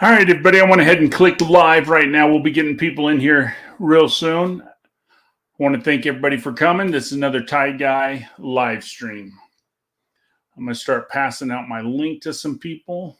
All right, everybody, I went ahead and clicked live right now. We'll be getting people in here real soon. I want to thank everybody for coming. This is another Tie Guy live stream. I'm going to start passing out my link to some people.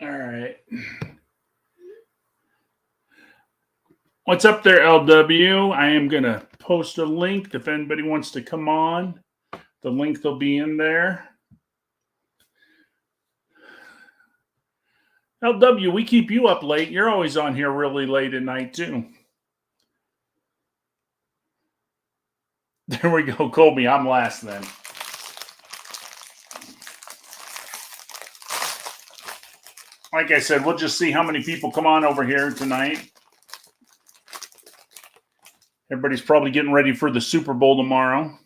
All right. What's up there, LW? I am going to post a link if anybody wants to come on. The link will be in there. LW, we keep you up late. You're always on here really late at night, too. There we go, Colby. I'm last then. Like I said, we'll just see how many people come on over here tonight. Everybody's probably getting ready for the Super Bowl tomorrow.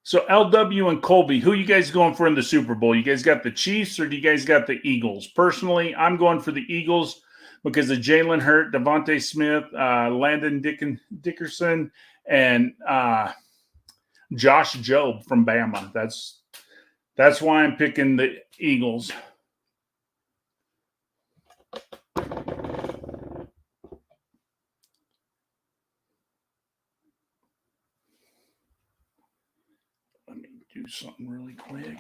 So LW and Colby, who you guys going for in the Super Bowl? You guys got the Chiefs or do you guys got the Eagles? Personally, I'm going for the Eagles because of Jalen Hurt, Devontae Smith, Landon Dickerson, and Josh Jobe from Bama. That's why I'm picking the Eagles. Let me do something really quick.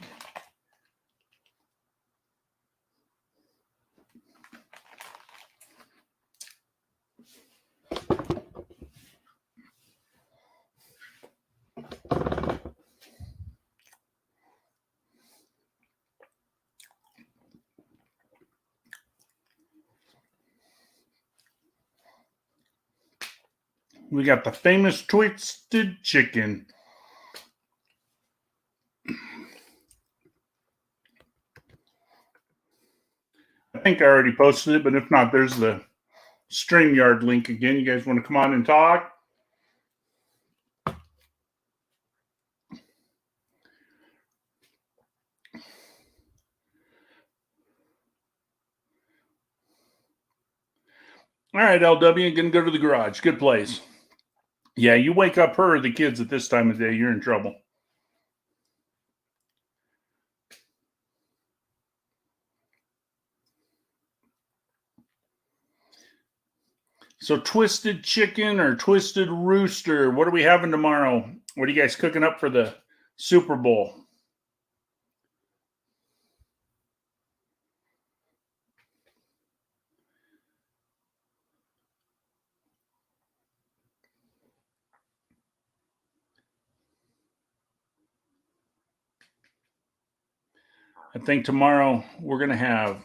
We got the famous Twisted Chicken. I think I already posted it, but if not, there's the StreamYard link again. You guys want to come on and talk? All right, LW, going to go to the garage. Good place. Yeah, you wake up her or the kids at this time of day, you're in trouble. So Twisted Chicken or Twisted Rooster, what are we having tomorrow? What are you guys cooking up for the Super Bowl? I think tomorrow we're gonna have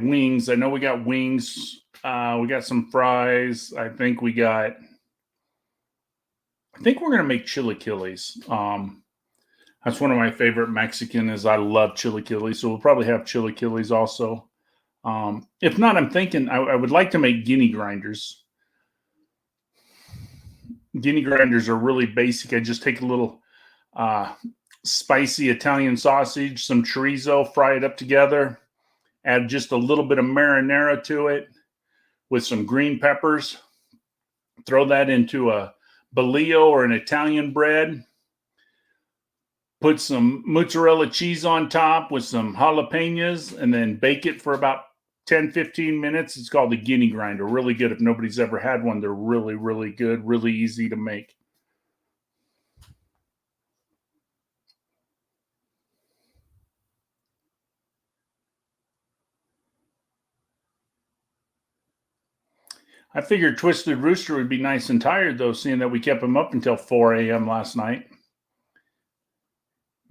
wings. I know we got wings. We got some fries. I think we're gonna make chilaquiles. That's one of my favorite Mexican. Is I love chilaquiles, so we'll probably have chilaquiles also. If not, I'm thinking I would like to make guinea grinders. Guinea grinders are really basic. I just take a little spicy Italian sausage, some chorizo, fry it up together, add just a little bit of marinara to it with some green peppers. Throw that into a bolillo or an Italian bread. Put some mozzarella cheese on top with some jalapenos and then bake it for about 10-15 minutes. It's called the guinea grinder. Really good. If nobody's ever had one, they're really, really good. Really easy to make. I figured Twisted Rooster would be nice and tired, though, seeing that we kept him up until 4 a.m. last night.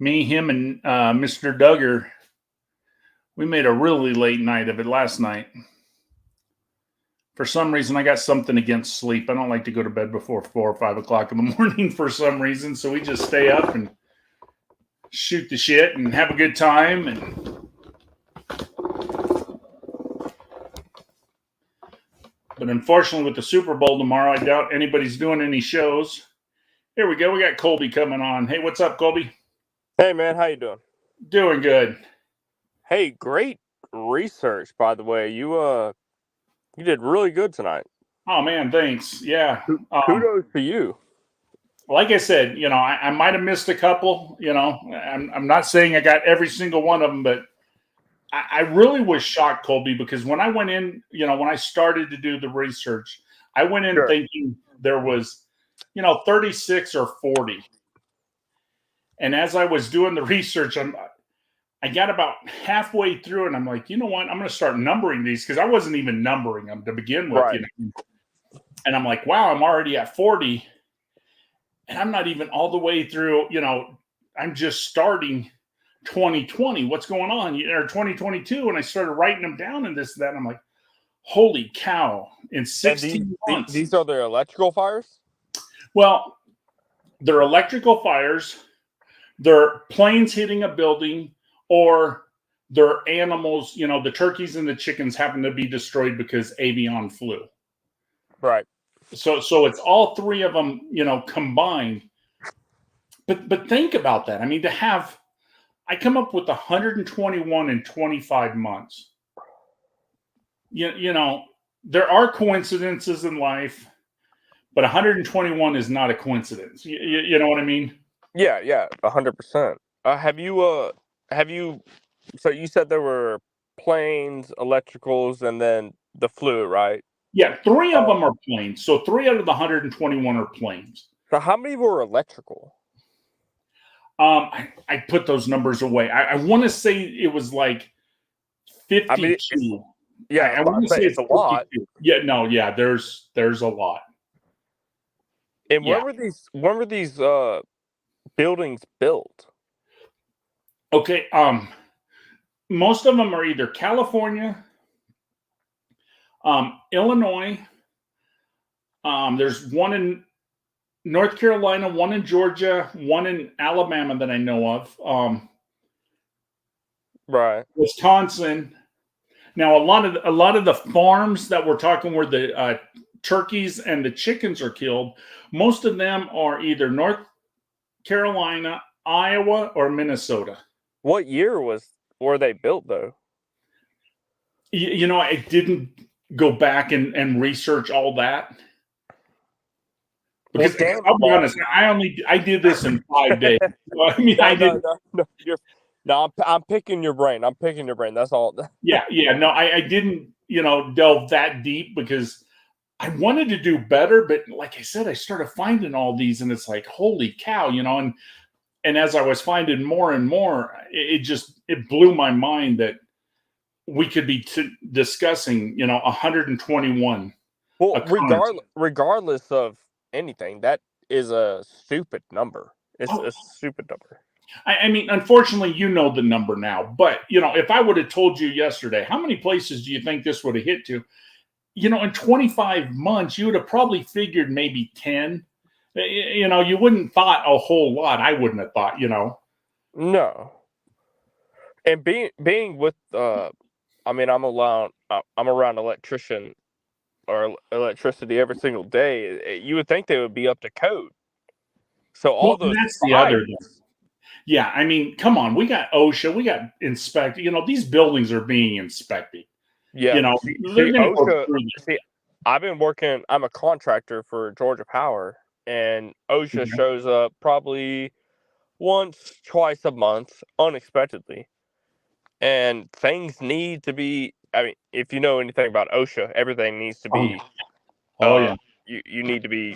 Me, him, and Mr. Duggar, we made a really late night of it last night. For some reason, I got something against sleep. I don't like to go to bed before 4 or 5 o'clock in the morning for some reason. So we just stay up and shoot the shit and have a good time. But unfortunately, with the Super Bowl tomorrow, I doubt anybody's doing any shows. Here we go. We got Colby coming on. Hey, what's up, Colby? Hey, man. How you doing? Doing good. Hey, great research, by the way. You did really good tonight. Oh, man, thanks. Yeah. Kudos to you. Like I said, I might have missed a couple. I'm not saying I got every single one of them, but I really was shocked, Colby, because when I went in, when I started to do the research, I went in thinking there was, 36 or 40. And as I was doing the research, I got about halfway through and I'm like, you know what? I'm going to start numbering these because I wasn't even numbering them to begin with. Right. And I'm like, wow, I'm already at 40. And I'm not even all the way through, I'm just starting 2020. What's going on? Or 2022. And I started writing them down and this and that. And I'm like, holy cow. In 16 months. These are the electrical fires? Well, they're electrical fires. They're planes hitting a building, or they're animals, the turkeys and the chickens happen to be destroyed because avian flu. Right. So it's all three of them, combined. But think about that. I mean, I come up with 121 in 25 months. There are coincidences in life, but 121 is not a coincidence. You know what I mean? Yeah, 100%. Have you? So you said there were planes, electricals, and then the flu, right? Yeah, 3 of them are planes. So 3 out of the 121 are planes. So how many were electrical? I put those numbers away. I want to say it was like 52. I mean, I want to say it's a lot. Yeah, there's a lot. And when were these buildings built? Okay, most of them are either California, Illinois. There's one in North Carolina, one in Georgia, one in Alabama that I know of. Right. Wisconsin. Now, a lot of the farms that we're talking where the turkeys and the chickens are killed, most of them are either North Carolina, Iowa, or Minnesota. What year were they built, though? I didn't go back and research all that. Because I'll be honest, I did this in 5 days. So, I mean, I'm picking your brain. That's all. Yeah. No, I didn't, delve that deep because I wanted to do better. But like I said, I started finding all these, and it's like, holy cow, and as I was finding more and more, it blew my mind that we could be discussing, 121. Well, regardless of anything, that is a stupid number. It's a stupid number. I mean, unfortunately, the number now. But, if I would have told you yesterday, how many places do you think this would have hit to? In 25 months, you would have probably figured maybe 10. You wouldn't thought a whole lot. I wouldn't have thought, No. And being with, I mean, I'm around electricity every single day. You would think they would be up to code. So those. That's the other thing. Yeah, I mean, come on. We got OSHA. We got inspected. These buildings are being inspected. Yeah. OSHA. I've been working. I'm a contractor for Georgia Power, and OSHA shows up probably once, twice a month, unexpectedly. And things need to be. I mean, if you know anything about OSHA, everything needs to be. You need to be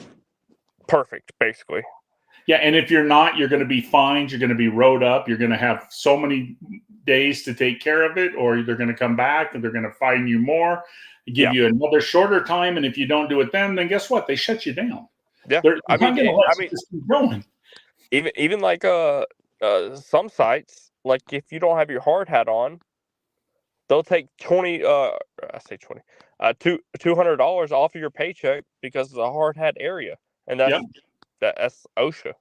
perfect, basically. Yeah, and if you're not, you're going to be fined. You're going to be rode up. You're going to have so many days to take care of it, or they're going to come back and they're going to fine you more, give you another shorter time. And if you don't do it then guess what? They shut you down. Yeah, they're not going to let this keep going. Even like some sites, like if you don't have your hard hat on, they'll take 20. I say 20. $200 off of your paycheck because it's a hard hat area, and Yep. that's OSHA.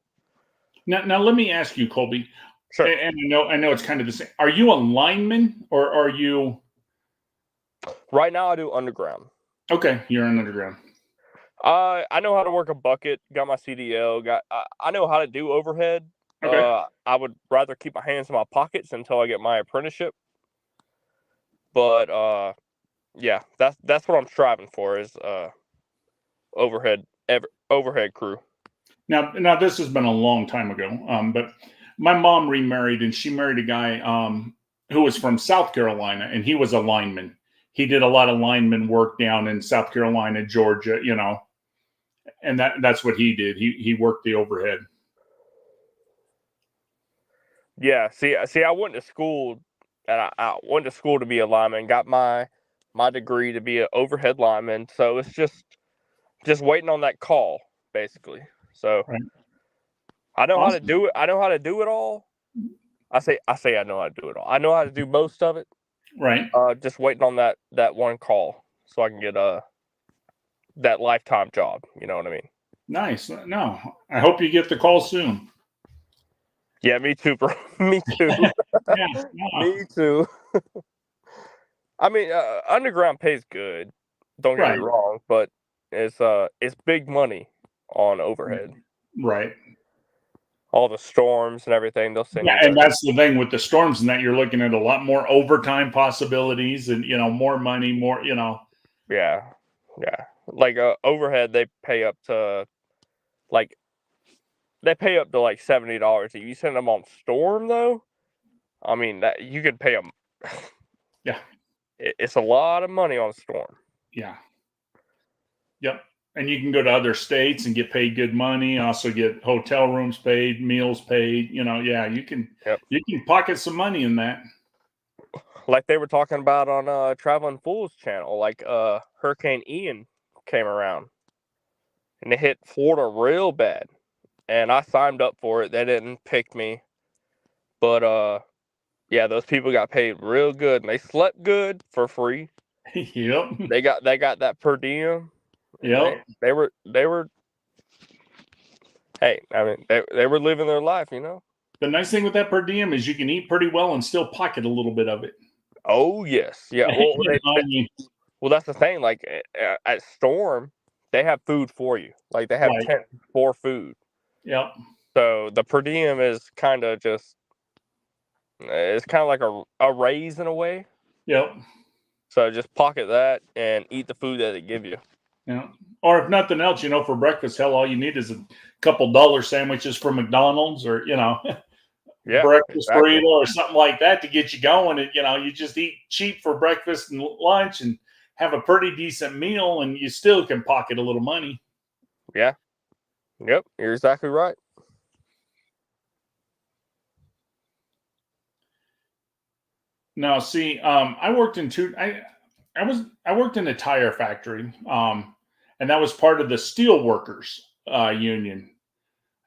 Now let me ask you, Colby, Sure. and I know it's kind of the same. Are you a lineman or are you? Right now, I do underground. Okay, you're an underground. I know how to work a bucket. Got my CDL. I know how to do overhead. Okay. I would rather keep my hands in my pockets until I get my apprenticeship. But yeah, that's what I'm striving for is overhead crew. Now this has been a long time ago. But my mom remarried and she married a guy who was from South Carolina, and he was a lineman. He did a lot of lineman work down in South Carolina, Georgia, and that's what he did. He worked the overhead. Yeah, see, I went to school, and I went to school to be a lineman. Got my degree to be an overhead lineman. So it's just waiting on that call, basically. So Right. I know how to Awesome. do it. I know how to do it all. I say I know how to do it all. I know how to do most of it. Right. Just waiting on that one call so I can get that lifetime job. You know what I mean? Nice. No, I hope you get the call soon. Yeah, me too, bro. Me too. Yeah. Me too. I mean, underground pays good. Don't get me wrong, but it's big money on overhead. Right. All the storms and everything, they'll send Yeah, you and that's the thing with the storms, and that you're looking at a lot more overtime possibilities, and more money, more. Yeah. Like overhead, they pay up to like $70. If you send them on storm, though, I mean that you could pay them. Yeah. It's a lot of money on storm. Yeah. Yep. And you can go to other states and get paid good money. Also get hotel rooms paid, meals paid. Yeah, you can pocket some money in that. Like they were talking about on Traveling Fools channel, like Hurricane Ian came around and it hit Florida real bad. And I signed up for it. They didn't pick me. But yeah, those people got paid real good and they slept good for free. Yep. They got that per diem. Yep. They were hey, I mean they were living their life, The nice thing with that per diem is you can eat pretty well and still pocket a little bit of it. Oh yes. Yeah. Well, that's the thing. Like at Storm, they have food for you. Like they have tent for food. Yep. So the per diem is kind of just, it's kind of like a raise in a way. Yep. So just pocket that and eat the food that they give you. Yeah. Or if nothing else, for breakfast, hell, all you need is a couple dollar sandwiches from McDonald's or, breakfast burrito or something like that to get you going. And, you just eat cheap for breakfast and lunch and have a pretty decent meal, and you still can pocket a little money. Yeah. Yep. You're exactly right. Now, see, I worked in I worked in a tire factory, and that was part of the steel workers union,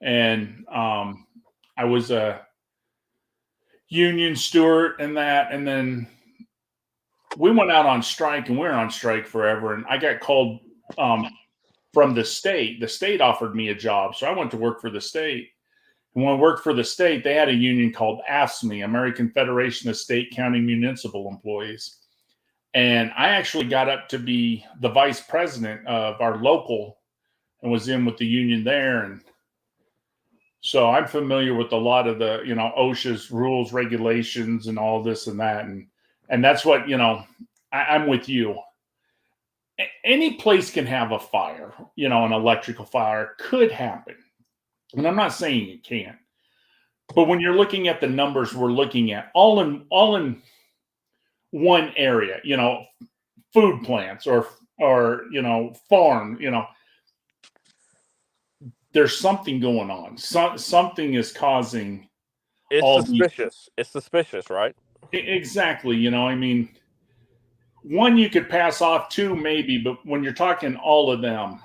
and I was a union steward in that, and then we went out on strike, and we were on strike forever, and I got called from the state. The state offered me a job, so I went to work for the state. And when I worked for the state, they had a union called AFSCME, American Federation of State, County, Municipal Employees. And I actually got up to be the vice president of our local and was in with the union there. And so I'm familiar with a lot of the, OSHA's rules, regulations, and all this and that. And that's what, I'm with you. Any place can have a fire, an electrical fire could happen. And I'm not saying it can't. But when you're looking at the numbers we're looking at, all in one area, food plants or farm, there's something going on. Something is causing. It's suspicious. It's suspicious, right? Exactly. One you could pass off, two maybe, but when you're talking all of them.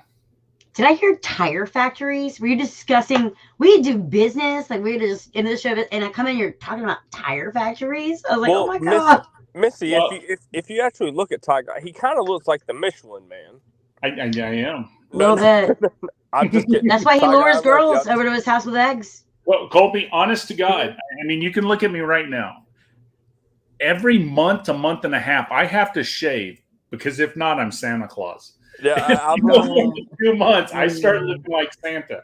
Did I hear tire factories? Were you discussing, we do business, like we just in this show, and I come in, you're talking about tire factories? I was like, oh my God. Missy, Well, if you actually look at Ty Guy, he kind of looks like the Michelin Man. I am. A little bit. I'm just kidding. That's why he Ty Guy, lures I love you. girls over to his house with eggs. Well, Colby, honest to God, I mean, you can look at me right now. Every month, a month and a half, I have to shave because if not, I'm Santa Claus. Yeah, I'm You know, in 2 months, I start looking like Santa.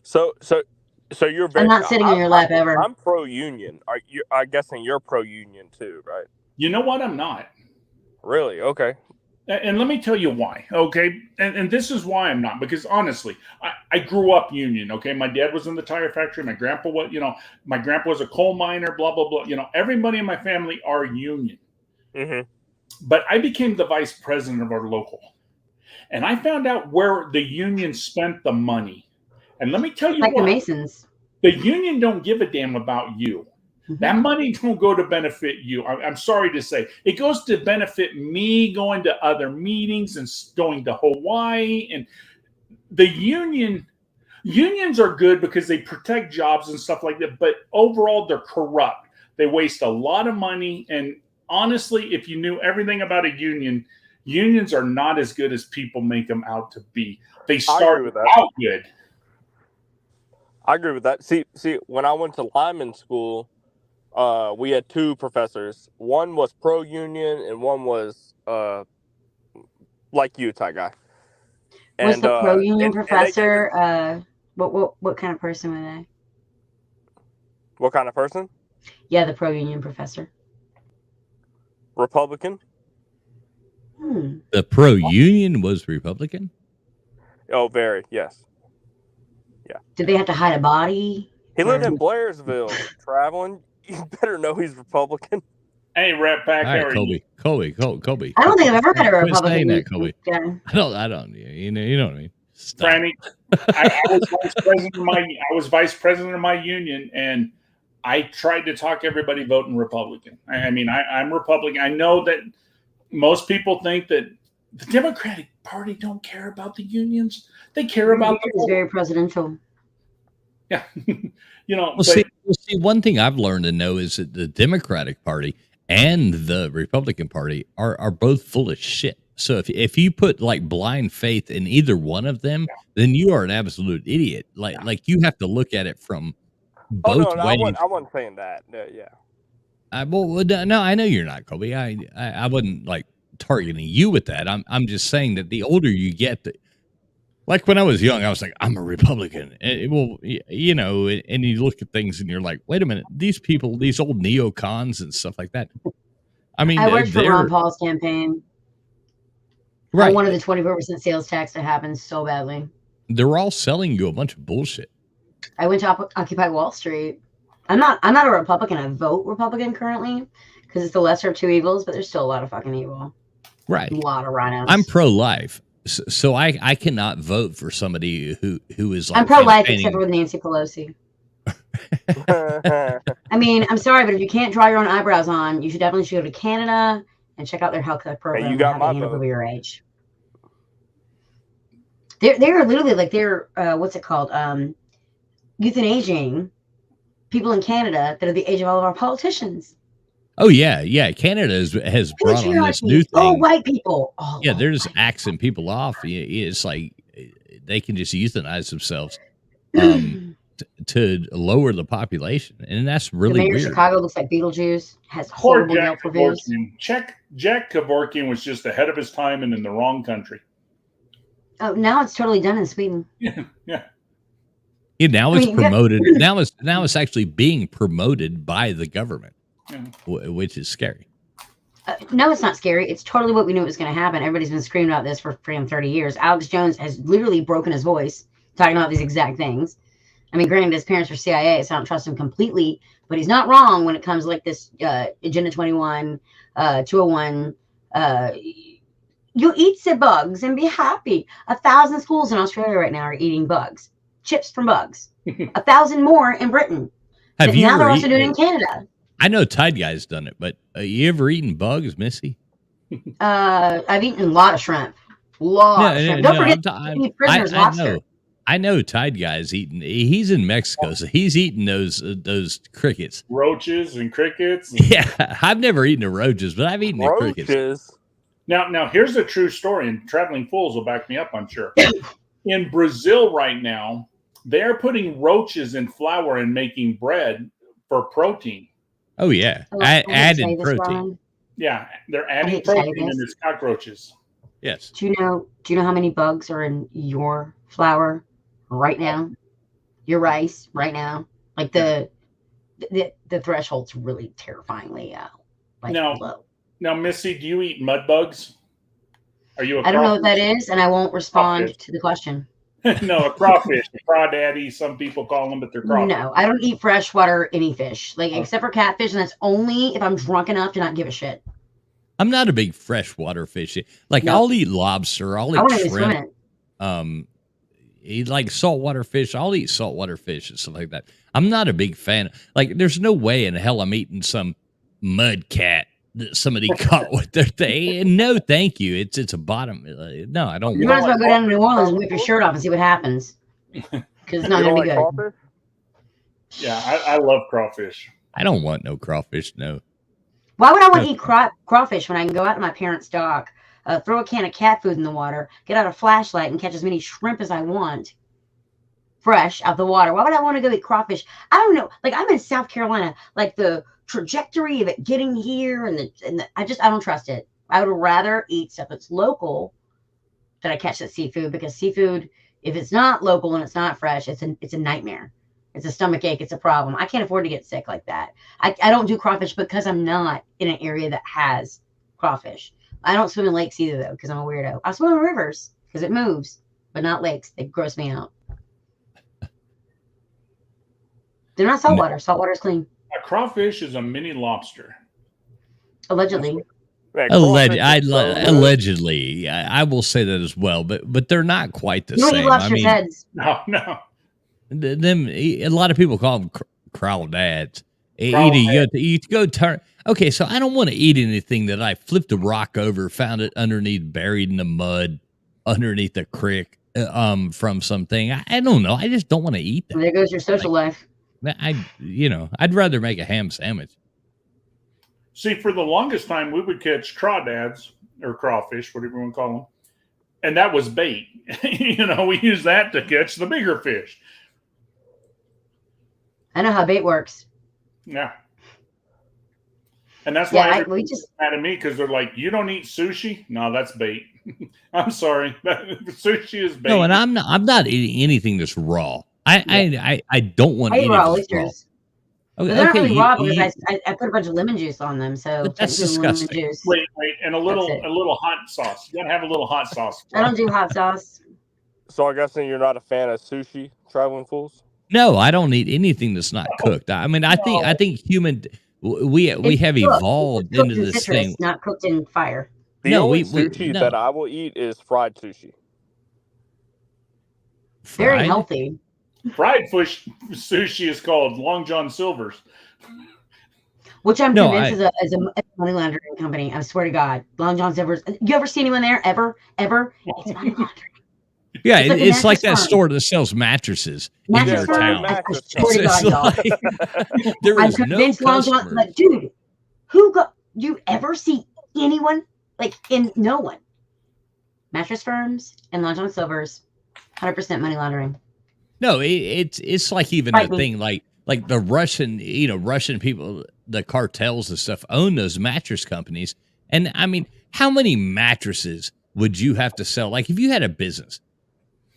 So you're very. I'm not sitting in your lap ever. I'm pro union. Are you? I'm guessing you're pro union too, right? You know what? I'm not. Really? Okay. And let me tell you why, okay? And this is why I'm not, because honestly, I grew up union, okay? My dad was in the tire factory. My grandpa was, my grandpa was a coal miner, blah, blah, blah. Everybody in my family are union. Mm-hmm. But I became the vice president of our local. And I found out where the union spent the money. And let me tell you Like what. the Masons. The union don't give a damn about you. That money don't go to benefit you. I'm sorry to say. It goes to benefit me going to other meetings and going to Hawaii. And the unions are good because they protect jobs and stuff like that. But overall, they're corrupt. They waste a lot of money. And honestly, if you knew everything about a union, unions are not as good as people make them out to be. They start out good. I agree with that. See, when I went to lineman school, we had two professors. One was pro-union, and one was like you, Ty Guy. Was the pro-union professor? What kind of person were they? What kind of person? Yeah, the pro-union professor. Republican. The pro-union was Republican? Oh, very, yes. Yeah. Did they have to hide a body? He lived in Blairsville, traveling. You better know he's Republican. Hey, Rat Pack. All right, Colby. I don't think I've ever met a Quit Republican. saying that, Colby. Yeah. I don't. You know what I mean. Franny, I was vice president of my union, and I tried to talk everybody voting Republican. I mean, I'm Republican. I know that most people think that the Democratic Party don't care about the unions. They care about It's very presidential. Yeah. See, one thing I've learned to know is that the Democratic Party and the Republican Party are both full of shit. So if you put like blind faith in either one of them, then you are an absolute idiot. Like you have to look at it from both ways. I wasn't saying that. Yeah. No, I know you're not, Colby. I wasn't like targeting you with that. I'm just saying that the older you get, like when I was young, I was like, I'm a Republican. And you look at things and you're like, wait a minute, these people, these old neocons and stuff like that. I mean, I worked for Ron Paul's campaign. Right. I wanted the 24% sales tax to happen so badly. They're all selling you a bunch of bullshit. I went to Occupy Wall Street. I'm not a Republican. I vote Republican currently because it's the lesser of two evils, but there's still a lot of fucking evil. Right. A lot of rhinos. I'm pro-life. So I cannot vote for somebody who is like. I'm pro-life except for with Nancy Pelosi. I mean, I'm sorry, but if you can't draw your own eyebrows on, you should definitely go to Canada and check out their healthcare program. Hey, you got my vote over your age. They're literally like what's it called? Euthanizing people in Canada that are the age of all of our politicians. Oh yeah. Canada has brought on this new thing. Oh, white people. Oh, yeah, they're just axing people off. It's like they can just euthanize themselves to lower the population, and that's really the mayor weird. of Chicago looks like Beetlejuice. Has horrible Yelp reviews. Jack Kevorkian was just ahead of his time and in the wrong country. Oh, now it's totally done in Sweden. Yeah. Yeah, now it's promoted. now it's actually being promoted by the government, which is scary. No, it's not scary. It's totally what we knew was going to happen. Everybody's been screaming about this for freaking 30 years. Alex Jones has literally broken his voice talking about these exact things. I mean, granted, his parents were CIA, so I don't trust him completely, but he's not wrong when it comes like this Agenda 21, 201. You'll eat the bugs and be happy. 1,000 schools in Australia right now are eating bugs. Chips from bugs. 1,000 more in Britain. Have you now they're ever also doing it in Canada. I know Tide Guy's done it, but you ever eaten bugs, Missy? I've eaten a lot of shrimp. Don't forget to eat prisoners lobster. I know Tide Guy's eating. He's in Mexico, so he's eating those crickets. Roaches and crickets. And... Yeah, I've never eaten the roaches, but I've eaten the crickets. Roaches. Now here's a true story, and Traveling Fools will back me up, I'm sure. In Brazil right now, they're putting roaches in flour and making bread for protein. Oh yeah, added protein. Yeah, they're adding hate to say protein in this. their cockroaches. Yes. Do you know how many bugs are in your flour right now? Your rice right now? Like the threshold's really terrifyingly low. Now, Missy, do you eat mud bugs? Are you? I don't know what that is, and I won't respond to the question. No, a crawfish, a crawdaddy. Some people call them, but they're crawfish. No, I don't eat freshwater any fish, except for catfish, and that's only if I'm drunk enough to not give a shit. I'm not a big freshwater fish. Like I'll eat lobster, I'll eat shrimp. Eat like saltwater fish. I'll eat saltwater fish and stuff like that. I'm not a big fan. Like, there's no way in hell I'm eating some mud cat that somebody caught with their thing. No, thank you. It's a bottom. No, I don't. You might as well go down to New Orleans and whip your shirt off and see what happens. Because it's not going to be good. Crawfish? Yeah, I love crawfish. I don't want no crawfish. No. Why would I want to eat crawfish when I can go out to my parents' dock, throw a can of cat food in the water, get out a flashlight, and catch as many shrimp as I want, fresh out the water? Why would I want to go eat crawfish? I don't know. Like, I'm in South Carolina. Like, the trajectory of it getting here, I don't trust it. I would rather eat stuff that's local than I catch that seafood, because seafood, if it's not local and it's not fresh, it's a nightmare. It's a stomach ache. It's a problem. I can't afford to get sick like that. I don't do crawfish because I'm not in an area that has crawfish. I don't swim in lakes either, though, because I'm a weirdo. I swim in rivers because it moves, but not lakes. They gross me out. They're not saltwater. Saltwater is clean. A crawfish is a mini lobster. Allegedly. Man, Allegedly, I will say that as well, but they're not quite the You don't same. eat lobster's heads. No. A lot of people call them crawdads. You go turn. Okay, so I don't want to eat anything that I flipped a rock over, found it underneath, buried in the mud, underneath a creek, from something. I don't know. I just don't want to eat that. There goes your social life. I'd rather make a ham sandwich. See, for the longest time, we would catch crawdads or crawfish, whatever you want to call them, and that was bait. We use that to catch the bigger fish. I know how bait works. Yeah. And that's why we just mad at me, because they're like, you don't eat sushi? No, that's bait. I'm sorry. Sushi is bait. No, and I'm not eating anything that's raw. I don't want to eat raw anything raw. oysters. Okay, they're not really raw because I put a bunch of lemon juice on them. So that's disgusting. Lemon juice. Wait, and a little hot sauce. You gotta have a little hot sauce. I don't do hot sauce. So I guess you're not a fan of sushi, Traveling Fools? No, I don't eat anything that's not cooked. I mean, I think we have evolved into this thing. Not cooked in fire. The only sushi that I will eat is fried sushi. Very healthy. Fried fish sushi is called Long John Silver's, which I'm convinced is a money laundering company. I swear to God, Long John Silver's. You ever see anyone there? Ever? It's money laundering. Yeah, it's like that store that sells mattresses in your town. I swear to God, y'all. I'm convinced Long John. Like, dude, you ever see anyone no one? Mattress firms and Long John Silver's, 100% money laundering. No, it's like even a thing like the Russian people, the cartels and stuff own those mattress companies. And I mean, how many mattresses would you have to sell? Like, if you had a business,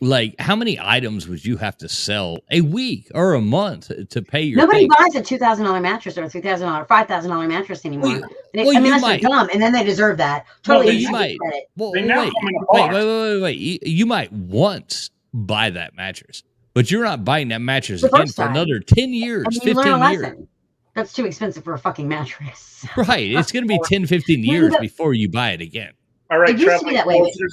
like, how many items would you have to sell a week or a month to pay your? Nobody buys a $2,000 mattress or a $3,000, $5,000 mattress anymore. Unless they're dumb, and then they deserve that. Totally, wait. You might once buy that mattress. But you're not buying that mattress again for another 10 years, 15 years. That's too expensive for a fucking mattress. Right. It's going to be 10, 15 years before you buy it again. All right, there's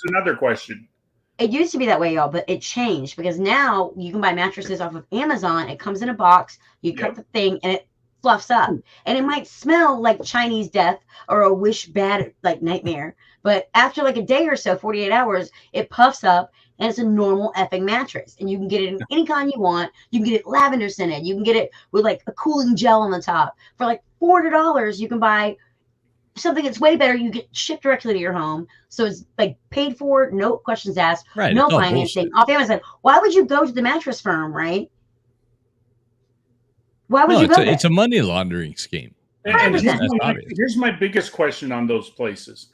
another question. It used to be that way, y'all, but it changed because now you can buy mattresses off of Amazon. It comes in a box. You cut the thing, and it fluffs up. And it might smell like Chinese death or a wish bad, like nightmare. But after like a day or so, 48 hours, it puffs up and it's a normal effing mattress. And you can get it in any kind you want. You can get it lavender scented. You can get it with like a cooling gel on the top. For like $400, you can buy something that's way better. You get shipped directly to your home. So it's like paid for, no questions asked, Right, no it's all financing. bullshit. Off Amazon. Why would you go to the mattress firm, right? Why would No, you go there? it's a money laundering scheme. And 100%. here's my biggest question on those places.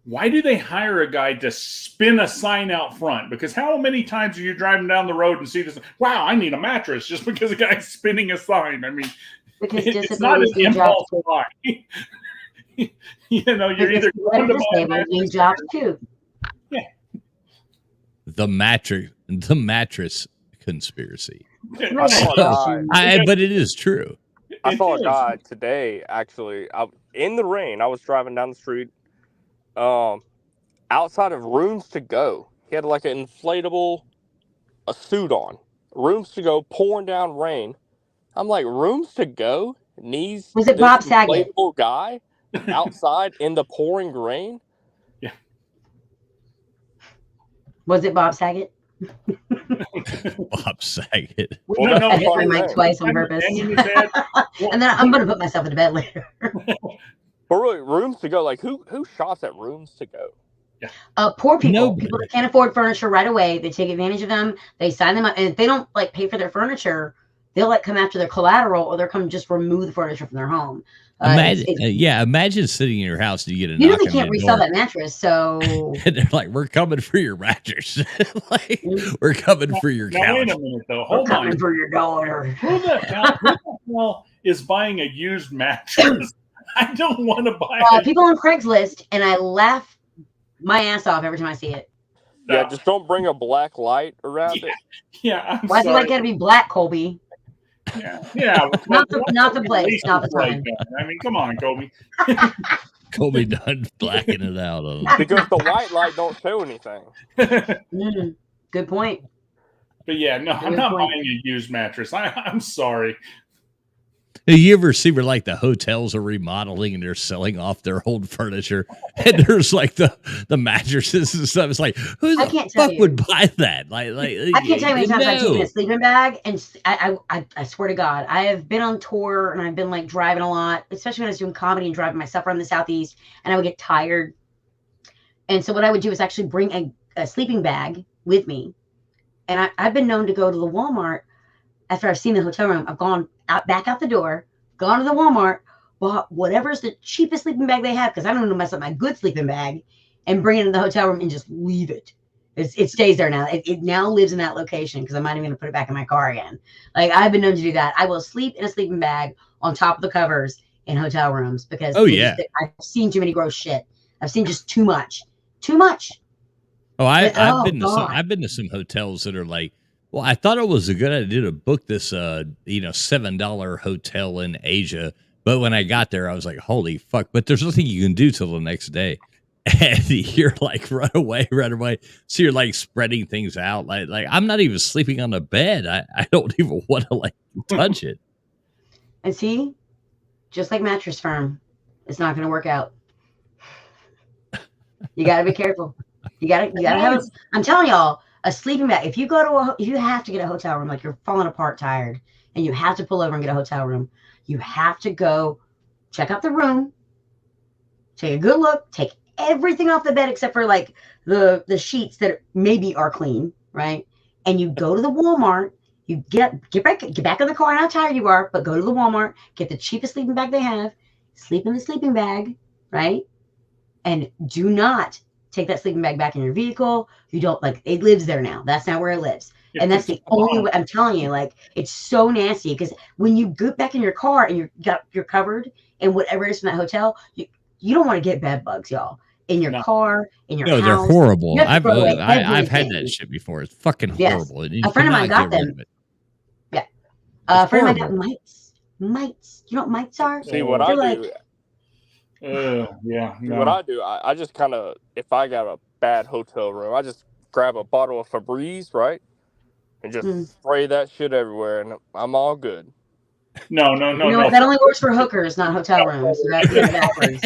Why do they hire a guy to spin a sign out front? Because how many times are you driving down the road and see this? Wow, I need a mattress just because a guy's spinning a sign. I mean, Because it's not an disabilities mean jobs. impulse buy. You know, you're Because either going to buy a disabled mean mattress jobs too. The mattress conspiracy. I saw a guy. But it is true. I saw is. a guy today, actually, in the rain. I was driving down the street, outside of Rooms to Go. He had like an inflatable, a suit on. Rooms to Go, pouring down rain. I'm like, Rooms to Go needs Was it this Bob Saget? inflatable guy outside in the pouring rain? Was it Bob Saget? Bob Saget. Well, I hit my funny mic thing. twice on purpose. And then I'm going to put myself into bed later. But really, Rooms to Go, like who shops at Rooms to Go? Poor people, Nobody. people that can't afford furniture right away, they take advantage of them. They sign them up, and if they don't like pay for their furniture, they'll like come after their collateral, or they'll come just remove the furniture from their home. Imagine sitting in your house and you get a You know knock they on can't the resell door, that mattress, so and they're like, "We're coming for your mattress. Like, we're coming for your now wait couch." a minute though. we're Hold coming on. for your daughter. Who the hell is buying a used mattress? I don't want to buy it. People on Craigslist, and I laugh my ass off every time I see it. Yeah, just don't bring a black light around it. Yeah, I'm Why does it sorry. like got to be black, Colby? Yeah. Not the place, not the time. I mean, come on, Kobe. Colby done blacking it out on Because the white light don't show anything. Good point. But yeah, no, I'm not buying a used mattress. I'm sorry. You ever see where like the hotels are remodeling and they're selling off their old furniture, and there's like the mattresses and stuff? It's like, who I the can't tell fuck you. would buy that? Like I can't tell you how many times I've taken no. a sleeping bag, and I swear to God, I have been on tour and I've been like driving a lot, especially when I was doing comedy and driving myself around the Southeast, and I would get tired. And so what I would do is actually bring a sleeping bag with me. And I've been known to go to the Walmart after I've seen the hotel room. I've gone back out the door, gone to the Walmart, bought whatever's the cheapest sleeping bag they have, because I don't want to mess up my good sleeping bag, and bring it in the hotel room and just leave it. It stays there now. It now lives in that location because I'm not even going to put it back in my car again. Like, I've been known to do that. I will sleep in a sleeping bag on top of the covers in hotel rooms because I've seen too many gross shit. I've seen just too much. Too much. Oh, I've God. been to some hotels that are like, well, I thought it was a good idea to book this $7 hotel in Asia, but when I got there, I was like, holy fuck! But there's nothing you can do till the next day, and you're like, run away. So you're like spreading things out. Like I'm not even sleeping on the bed. I don't even want to like touch it. And see, just like Mattress Firm, it's not going to work out. You got to be careful. You got to have. I'm telling y'all, a sleeping bag. If you have to get a hotel room, like you're falling apart, tired, and you have to pull over and get a hotel room, you have to go check out the room, take a good look, take everything off the bed except for like the sheets that maybe are clean, right? And you go to the Walmart. You get back in the car. I know how tired you are, but go to the Walmart, get the cheapest sleeping bag they have, sleep in the sleeping bag, right? And do not take that sleeping bag back in your vehicle. You don't it lives there now. That's not where it lives. And that's the only way. I'm telling you, like, it's so nasty because when you get back in your car and you're covered in whatever it is from that hotel, you don't want to get bed bugs, y'all. In your car, in your house. No, they're horrible. You have to throw away I've had everything. that shit before. It's fucking Yes. horrible. A friend of mine got them. Yeah. A friend of mine got mites. Mites. You know what mites are? See, what They're I like, do, Yeah. No. what I do, I just kind of, if I got a bad hotel room, I just grab a bottle of Febreze, right? And just spray that shit everywhere, and I'm all good. No. That only works for hookers, not hotel rooms. So that's backwards.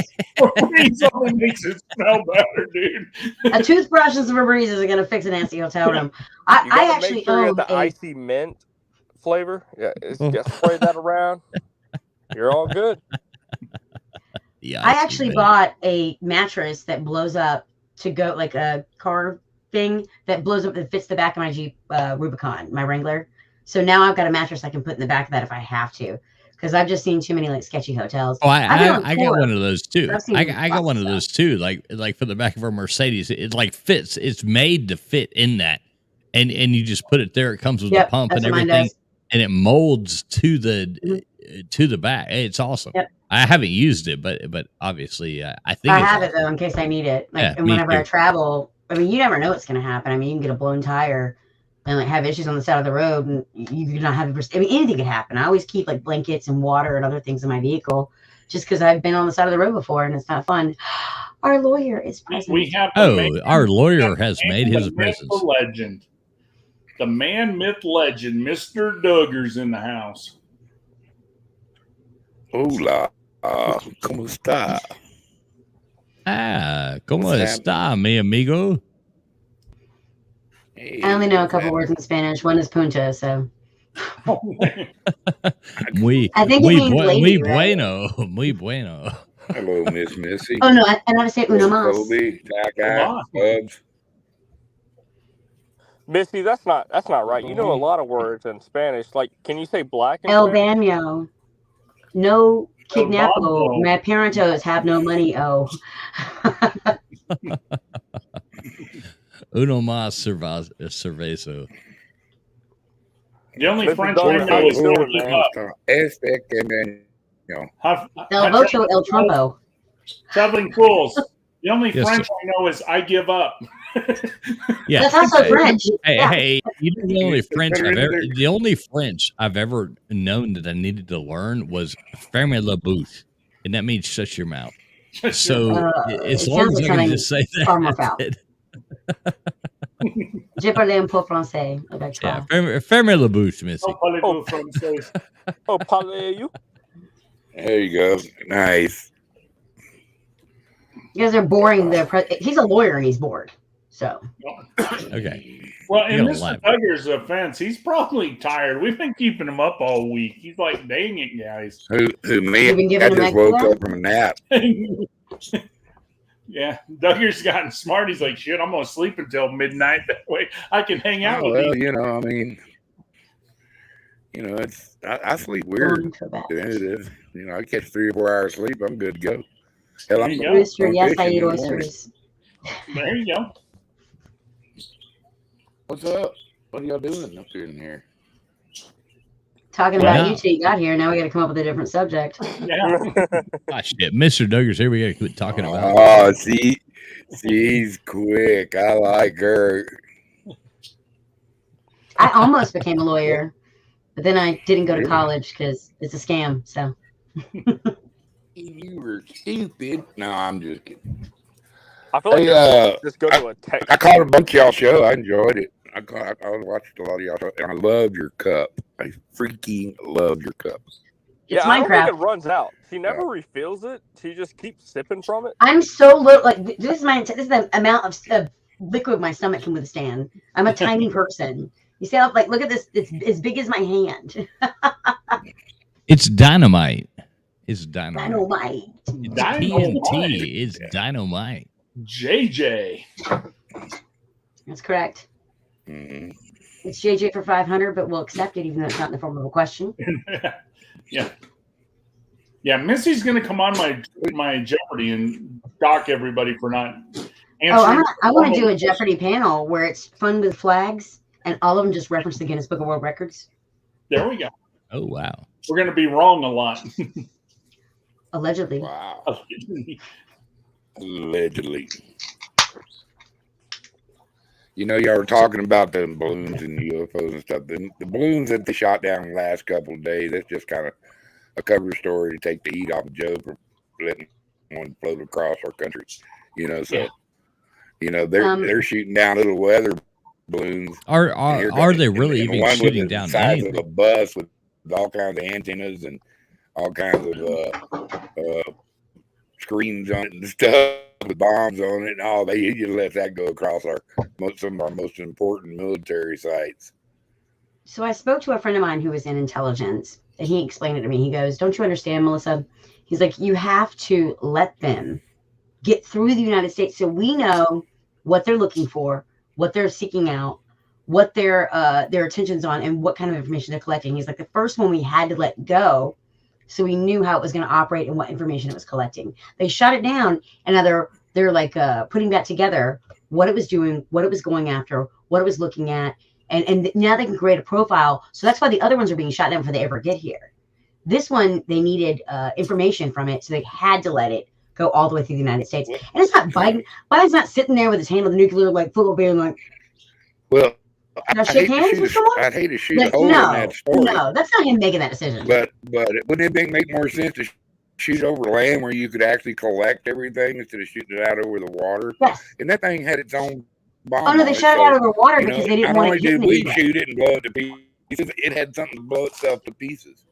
Something makes it smell better, dude. A toothbrush and some Febreze isn't going to fix a nasty hotel room. You I gotta actually make sure you own get the a. icy mint flavor. Yeah, just spray that around. You're all good. Yeah, I actually bought a mattress that blows up to go like a car thing that blows up that fits the back of my Jeep Rubicon, my Wrangler. So now I've got a mattress I can put in the back of that if I have to, because I've just seen too many like sketchy hotels. Oh, I got tour, one of those too. I've seen I got one of stuff. those too. Like for the back of our Mercedes, it like fits. It's made to fit in that, and you just put it there. It comes with Yep, the pump that's and what mine everything, does. and it molds to the back. It's awesome. Yep. I haven't used it, but obviously I think I it's have it awesome. though in case I need it. Like, Yeah, and me whenever I too. travel, I mean, you never know what's going to happen. I mean, you can get a blown tire and like have issues on the side of the road, and you could not have. I mean, anything could happen. I always keep like blankets and water and other things in my vehicle, just because I've been on the side of the road before and it's not fun. Our lawyer is present. We have Our lawyer has made his the myth, presence. the legend, the man, myth, legend, Mr. Duggar's in the house. Hola, ¿cómo está? ¿Cómo What's está, mi amigo? Hey, I only know a couple what's words in Spanish. One is punta, so Muy, I think it muy, means lady, muy right? bueno, muy bueno. Hello, Miss Missy. Oh no, I gotta say uno Hello, más. Kobe, Jack Uno Bubs. Missy, that's not right. You know a lot of words in Spanish. Like, can you say black in El Spanish? baño. No kidnapo. baño. My parentos have no money. Oh. Uno más cerveza. The only Mr. French Duggar, I how know you is doing, give man? up. Este que me, El ocho, el trompo. Traveling fools. The only Yes, French I know is I give up. Yeah. That's also Hey, French. Hey, Yeah. hey, you know the only Mr. French I've ever known that I needed to learn was ferme la bouche, and that means shut your mouth. So as it long sounds as like I can something just say far more foul. that, Je parle un peu français avec yeah, toi. ferme la bouche, Missy. Don't parlez-vous français. Oh, parlez you? There you go. Nice. You guys are boring. He's a lawyer and he's bored. So Okay. Well, in You don't Mr. laugh. Duggar's offense, he's probably tired. We've been keeping him up all week. He's like, dang it, guys. Who me? You've been giving I him just extra? woke up from a nap. Yeah, Duggar's gotten smart. He's like, shit, I'm going to sleep until midnight. That way I can hang out Oh, with well, you. you know, I mean, it's I sleep weird. going to bed. It is. I catch 3 or 4 hours sleep. I'm good to go. Hell, I'm There you go. going Rooster, yes, I fishing eat in the morning. oysters. There you go. What's up? What are y'all doing up in here? Talking Well, about now- you two, you got here. Now we got to come up with a different subject. Yeah. Ah, shit, Mr. Duggar's here. We got to quit talking about. Oh, she's quick. I like her. I almost became a lawyer, but then I didn't go to Really? college because it's a scam. So You were stupid. No, I'm just kidding. I feel like Hey, just go to a tech. I caught a bunch of y'all show. I enjoyed it. I watched a lot of y'all show, and I love your cup. I freaking love your cup. it's I don't think Minecraft. it runs out. She never refills it. She just keeps sipping from it. I'm so little. Like this is the amount of liquid my stomach can withstand. I'm a tiny person. You see how look at this? It's as big as my hand. It's dynamite. It's dynamite. Dynamite. It's Dynamite. TNT. It's dynamite. JJ. That's correct. Mm-hmm. It's JJ for 500, but we'll accept it even though it's not in the form of a question. Yeah. Yeah, Missy's going to come on my Jeopardy and dock everybody for not answering. I want to do a Jeopardy panel where it's fun with flags and all of them just reference the Guinness Book of World Records. There we go. Oh, wow. We're going to be wrong a lot. Allegedly. Wow. Allegedly. Y'all were talking about the balloons and UFOs and stuff. The balloons that they shot down the last couple of days, that's just kind of a cover story to take the heat off of Joe for letting one float across our country. They're shooting down little weather balloons. Are they really And even one was shooting the down size anything? of a bus with all kinds of antennas and all kinds of screens on it and stuff with bombs on it and all. He just let that go across some of our most important military sites. So I spoke to a friend of mine who was in intelligence, and he explained it to me. He goes, "Don't you understand, Melissa?" He's like, "You have to let them get through the United States so we know what they're looking for, what they're seeking out, what their attention's on, and what kind of information they're collecting." He's like, "The first one we had to let go so we knew how it was going to operate and what information it was collecting. They shut it down, and now they're like putting back together what it was doing, what it was going after, what it was looking at, and now they can create a profile. So that's why the other ones are being shot down before they ever get here. This one, they needed information from it, so they had to let it go all the way through the United States. And it's not Biden. Biden's not sitting there with his hand on the nuclear like football being like, well, I'd hate to shoot a hole in that story. No, that's not him making that decision. But wouldn't it make more sense to shoot over land where you could actually collect everything instead of shooting it out over the water? Yes. And that thing had its own bomb. Oh no, they shot it out over water because they didn't want to get we shoot it and blow it to pieces. It had something to blow itself to pieces.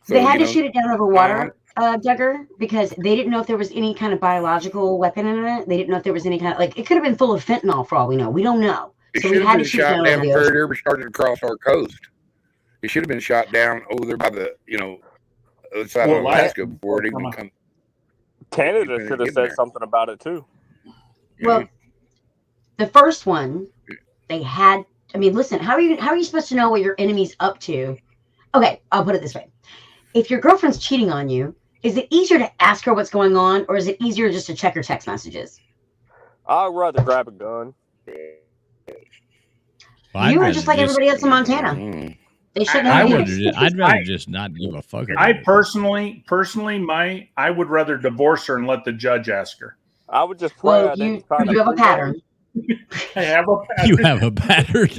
So, they had to shoot it down over water, Duggar, because they didn't know if there was any kind of biological weapon in it. They didn't know if there was any kind of it could have been full of fentanyl for all we know. We don't know. It So should we have had been to shoot shot down down over the before ocean. it ever started across our coast. It should have been shot down over there by the other side of Alaska before it even come. Canada should have said something about it too. Well, the first one, they had. I mean, listen. How are you supposed to know what your enemy's up to? Okay, I'll put it this way: if your girlfriend's cheating on you, is it easier to ask her what's going on, or is it easier just to check her text messages? I'd rather grab a gun. Well, You are just like everybody else in Montana. They shouldn't I have would- you. I'd rather just not give a fuck. I about it. personally, I would rather divorce her and let the judge ask her. I would just pray. Well, I you didn't try to have a free pattern. I have a You have a pattern.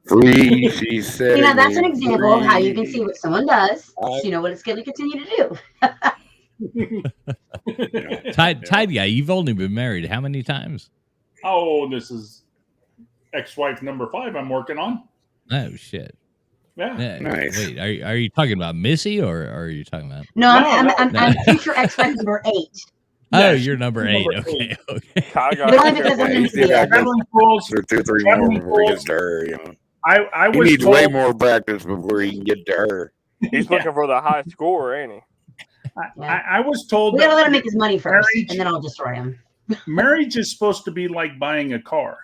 Free, she said. You know, that's an example of how you can see what someone does, so you know what it's going to continue to do. Tide guy, you've only been married how many times? Oh, this is ex-wife number 5 I'm working on. Oh shit. Yeah. Nice. Wait, are you talking about Missy or are you talking about? No, No, I'm future ex-wife number 8. Oh, Yes, you're number 8. number Okay, 8. okay. I got But only because I'm Yeah, in you still got Traveling fools. for 2 or 3 more before he gets to her. You know, I he was needs told, way more practice before he can get to her. He's looking for the high score, ain't he? I was told We got to let him that make his money first, marriage- and then I'll destroy him. marriage is supposed to be like buying a car.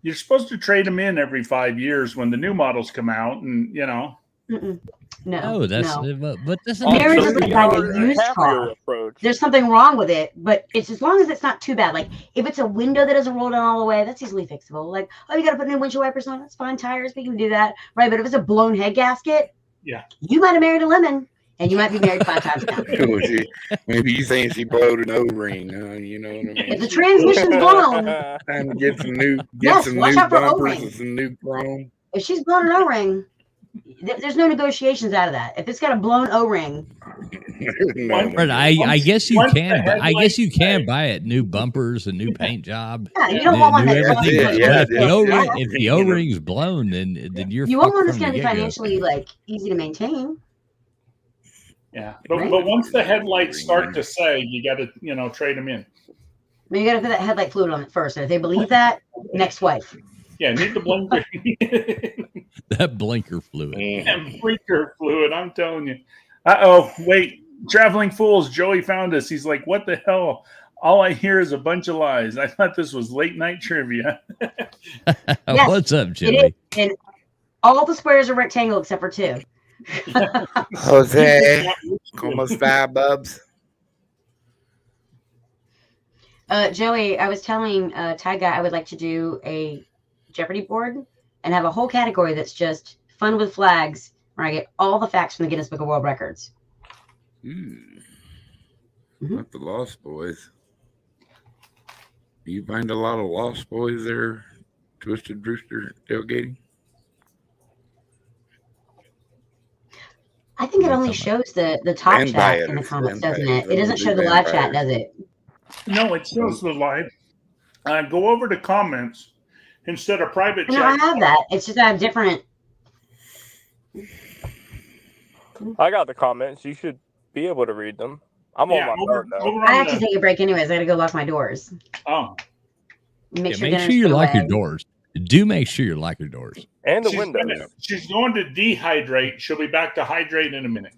You're supposed to trade them in every 5 years when the new models come out, and you know. Mm-mm. No, Oh, that's no. but that's Marriage is is a like Or a used happier car. approach. There's something wrong with it, but it's as long as it's not too bad. Like if it's a window that doesn't roll down all the way, that's easily fixable. Like, oh, you got to put new windshield wipers on. That's fine. Tires, we can do that, right? But if it's a blown head gasket, Yeah. you might have married a lemon, and you might be married 5 times now. Maybe you saying she blowed an O-ring. You know what I mean? If the transmission's blown, Time to get some new, Yes, watch out for bumpers O-rings. and some new chrome. if she's blown an O-ring, there's no negotiations out of that. If it's got a blown O-ring, No, But I guess you Once the can. I guess you can headlights- buy it new bumpers, a new paint job. yeah, you don't want one new that's everything. Yeah, But yeah, if the yeah. O-ring, if the O-ring's blown, then you're you want fucked one that's from going to the be get-go. financially like easy to maintain. Yeah, but Right. once the headlights start to say, you got to trade them in. I mean, you got to put that headlight fluid on it first. And if they believe that, next wife. Yeah, need the blinker. That blinker fluid. Mm. Blinker fluid. I'm telling you. Oh, wait, traveling fools. Joey found us. He's like, what the hell? All I hear is a bunch of lies. I thought this was late night trivia. Yes, What's up, It Jimmy? is. And all the squares are rectangle except for 2. Jose, como está, bubs? Joey, I was telling Ty Guy I would like to do a Jeopardy board and have a whole category that's just fun with flags, where I get all the facts from the Guinness Book of World Records. Not the Lost Boys. You find a lot of Lost Boys there, Twisted Brewster tailgating? I think it only shows the top chat in the Vampires, comments, doesn't vampires. it? It doesn't show the live chat, does it? No, it shows the live. Go over to comments instead of private No, I chat. have that. It's just I have different I got the comments. You should be able to read them. I'm Yeah, on my over, phone though. over I on have to the, take a break anyways. I gotta go lock my doors. oh, Make sure Make dinner's sure you put lock your away. doors. Do make sure you lock your doors. And the she's windows. she's going to dehydrate. She'll be back to hydrate in a minute.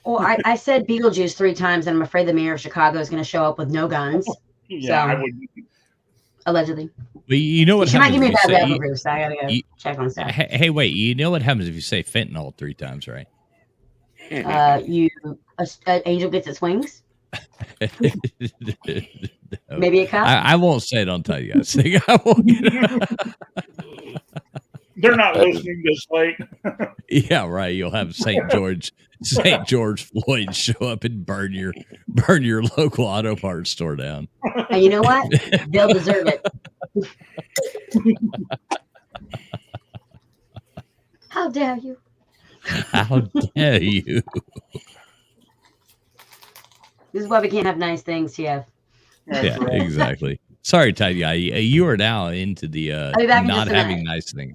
Well, I said Beetlejuice 3 times, and I'm afraid the mayor of Chicago is going to show up with no guns, Yeah, So- I would. allegedly. But you know what She might happens give me if a you bad say, rapper proof, so I gotta go you- check on stuff. hey, wait, you know what happens if you say fentanyl 3 times, right? Angel gets its wings. No. Maybe a cop. I won't say it on Tell You Guys. I won't They're not listening this late. Yeah, right. You'll have St. George Floyd show up and burn your local auto parts store down. And you know what? They'll deserve it. How dare you? How dare you? This is why we can't have nice things, TF. Yeah, exactly. Sorry, Tidy Guy. You are now into the I'll be back in not just a having minute. nice things.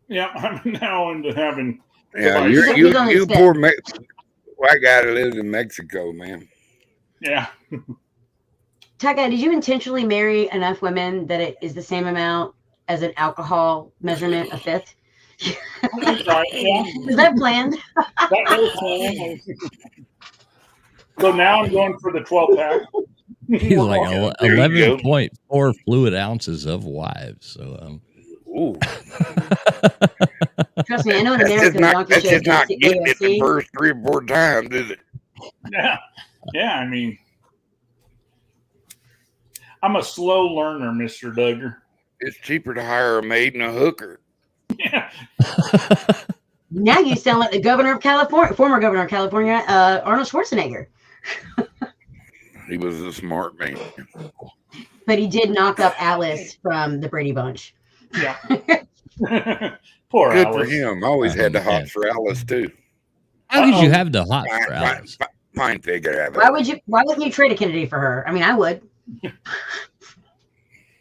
Yeah, I'm now into having. Yeah, He's only you spit. poor white guy that lives in Mexico, man. Yeah. Taka, did you intentionally marry enough women that it is the same amount as an alcohol measurement, a fifth? That's right. Yeah. Was that planned? That was planned. So now I'm going for the 12 pack. He's like There you go. 11.4 fluid ounces of wives. So, Ooh, Trust me, I know in that's America, just not, donkey that's shows just not getting it the AOC. first 3 or 4 times, is it? Yeah. Yeah. I mean, I'm a slow learner, Mr. Duggar. It's cheaper to hire a maid and a hooker. Yeah. Now you sound like the governor of California, former governor of California, Arnold Schwarzenegger. He was a smart man. But he did knock up Alice from the Brady Bunch. Yeah. Poor Good Alice. for him. I always had the Yeah. hots for Alice too. how could you Uh-oh. have the hot for Alice? Fine figure out. Why wouldn't you trade a Kennedy for her? I mean, I would.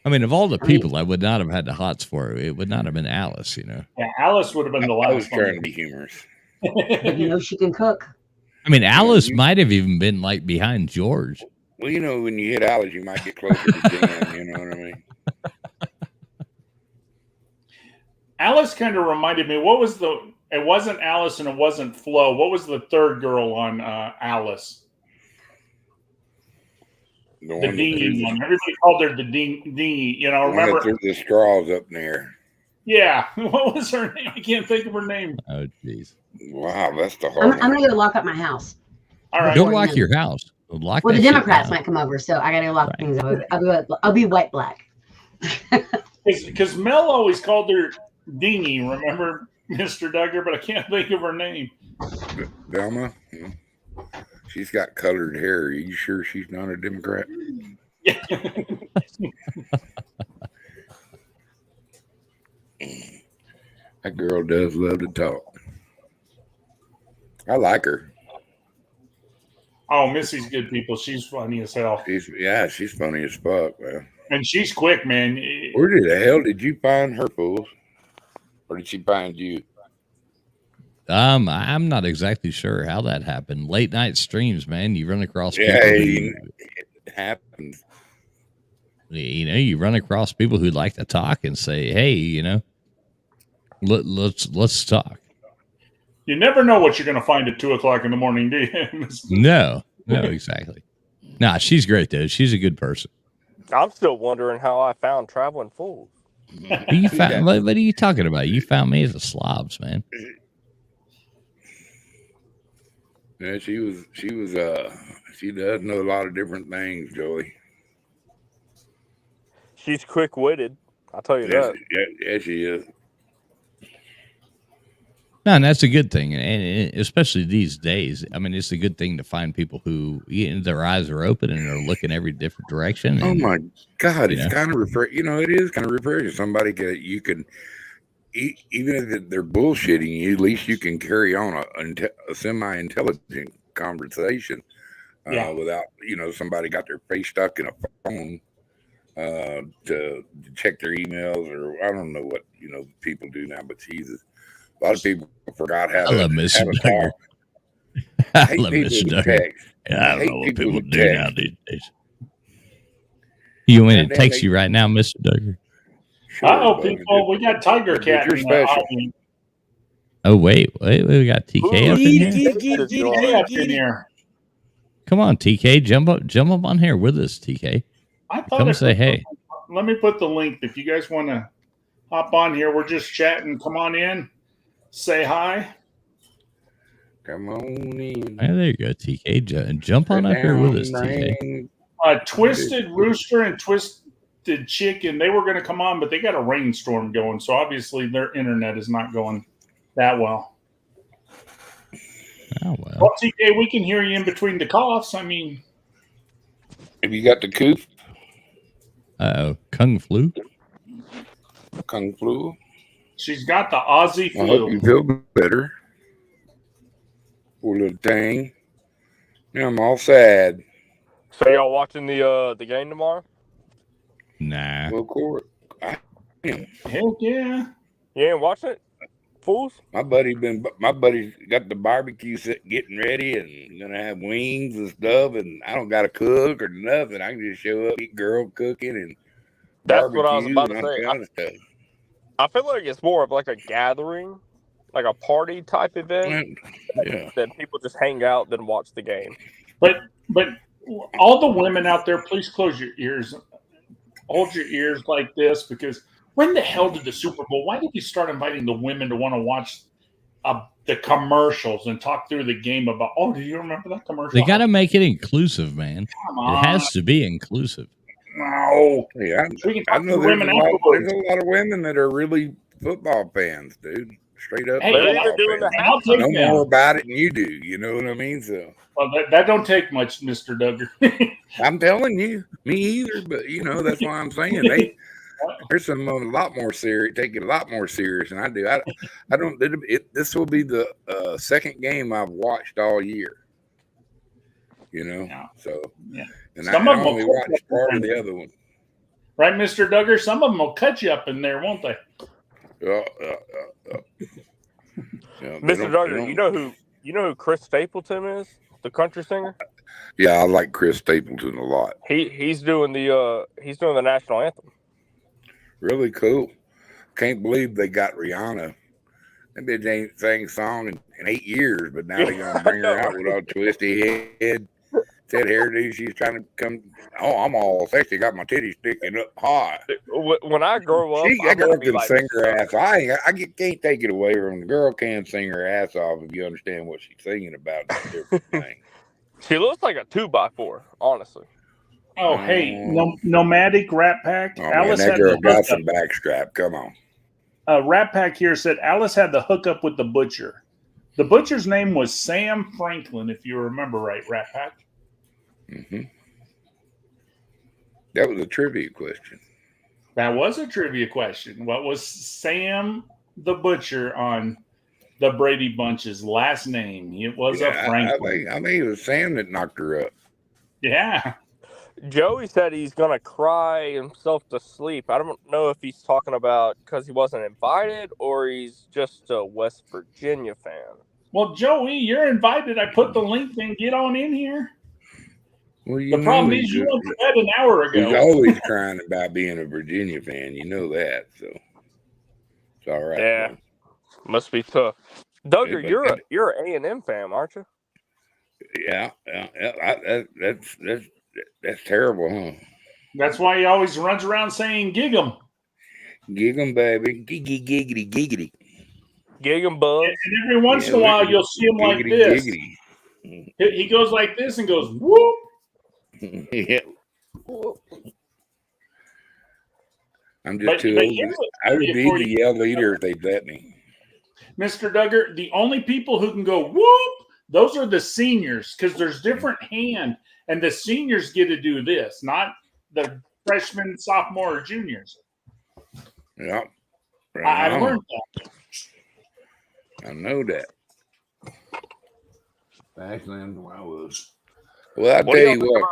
I mean, of all the I mean- people I would not have had the hots for, it would not have been Alice, you know. Yeah, Alice would have been the I was last trying to one. be humorous. But you know she can cook. I mean, Alice you- might have even been like behind George. Well, you know, when you hit Alice, you might get closer to Jan. You know what I mean? Alice kind of reminded me. What was the? It wasn't Alice and it wasn't Flo. What was the third girl on Alice? The The one that dingy threw one. Everybody called her the dingy. You know, the, one that remember? threw the straws up in there. Yeah. What was her name? I can't think of her name. Oh, jeez. Wow, that's the I'm hard one. gonna go lock up my house. All right. Go Before lock you- your house. Lock Well, the that shit Democrats down. might come over, so I gotta go lock Right. things up. I'll be white black. Because Mel always called her Dingy, remember, Mr. Duggar? But I can't think of her name. Velma? Hmm. She's got colored hair. Are you sure she's not a Democrat? Yeah. That girl does love to talk. I like her. Oh, Missy's good people. She's funny as hell. She's funny as fuck, man. And she's quick, man. Where the hell did you find her, fools? Or did she find you? I'm not exactly sure how that happened. Late night streams, man. You run across people Yeah, who, it happens. you run across people who like to talk and say, "Hey, let's talk." You never know what you're going to find at 2:00 in the morning, do you? No, exactly. Nah, she's great though. She's a good person. I'm still wondering how I found Traveling Fools. You found, what are you talking about? You found me as a slobs, man. Yeah, she does know a lot of different things, Joey. She's quick witted. I'll tell you Yes, that. yeah, she is. No, and that's a good thing, and especially these days. I mean, it's a good thing to find people who their eyes are open and are looking every different direction. Oh and- my God, it's Yeah. kind of it is kind of refreshing. Somebody you can, even if they're bullshitting you, at least you can carry on a semi-intelligent conversation Yeah. without, somebody got their face stuck in a phone to check their emails, or I don't know what, people do now, but Jesus. A lot of people forgot how I love to Mr. talk. Duggar. I I hate love people Mr. who Duggar. text. Yeah, I don't hate know what people people who do now text. these days. You want me to Goddamn, text they- you right now, Mr. Duggar? Sure, Uh-oh, but people, we got Tiger but Cat you're in the special. audience. Oh, wait. We got TK Ooh, up in here. TK TK up in here. Come on, TK. Jump up on here with us, TK. I thought Come I say put hey. Let me put the link if you guys want to hop on here. We're just chatting. Come on in. Say hi. Come on in. Hey, there you go, TK. Jump on up here with us, TK. Twisted Rooster and Twisted Chicken, they were going to come on, but they got a rainstorm going. So obviously their internet is not going that well. Oh, well. Well, TK, we can hear you in between the coughs. I mean, Have you got the coof? Uh-oh. Kung Flu? Kung flu? she's got the Aussie I hope you flu. feel better. Poor little thing. Yeah, I'm all sad. So y'all watching the game tomorrow? Nah. Well, of course. Heck yeah. You ain't watching it, fools? My buddy's got the barbecue set getting ready and gonna have wings and stuff, and I don't gotta cook or nothing. I can just show up, eat girl cooking and That's barbecue what I was about to and all say. kind of stuff. I feel like it's more of like a gathering, like a party type event Yeah. that people just hang out than watch the game. But all the women out there, please close your ears. Hold your ears like this, because when the hell did the Super Bowl? Why did you start inviting the women to want to watch the commercials and talk through the game about? Oh, do you remember that commercial? They got to make it inclusive, man. Come It on. has to be inclusive. No. Yeah, We can I talk to know the women there's afterwards. a lot of women that are really football fans, dude. Straight up. Hey, They're football even doing fans. the I'll take Know them. more about it than you do. You know what I mean? So Well, that don't take much, Mr. Duggar. I'm telling you, me either. But you know, that's why I'm saying there's some a lot more serious, take it a lot more serious than I do. I don't. This will be the second game I've watched all year. You know, Yeah. so Yeah. and Some I of them only will watched part of the other one. Right, Mr. Duggar? Some of them will cut you up in there, won't they? Yeah, Mr. Duggar, you know who Chris Stapleton is, the country singer? yeah, I like Chris Stapleton a lot. He's doing the national anthem. Really cool. Can't believe they got Rihanna. That bitch ain't sang a song in 8 years, but now they're gonna bring her out with all twisty head, that hairdo. She's trying to come. Oh, I'm all sexy. Got my titties sticking up high. When I grow up, That girl can like sing her ass. Can't take it away from the girl. Can sing her ass off if you understand what she's singing about. It's a different thing. She looks like a 2x4, honestly. Oh, hey, Nomadic Rat Pack. Oh, man, Alice that had girl the got hookup. some backstrap. Come on. Rat Pack here said Alice had the hookup with the butcher. The butcher's name was Sam Franklin, if you remember right, Rat Pack. Mm-hmm. That was a trivia question. That was a trivia question. What was Sam the Butcher on the Brady Bunch's last name? It was a Franklin. I think it was Sam that knocked her up. Yeah. Joey said he's going to cry himself to sleep. I don't know if he's talking about because he wasn't invited or he's just a West Virginia fan. Well, Joey, you're invited. I put the link in. Get on in here. Well, The problem is you went to bed an hour ago. He's always crying about being a Virginia fan. You know that, so it's all right. Yeah, man. Must be tough. Duggar, Yeah, you're an A&M fan, aren't you? Yeah. That's terrible, huh? That's why he always runs around saying "gig 'em." Gig 'em, baby. Giggity, giggity. Gig 'em, Bugs. And every once in a while, you'll see him like this. Giggity. He goes like this and goes, whoop. Yeah. I'm just too old. I would be the yell leader if they'd let me. Mr. Duggar, the only people who can go whoop, those are the seniors, because there's different hand, and the seniors get to do this, not the freshmen, sophomore, or juniors. Yeah. I learned that. I know that. Back then, I was. Well, I tell you what.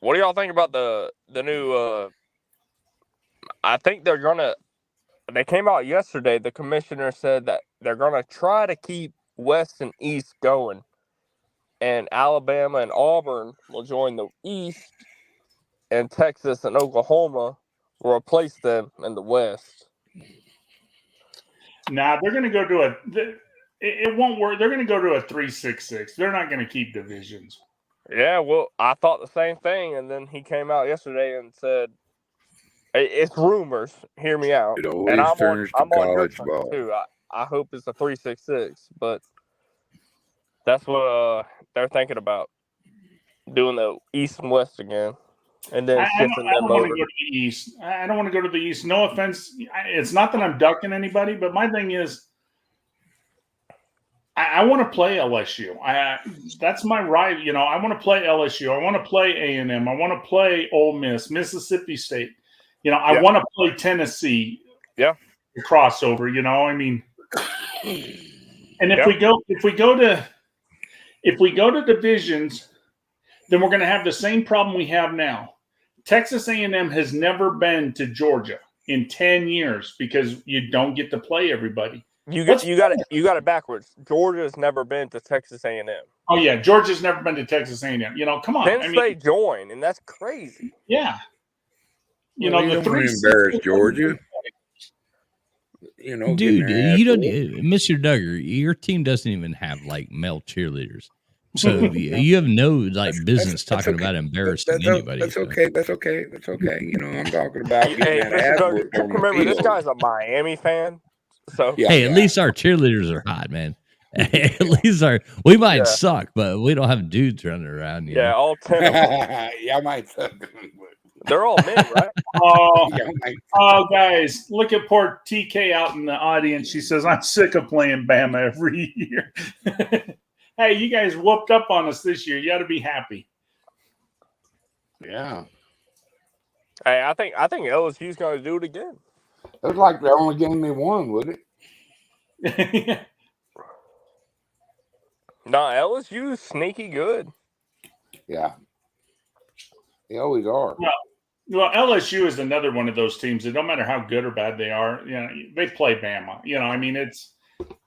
What do y'all think about the new? I think they're gonna. They came out yesterday. The commissioner said that they're gonna try to keep West and East going, and Alabama and Auburn will join the East, and Texas and Oklahoma will replace them in the West. Nah, they're going to go to it won't work. They're going to go to a 3-6-6. They're not going to keep divisions. Yeah, well, I thought the same thing, and then he came out yesterday and said, "It's rumors. Hear me out." It And always I'm turns to on your college train ball. too. I hope it's a 3-6-6, but that's what they're thinking about, doing the East and West again, and then I shifting don't them want to over. go to the East. I don't want to go to the East. No offense. It's not that I'm ducking anybody, but my thing is, I want to play LSU. That's my right. You know, I want to play LSU. I want to play A&M. I want to play Ole Miss, Mississippi State. You know, I want to play Tennessee. Yeah. The crossover. You know, I mean, and if Yeah. we go to divisions, then we're going to have the same problem we have now. Texas A&M has never been to Georgia in 10 years because you don't get to play everybody. You got it backwards. Georgia's never been to Texas A&M. Oh yeah, Georgia's never been to Texas A&M. You know, come on. Penn State joined, and that's crazy. Yeah. You Well, know, you the don't want three to embarrass Georgia. You know, Dude, getting their you ass don't, whooped. Mr. Duggar, your team doesn't even have like male cheerleaders. So you have no like business talking okay. about embarrassing That's anybody. That's so. okay. That's okay. That's okay. You know, I'm talking about getting Hey, that Mr. ass Duggar, whooped on the remember this field. guy's a Miami fan, so Yeah, Hey, at least our cheerleaders are hot, man. At least we might suck, but we don't have dudes running around. You know? all 10 of them. Yeah, I might suck. They're all men, right? Oh, guys, look at poor TK out in the audience. She says, I'm sick of playing Bama every year. Hey, you guys whooped up on us this year. You got to be happy. Yeah. Hey, I think LSU's going to do it again. That was like the only game they won, wasn't it? No, LSU is sneaky good. Yeah. They always are. Well, LSU is another one of those teams that no matter how good or bad they are, you know, they play Bama. You know, I mean, it's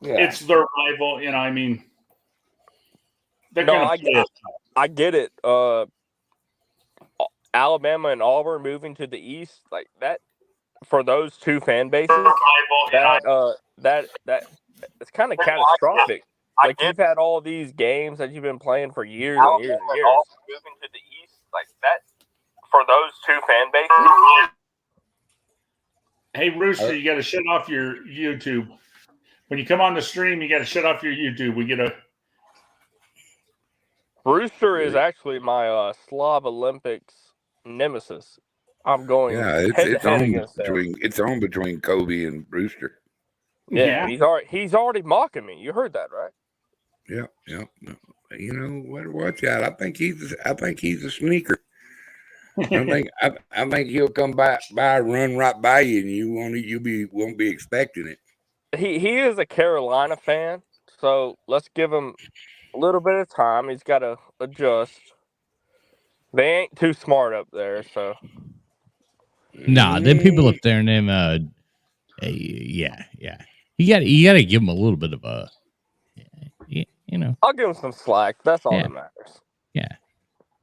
their rival. You know, I mean, they're going to play. I get it. Alabama and Auburn moving to the East, like that, for those two fan bases, that it's kind of catastrophic. Like you've had all these games that you've been playing for years and years and years. Moving to the East, like that, for those two fan bases. Hey, Rooster, you got to shut off your YouTube. When you come on the stream, you got to shut off your YouTube. We get a. Rooster is actually my Slav Olympics nemesis. I'm going it's on between Kobe and Rooster. Yeah, he's already mocking me. You heard that, right? Yeah. You know, watch out. I think he's a sneaker. I think he'll come by, run right by you, and you won't be expecting it. He is a Carolina fan, so let's give him a little bit of time. He's got to adjust. They ain't too smart up there, so. Nah, them people up there named yeah. You got to give them a little bit of a, you know. I'll give him some slack. That's all that matters. Yeah.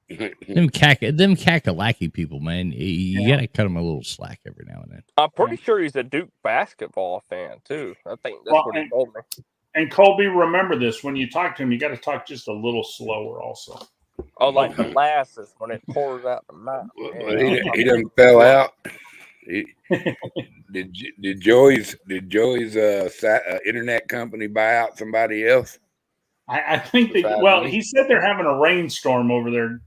them Kakalaki people, man. You got to cut them a little slack every now and then. I'm pretty sure he's a Duke basketball fan too. I think that's what he told me. And Colby, remember this: when you talk to him, you got to talk just a little slower, also. Oh, like molasses when it pours out the mouth. He done fell out. Did Joey's internet company buy out somebody else? I think he said they're having a rainstorm over there.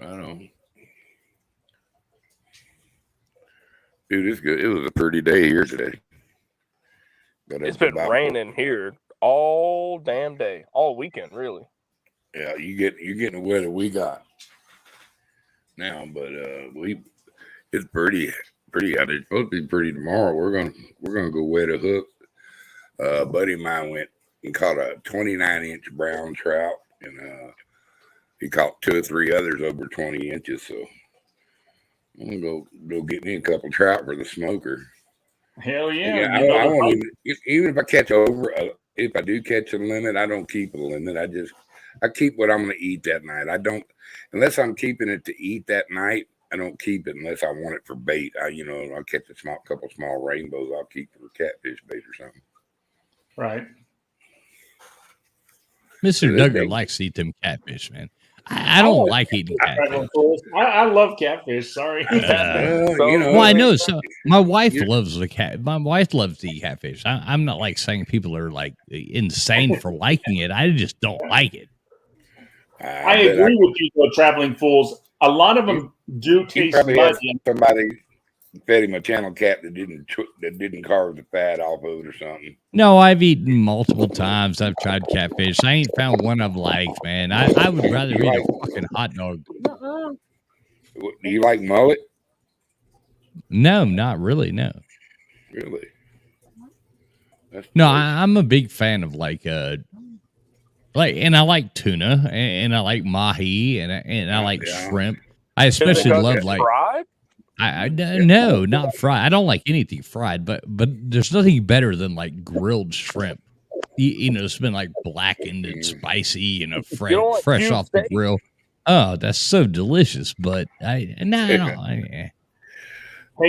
I don't know. Dude, it's good. It was a pretty day here today. It's been raining here all damn day, all weekend, really. Yeah, you're getting the weather we got now, but it's pretty out there. It's supposed to be pretty tomorrow. We're gonna go wet a hook. A buddy of mine went and caught a 29-inch brown trout, and he caught 2 or 3 others over 20 inches. So I'm gonna go get me a couple trout for the smoker. Hell yeah! Yeah, You know I the won't fight. even if I catch over. If I do catch a limit, I don't keep a limit. I keep what I'm going to eat that night. I don't unless I'm keeping it to eat that night. I don't keep it unless I want it for bait. I'll catch a couple small rainbows. I'll keep for catfish bait or something. Right. Mr. Yeah, Duggar likes to eat them catfish, man. I don't like eating catfish. Traveling fools. I love catfish. Sorry. Well, So- Well, I know. So my wife loves the cat. My wife loves to eat catfish. I'm not like saying people are like insane for liking it. I just don't like it. I agree with you, though, traveling fools. A lot of them do He taste probably has muddy. somebody fed him a channel cat that didn't carve the fat off of it or something. No, I've eaten multiple times. I've tried catfish. I ain't found one I've liked, man. I would rather eat a fucking hot dog. Do you like mullet? No, not really. No, Really? no. I'm a big fan of and I like tuna and I like mahi and I like Yeah. shrimp. I especially Because love it's like. fried? No, not fried. I don't like anything fried, but there's nothing better than like grilled shrimp. It's been like blackened and spicy, fresh don't like fresh cube off the steak? grill. Oh, that's so delicious. But I don't. Hey,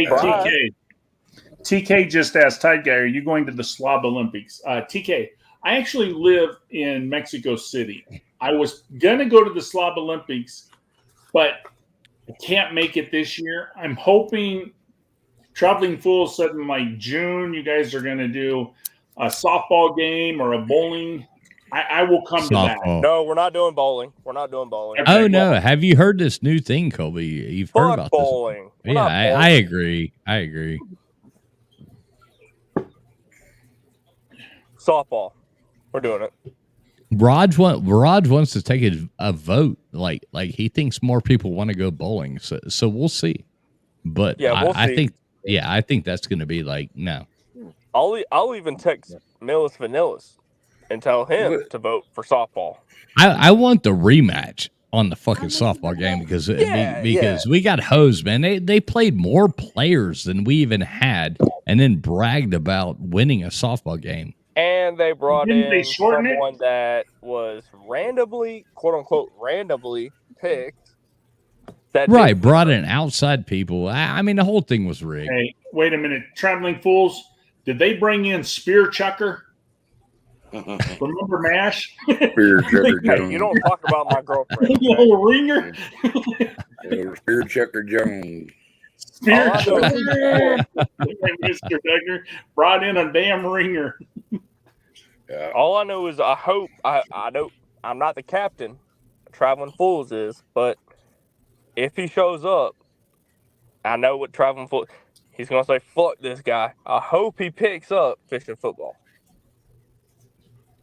Right. TK just asked Tide Guy, are you going to the Slob Olympics? TK, I actually live in Mexico City. I was going to go to the Slob Olympics, but I can't make it this year. I'm hoping Traveling Fools said in like June, you guys are going to do a softball game or a bowling. I will come to that. Softball. No, we're not doing bowling. We're not doing bowling. Okay, Oh well, no! Have you heard this new thing, Colby? You've heard Fuck about bowling. this? We're Yeah, not I bowling. agree. I agree. Softball. We're doing it. Raj wants to take a vote. Like he thinks more people want to go bowling. So we'll see. But Yeah, we'll I see. think I think that's going to be like no. I'll even text Millis Vanillis and tell him to vote for softball. I want the rematch on the fucking softball game because we got hosed, man. They played more players than we even had, and then bragged about winning a softball game. And they brought Didn't they in shorten it? someone that was randomly, quote unquote, randomly picked. That Right, didn't- brought in outside people. I mean, the whole thing was rigged. Hey, wait a minute. Traveling Fools, did they bring in Spear Chucker? Remember MASH? Spear Chucker Hey, Jones. you don't talk about my girlfriend. The okay? little ringer? Spear Chucker Jones. Spear All I know- Chucker. Mr. Duggar brought in a damn ringer. Yeah. All I know is I hope I know I'm not the captain. Traveling Fools is, but if he shows up, I know what Traveling Fools. He's gonna say, "Fuck this guy." I hope he picks up fishing football.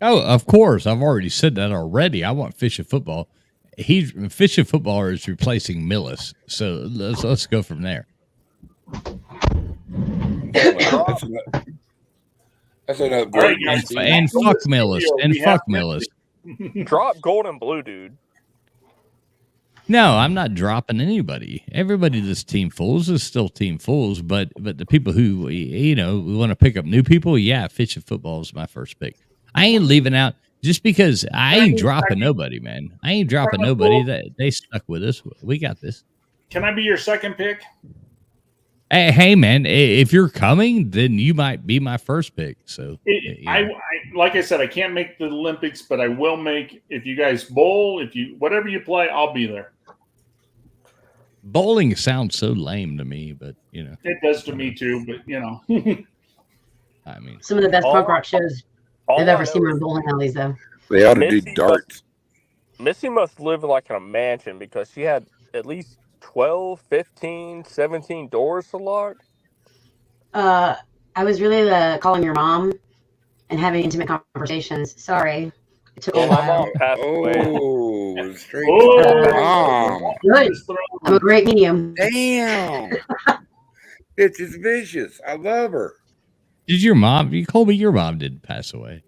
Oh, of course. I've already said that already. I want fishing football. Fishing football is replacing Millis. So let's go from there. That's an upgrade. All right, guys. And fuck Millis. And fuck Millis. Drop Golden Blue, dude. No, I'm not dropping anybody. Everybody that's Team Fools is still Team Fools, but the people who we want to pick up new people, yeah, fishing football is my first pick. I ain't leaving out just because I ain't dropping nobody, man. I ain't dropping nobody. They stuck with us. We got this. Can I be your second pick? Hey, man, if you're coming, then you might be my first pick. So, I like I said, I can't make the Olympics, but I will make if you guys bowl, whatever you play, I'll be there. bowling sounds so lame to me, but It does to me too, but I mean, Some of the best All- punk rock shows All I've I ever know seen is on bowling alleys, though. They ought to do Missy darts. Missy must live like in a mansion because she had at least 12, 15, 17 doors to lock. I was really calling your mom and having intimate conversations. Sorry, it took a Yeah, my while. mom passed away. Oh, straight Oh. to the mom. Good. I'm a great medium. Damn. It's just vicious. I love her. did Colby, your mom didn't pass away.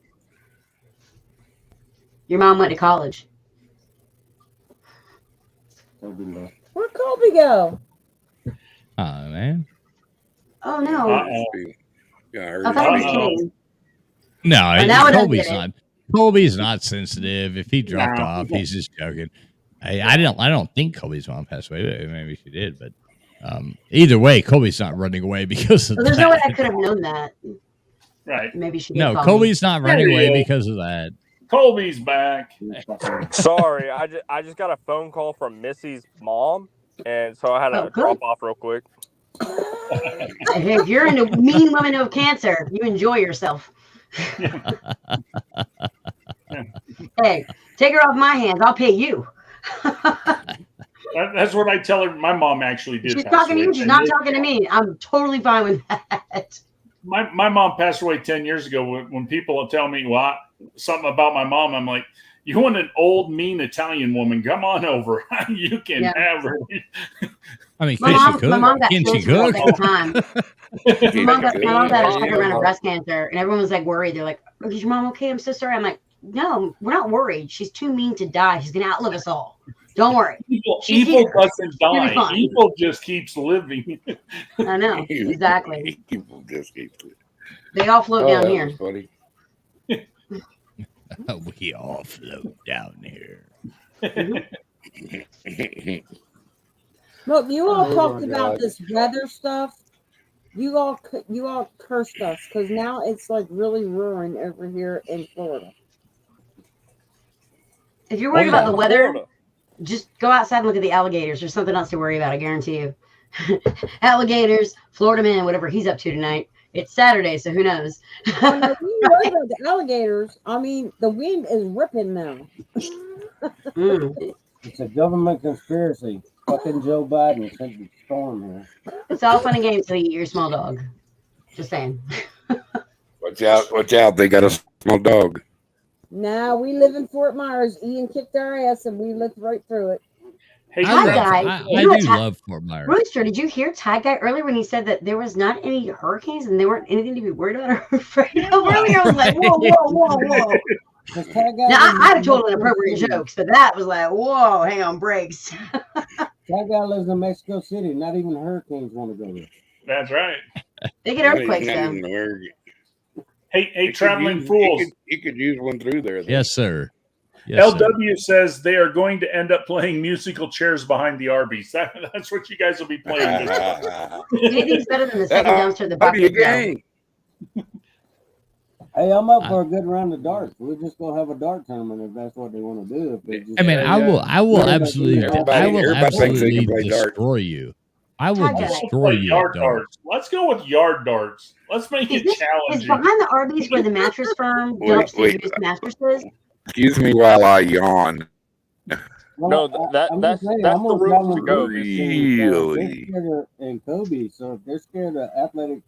Your mom went to college. Where'd Colby go? Oh man. Oh no. Uh-oh. Yeah, I heard I thought he was Uh-oh. kidding. No, And that would Colby's get it. not. Colby's not sensitive. If he dropped No. off, he's just joking. I don't think Colby's mom passed away. Maybe she did, but either way, Colby's not running away because of Well, there's no way that. I could have known that. Right. Maybe she did No, call me. Colby's not running There he away is. because of that. Colby's back. Sorry, I just got a phone call from Missy's mom, and so I had to Oh, good. drop off real quick. Hey, if you're into mean women who have cancer, you enjoy yourself. Hey, take her off my hands. I'll pay you. That's what I tell her. My mom actually did. She's pass talking to away you. She's 10 not years talking to ago. me. I'm totally fine with that. My mom passed away 10 years ago. When people tell me something about my mom, I'm like, you want an old, mean Italian woman? Come on over. You can Yeah. have her. I mean, My can she mom got cook? Can she cancer at cook? that time. My mom got a second round of Yeah. breast cancer, and everyone was like worried. They're like, "Oh, is your mom okay? I'm so sorry." I'm like, "No, we're not worried. She's too mean to die. She's gonna outlive us all. Don't worry." She's Evil here. doesn't You'll be die. fine. Evil just keeps living. I know exactly. People just keep it. They all float down that here. was funny. We all float down here. Look, you all Oh talked my about God. this weather stuff. You all cursed us because now it's like really roaring over here in Florida. If you're worried Oh, about yeah. the weather, Florida. just go outside and look at the alligators. There's something else to worry about. I guarantee you. Alligators, Florida man, whatever he's up to tonight. It's Saturday, so who knows? Oh, no, you worry about the alligators. I mean, the wind is ripping now. Mm. It's a government conspiracy. Fucking Joe Biden sent the storm here. It's all fun and games until you eat your small dog. Just saying. Watch out. They got a small dog. Now we live in Fort Myers. Ian kicked our ass and we lived right through it. Hey, Hi, Trevor, guys. I You know do what, love Fort Myers. Rooster, did you hear Ty Guy earlier when he said that there was not any hurricanes and there weren't anything to be worried about or afraid of? Earlier, I was like, whoa. This tag guy Now, lives I in have total Mexico inappropriate City. jokes, but that was like, whoa, hang on, brakes. That guy lives in Mexico City. Not even hurricanes want to go there. that's right. They get earthquakes, Not though. even aware. Hey, traveling fools. You could use one through there. Though. Yes, sir. Yes, sir. LW says they are going to end up playing musical chairs behind the Arby's. That's what you guys will be playing. Anything's better than the second dumpster at the How do you Bucket Show. gang? Hey, I'm up for a good round of darts. We'll just go have a dart tournament if that's what they want to do. If they just I mean, I will absolutely, Everybody thinks they can play darts. destroy you. I will Ty Guy. destroy you. Yard at darts. darts. Let's go with yard darts. Let's make Is it this is challenging. behind the Arby's where the mattress firm dumps the wait. used mattresses? Excuse me while I yawn. Well, No, that's just saying, the gonna route travel to go. with this thing, Really? They're scared of Kobe, so if they're scared of athletic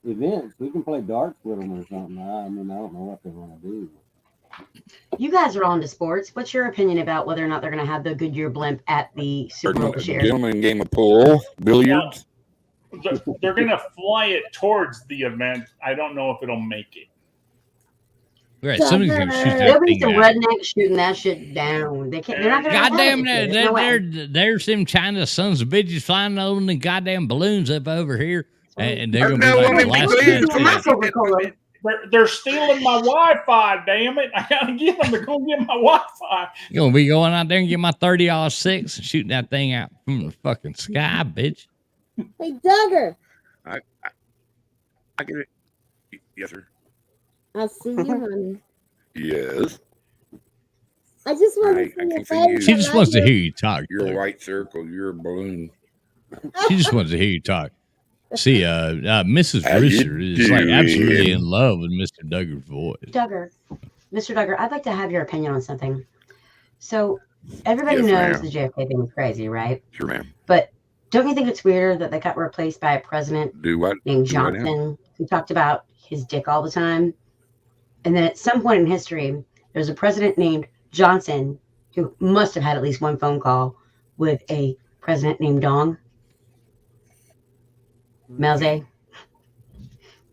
events, we can play darts with them or something. I mean, I don't know what they want to do. You guys are on to sports. What's your opinion about whether or not they're going to have the Goodyear blimp at the Super Bowl this year? Gentlemen game of pool, billiards. They're going to fly it towards the event. I don't know if it'll make it. Right, somebody's gonna shoot There'll that be thing some out. rednecks shooting that shit down. They can't. They're not going to. Goddamn, There's no way. there's them China sons of bitches flying on the goddamn balloons up over here, and they're gonna No, be let like me the last believe man it. My standing. Coca-Cola. They're stealing my Wi-Fi. Damn it! I gotta get them to go get my Wi-Fi. You're gonna be going out there and get my 30-06 and shooting that thing out from the fucking sky, bitch. Hey, Duggar, I get it. Yes, sir. I see you, honey. Yes. I just want I to see can your see face. you. She just wants to hear you talk. You're a Doug. white circle. You're a balloon. She just wants to hear you talk. See, Mrs. How you Rooster is like doing? absolutely in love with Mr. Duggar's voice. Duggar, Mr. Duggar, I'd like to have your opinion on something. So everybody Yes, knows ma'am. the JFK thing is crazy, right? Sure, ma'am. But don't you think it's weirder that they got replaced by a president Do what? named Do what now? Johnson who talked about his dick all the time? And then at some point in history, there's a president named Johnson who must have had at least one phone call with a president named Dong. Melze.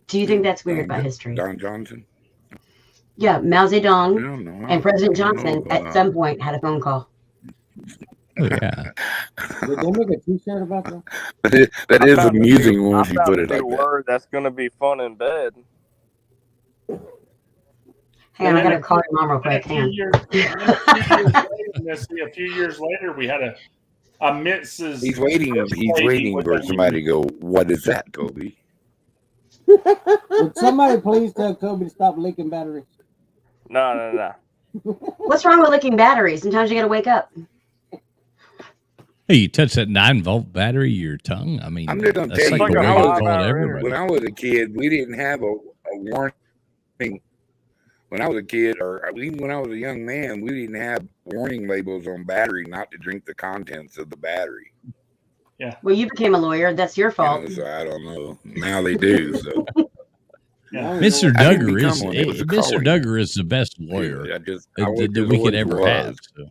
Do you think that's weird about history? Don Johnson? Yeah, Mao Zedong No, no. and President I don't know Johnson at about- some point had a phone call. Oh, yeah. Did they make a T-shirt about that? That I is found a amusing new- once I you found put a it like new that. word that's going to be fun in bed. Hang on, I And gotta then call your mom real quick. a few years later, we had a Mrs. He's waiting. First He's lady waiting with for a somebody to go. What is that, Kobe? Would somebody please tell Kobe to stop leaking batteries? No. What's wrong with licking batteries? Sometimes you gotta wake up. Hey, you touch that 9-volt battery, your tongue. I mean, I'm just gonna that's tell like you, the when way I you was- call it 5-hour everybody. When I was a kid, we didn't have a warning. When I was a kid, or even when I was a young man, we didn't have warning labels on battery not to drink the contents of the battery. Well, you became a lawyer. That's your You fault. know, so I don't know. Now they do. So Yeah. Mr. I didn't Duggar become one. It was a Mr. calling. Duggar is the best lawyer I that, always that we could always ever was. have. So.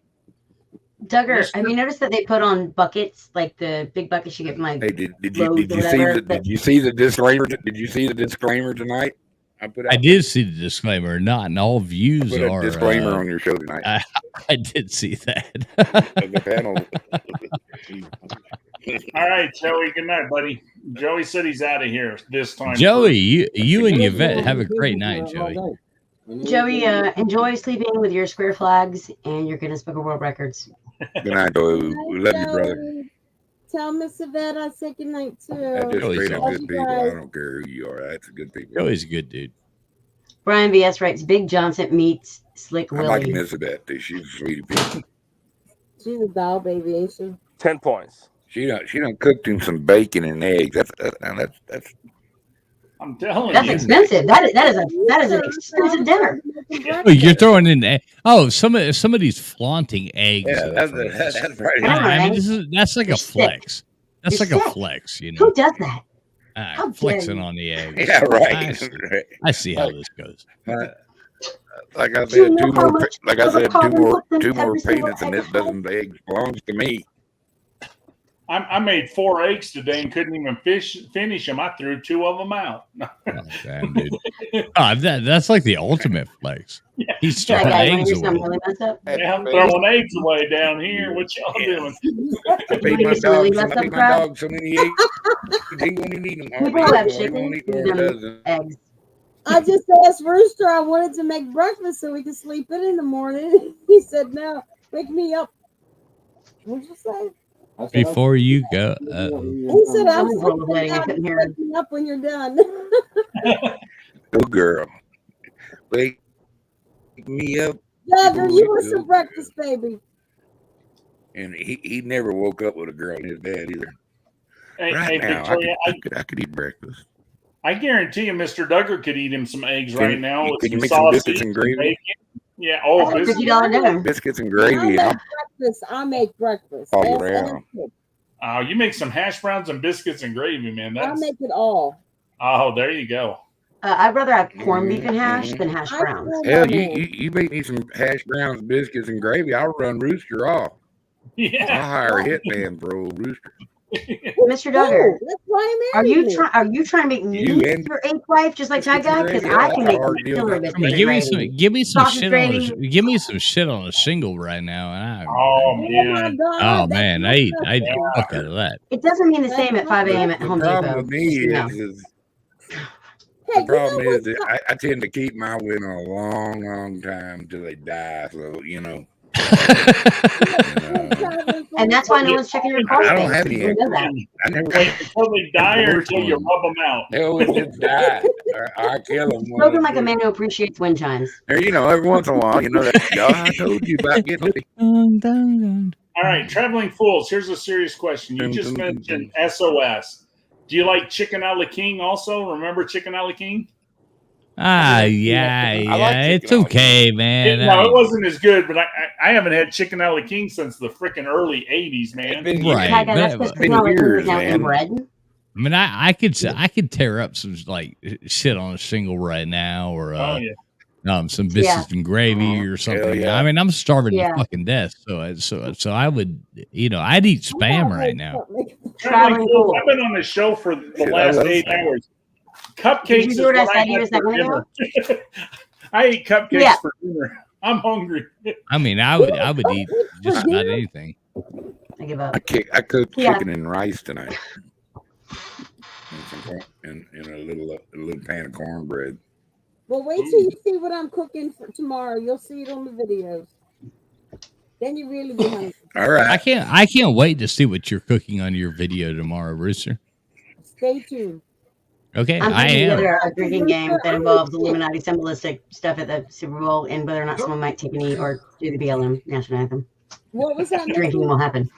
Duggar, have you noticed that they put on buckets, like the big buckets you get from like Hey, did Lowe's you or see whatever, the but- did you see the disclaimer? Did you see the disclaimer tonight? I put out I did see the disclaimer. Not in all I views put a are. disclaimer on your show tonight. I did see that. Of the panel. All right, Joey. Good night, buddy. Joey said he's out of here this time. Joey, you and Yvette have a great night, Joey. Joey, enjoy sleeping with your square flags and your Guinness Book of World Records. Good night, Joey. We love you, brother. Joey. Tell Miss Yvette I said good night too. That's just Joey's straight up awesome. good people. I don't care who you are. That's good people. Joey's a good dude. Brian VS writes, Big Johnson meets Slick I like Willie. Miss Yvette. She's a sweetie pie. She's a doll baby, ain't she? 10 points. She done cooked him some bacon and eggs. That's I'm telling That's you. expensive. That is an expensive dinner. Oh, you're throwing in somebody's flaunting eggs. yeah. That's right. I mean, that's like You're a flex. That's You're like a sick. flex, you know. Who does that? How dare Flexing you. on the eggs. Yeah, right. I see how this goes. Like I Do you said, know how much two more every single peanuts and egg this dozen of eggs belongs to me. I made 4 eggs today and couldn't even finish them. I threw 2 of them out. Oh, damn, dude. Oh, that's like the ultimate flex. He's Yeah, throwing guys, want to eggs hear something away. really messed up? Yeah, I'm throwing eggs away down here. What y'all doing? I feed my It's really dog, messed I up, feed my crap. dog so many eggs. He won't even eat them. People have He won't eat more chicken, than a dozen. eggs. I just asked Rooster I wanted to make breakfast so we could sleep in the morning. He said no. Wake me up. What'd you say? Before you go, He said I'm Someone's rolling sleeping I now. couldn't hear Wake him. me up when you're done. Good girl. Wake me up. Dagger, you were some breakfast, baby. And he never woke up with a girl and his dad either. Hey, Right hey now, Victoria, I could eat breakfast. I guarantee you, Mr. Duggar could eat him some eggs Can right you- now with can you some make some sausage biscuits and gravy? bacon. Yeah. Oh, That's a biscuits. $50 dinner. Biscuits and I gravy. make I'm breakfast. I make breakfast. all Ask around. Ed. Oh, you make some hash browns and biscuits and gravy, man. I That's make it all. oh, there you go. I'd rather have corned beef and hash than hash I browns. feel Hell, my man. you make me some hash browns, biscuits, and gravy. I'll run Rooster off. I'll Yeah. hire a hitman for old Rooster. Mr. Duggar, Oh, that's why I are married you me. trying? Are you trying to make me You and- your eighth wife, just like Ty Guy? Because I can make killer biscuits I mean, and give me gravy. some, give me some Sausage shit gravy. on, give me some shit on a shingle right now, and Oh Oh my man. God, oh that's man, my I eat best the fuck out of that. It doesn't mean the same at 5 a.m. at The Home problem Depot. with me just so you know. is Hey, the problem you know is that I tend to keep my women a long, long time until they die. So you know. And that's why no one's checking your I car. don't have any. We know that. I never. Wait until they die or until you rub them out. They always just die. Or I kill them. Spoken like a man who appreciates wind chimes. Or, you know, every once in a while, you know that. Oh, I told you about getting. All right, traveling fools. Here's a serious question. You just mentioned SOS. Do you like Chicken a la King also? Remember Chicken a la King? Ah, yeah, yeah, it's chicken okay, man. No, it wasn't as good, but I haven't had Chicken a la King since the freaking early 80s, man. Been Right. Ty Guy, that's but- because not like years, now in man. bread. I mean, I could tear up some like shit on a shingle right now, or Oh yeah. some biscuits and gravy Oh, or hell something. yeah. I mean, I'm starving Yeah. to fucking death, so I would, I'd eat spam right now. Traveling fools. I've been on the show for the Shit, I last love 8 spam. hours. Cupcakes Did you is do what I what said I to you a had for second ago? dinner. I ate cupcakes Yeah. for dinner. I'm hungry. I mean, I would eat just about anything. I give up. I cooked Yeah. chicken and rice tonight. And some corn, and a little pan of cornbread. Well, wait till you see what I'm cooking for tomorrow. You'll see it on the videos. Then you really be hungry. All right. I can't wait to see what you're cooking on your video tomorrow, Rooster. Stay tuned. Okay, I'm I putting am. together a drinking game that involves Illuminati symbolistic stuff at the Super Bowl and whether or not someone might take a knee or do the BLM national anthem. What was that? Drinking will happen.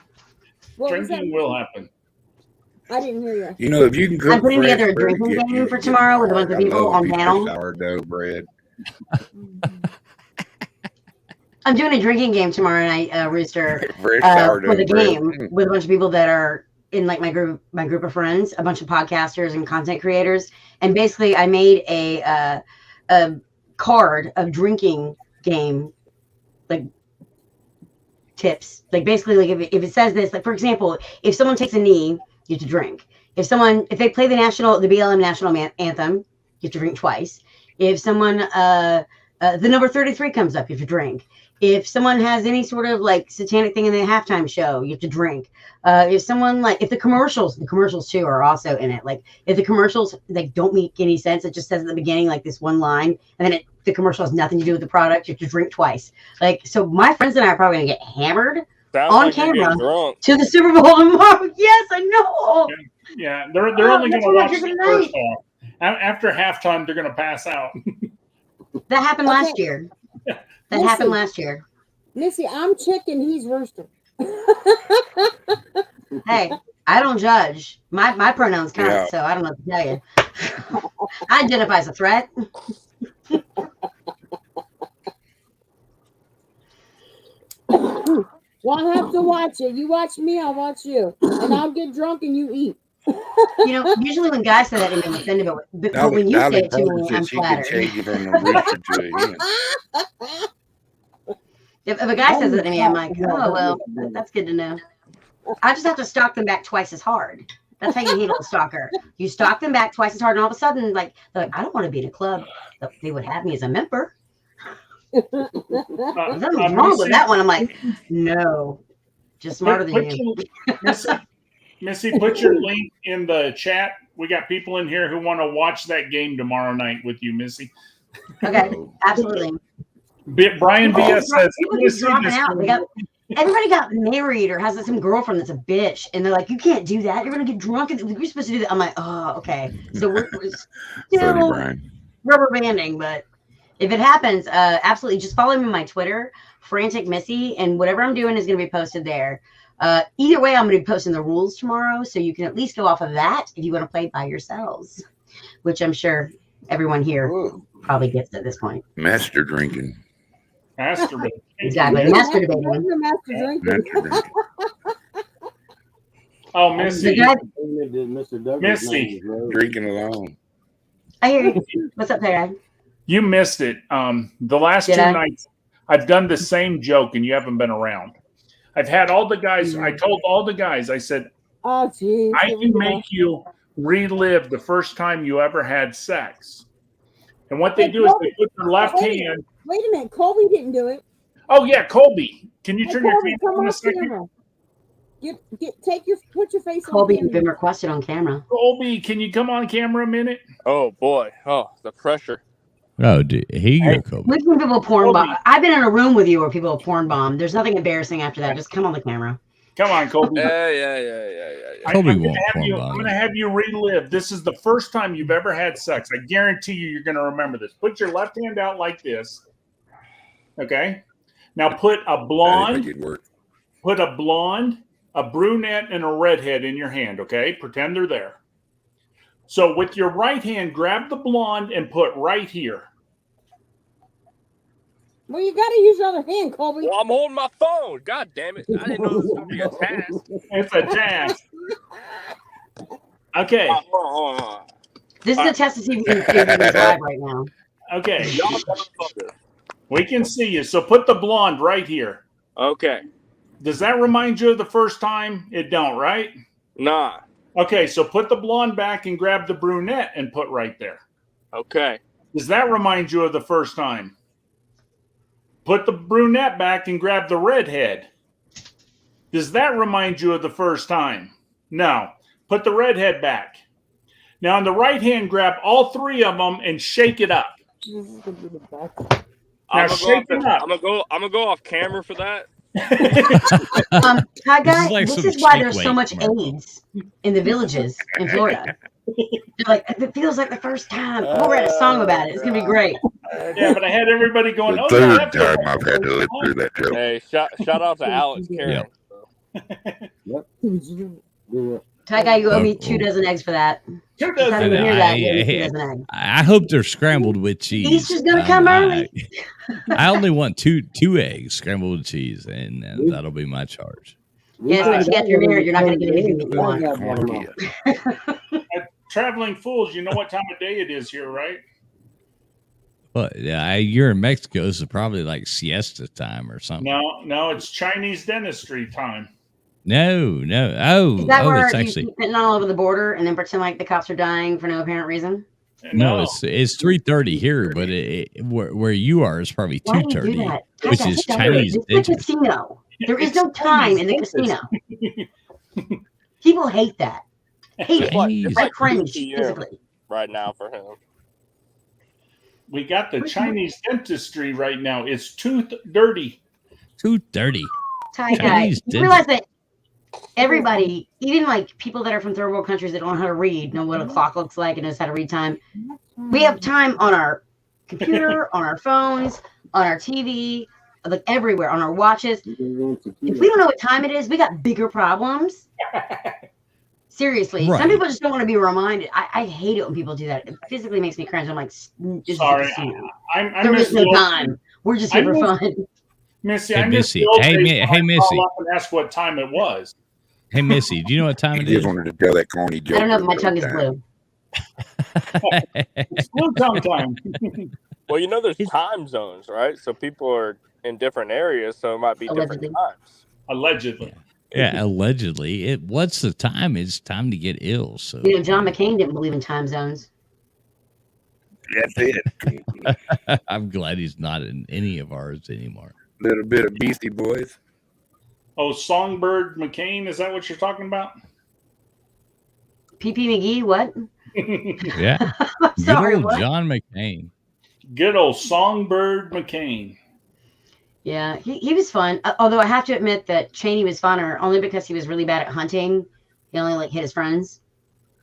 What was that? Drinking will happen. I didn't hear you. You know, if you can cook I'm putting fresh together a bread, drinking get- game get- for get tomorrow with a bunch of hard. I people love on piece of panel. sourdough bread. I'm doing a drinking game tomorrow night, Rooster, Fresh for sourdough the bread. game with a bunch of people that are in like my group of friends, a bunch of podcasters and content creators, and basically I made a card of drinking game like tips. Like basically, like if it says this, like for example, if someone takes a knee, you have to drink. If they play the BLM national anthem, you have to drink twice. If someone the number 33 comes up, you have to drink. If someone has any sort of like satanic thing in the halftime show, you have to drink. If someone if the commercials too are also in it. Like if the commercials like don't make any sense, it just says at the beginning like this one line, and then the commercial has nothing to do with the product. You have to drink twice. Like so, my friends and I are probably gonna get hammered Sounds on like you're camera getting drunk. to the Super Bowl tomorrow. Yes, I know. Yeah, they're only going that's to what I'm watch the drinking first half. After halftime, they're going to pass out. That happened Okay. last year. That Listen. happened last year. Missy, I'm chicken. He's rooster. Hey, I don't judge. My pronouns count, Yeah. so I don't know what to tell you. I identify as a threat. Well, I have to watch it. You watch me, I'll watch you. And I'll get drunk and you eat. You know, usually when guys say that, I'm offended, but when you say it to me, I'm she can flattered. change it from a rooster to a hen. If a guy says it to me, I'm like, oh, well, that's good to know. I just have to stalk them back twice as hard. That's how you handle a stalker. You stalk them back twice as hard, and all of a sudden, like, they're like, I don't want to be in a club. They would have me as a member. Nothing's wrong with that one. I'm like, no, just smarter than you. Missy, put your link in the chat. We got people in here who want to watch that game tomorrow night with you, Missy. Okay, absolutely. Brian BS says, People "I wanna keep see dropping this out. game." Everybody got married or has some girlfriend that's a bitch, and they're like, "You can't do that. You're gonna get drunk. And you're supposed to do that." I'm like, "Oh, okay." So we're Funny, still Brian. rubber banding, but if it happens, absolutely, just follow me on my Twitter, Frantic Missy, and whatever I'm doing is gonna be posted there. Either way, I'm gonna be posting the rules tomorrow, so you can at least go off of that if you want to play by yourselves, which I'm sure everyone here Whoa. probably gets at this point. Master drinking. Masturbate. Exactly, master debating. Master drinking. Master drinking. Oh, The Missy. guy, Mr. Douglas Missy. Drinking alone. I hear you. What's up, Perry? You missed it. The last Did two I? nights, I've done the same joke, and you haven't been around. I've had all the guys. I told all the guys. I said, Oh, geez. I can make you relive the first time you ever had sex. And what they do is they put their left hand. Wait a minute. Colby didn't do it. Oh yeah, Colby. Can you Hey, turn your Colby, camera come on a on second? camera. Put your face Colby, on you've camera. been requested on camera. Colby, can you come on camera a minute? Oh boy. Oh, the pressure. Oh, dude, here you go, Kobe. We've seen people porn Colby. bomb. I've been in a room with you where people have porn bombed. There's nothing embarrassing after that. Just come on the camera. Come on, Colby. Yeah. Kobe I'm won't I'm porn bomb going to you. have you relive. This is the first time you've ever had sex. I guarantee you're going to remember this. Put your left hand out like this. Okay. Now put a I blonde, think it'd work. a brunette, and a redhead in your hand. Okay. Pretend they're there. So with your right hand, grab the blonde and put right here. Well, you got to use your other hand, Colby. Well, I'm holding my phone. God damn it. I didn't know this was going to be a task. It's a task. Okay. Hold on. This is a test to see if you can see this live right now. Okay. Y'all motherfuckers. We can see you. So put the blonde right here. Okay. Does that remind you of the first time? It don't, right? Nah. Okay, so put the blonde back and grab the brunette and put right there. Okay. Does that remind you of the first time? Put the brunette back and grab the redhead. Does that remind you of the first time? No. Put the redhead back. Now on the right hand, grab all three of them and shake it up. This is gonna be the back. Now I'm shake them up. gonna go off camera for that. Hi guys, like this some is why shake there's so weight much commercial. AIDS in the villages in Florida. They're like, it feels like the first time. We'll write a song about it. It's gonna be great. Yeah, but I had everybody going, The oh, yeah, third that feels time like I've the had to first live time. through that joke. Hey, shout out to Alex Karen. Yep. Do it. Ty guy, you owe me Oh, 2 dozen eggs for that. Two Just having dozen. to hear that. You owe me 2 I- dozen eggs. I hope they're scrambled with cheese. Easter's gonna come early. I only want two eggs scrambled with cheese, and that'll be my charge. Yes, but you get your mirror, you're not gonna get anything that you want. Cornmeal. Traveling fools, you know what time of day it is here, right? But yeah, you're in Mexico, so probably like siesta time or something. No, it's Chinese dentistry time. No. Is that where It's you actually keep fentanyl all over the border and then pretend like the cops are dying for no apparent reason? no. It's 3:30 here, but where you are is probably Why do you do 2:30, that? which Ty guy, is sit down. Chinese It's the dentist. casino. There is It's no time in the Chinese casino. People hate that. Hate It's it. like, Jeez. it's It's like like cringe 2 p.m. physically. right now for him. We got the Chinese dentistry right now. It's tooth dirty. 2:30. Ty guy, Chinese you realize that everybody, even like people that are from third world countries that don't know how to read, know what a clock looks like and knows how to read time. We have time on our computer, on our phones, on our TV, like everywhere, on our watches. If we don't know what time it is, we got bigger problems. Seriously, Right. some people just don't want to be reminded. I hate it when people do that. It physically makes me cringe. I'm like, this is a Sorry, casino. I There miss is no the old- time. We're just here I for miss- fun. Missy, Hey, I miss Missy. the old Hey, days Mi- when hey, I'd Missy. call up and ask what time it was. Hey Missy, do you know what time He it just is? wanted to tell that corny joke. I don't know if my for the tongue is third blue. It's blue tongue time. Well, you know, there's time zones, right? So people are in different areas, so it might be Allegedly. different times. Allegedly. Yeah, allegedly. What's the time? It's time to get ill. So You know, John McCain didn't believe in time zones. That's it. I'm glad he's not in any of ours anymore. Little bit of Beastie Boys. Oh, Songbird McCain, is that what you're talking about? PP McGee, what? Yeah. I'm Good sorry, old what? John McCain. Good old Songbird McCain. Yeah, he was fun. Although I have to admit that Cheney was funner only because he was really bad at hunting. He only like hit his friends.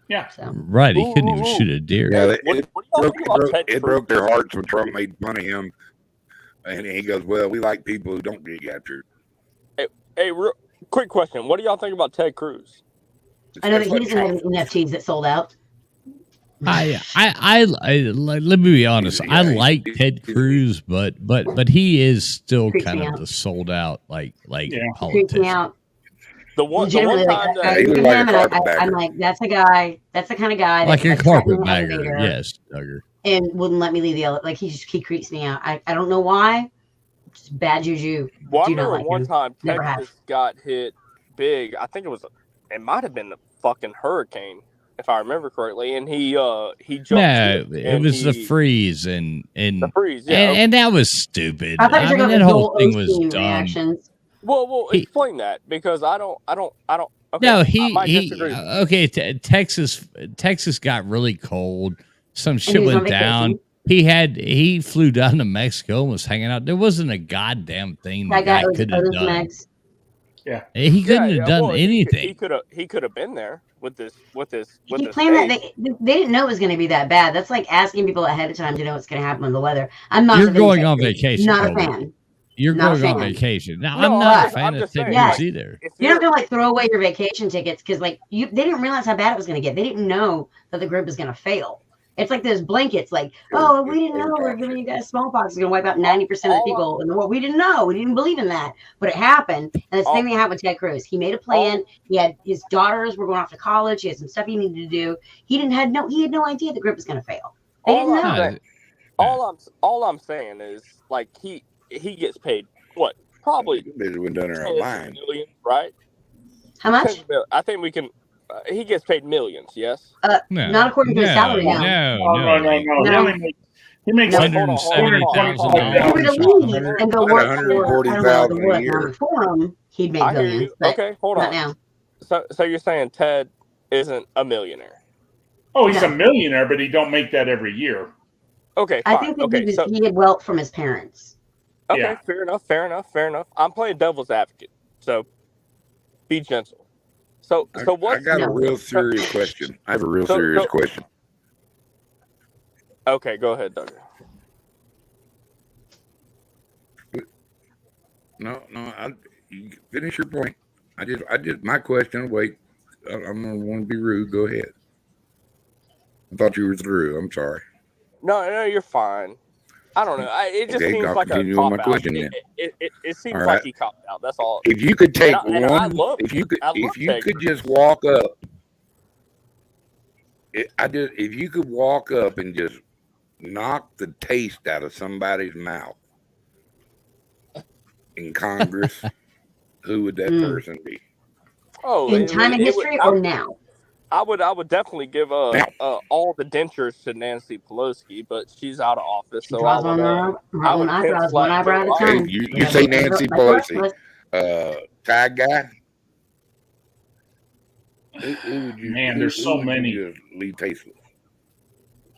Yeah. So Right. He couldn't even Ooh. shoot a deer. Yeah, What it do y'all broke, think about Ted it Cruz? broke their hearts when Trump made fun of him. And he goes, well, we like people who don't get captured. Hey, quick question. What do y'all think about Ted Cruz? I know that That's he what doesn't have Trump- any NFTs that sold out. I let me be honest. I like Ted Cruz, but he is still Creeps kind me of out. the sold out like Creeps me politician. out. The one Legitimately, time like, I that He look looked at like him a and carpetbagger. I'm like, that's a guy. That's the kind of guy Like a that, sat in an carpetbagger. elevator Yes, Duggar. and wouldn't let me leave the elevator. Like he creeps me out. I don't know why. Just bad juju. Well, I Do not remember like one him. time Never Texas got hit big. I think it might have been the fucking hurricane, if I remember correctly. And he jumped. No, ship, it and was the he- freeze and the freeze. Yeah. and that was stupid. I thought you were mean, talking that about whole Joel thing was Osteen dumb. reactions. Well, He- explain that because I don't. Okay, No, I might he disagree. okay. Texas got really cold. Some shit he was on went down. He flew down to Mexico and was hanging out. There wasn't a goddamn thing the That guy guy was could have Otis done. Megs. He couldn't have done well, anything. He could have been there with this. He planned that they didn't know it was going to be that bad. That's like asking people ahead of time to know what's going to happen with the weather. I'm not. You're a fan of going Ted on Cruz. vacation, Not a Colby. fan. You're Not a going on fan. vacation. Now, No, I'm not I'm a fan of just Ted saying, Yes. Cruz either. You don't have to like throw away your vacation tickets because like they didn't realize how bad it was going to get. They didn't know that the group was going to fail. It's like those blankets, like, oh, we didn't know we're giving you guys smallpox. It's going to wipe out 90% of the people in the world. We didn't know. We didn't believe in that. But it happened. And the same thing happened with Ted Cruz. He made a plan. He had his daughters were going off to college. He had some stuff he needed to do. He had no idea the group was going to fail. They didn't know. All I'm saying is like he gets paid what probably They went down there 10 online. million, right? How much? 10 mil- I think we can. He gets paid millions. Yes. No, Not according to his salary now. No. No. He makes No. $170,000. If he were to leave and go work for, I don't know, the $140,000 a what, year. Forum, he'd make I hear billions. you. But Okay, hold not on. now. So you're saying Ted isn't a millionaire? Oh, he's No. a millionaire, but he don't make that every year. Okay, I fine. think that Okay, so he had wealth from his parents. okay, Yeah. fair enough. I'm playing devil's advocate, so be gentle. So I what's got a No. real serious question. I have a real So- serious so- question. okay? Go ahead, Doug. No, you finish your point. My question. Wait, I'm gonna want to be rude. Go ahead. I thought you were through. I'm sorry. No, you're fine. I don't know. It just Okay, seems I'll like a continue cop with my out. question then. It seems All like right. he copped out. That's all. If you could take And I one, love- if you could Texas. just walk up, if you could walk up and just knock the taste out of somebody's mouth in Congress, who would that person be? Oh, In time in history or now? I would definitely give all the dentures to Nancy Pelosi, but she's out of office, so Draws on her own eyebrows, one eyebrow at a Okay, time. you say Nancy Pelosi. Tag guy. Who would you? Man, there's so would many. you just leave tasteless.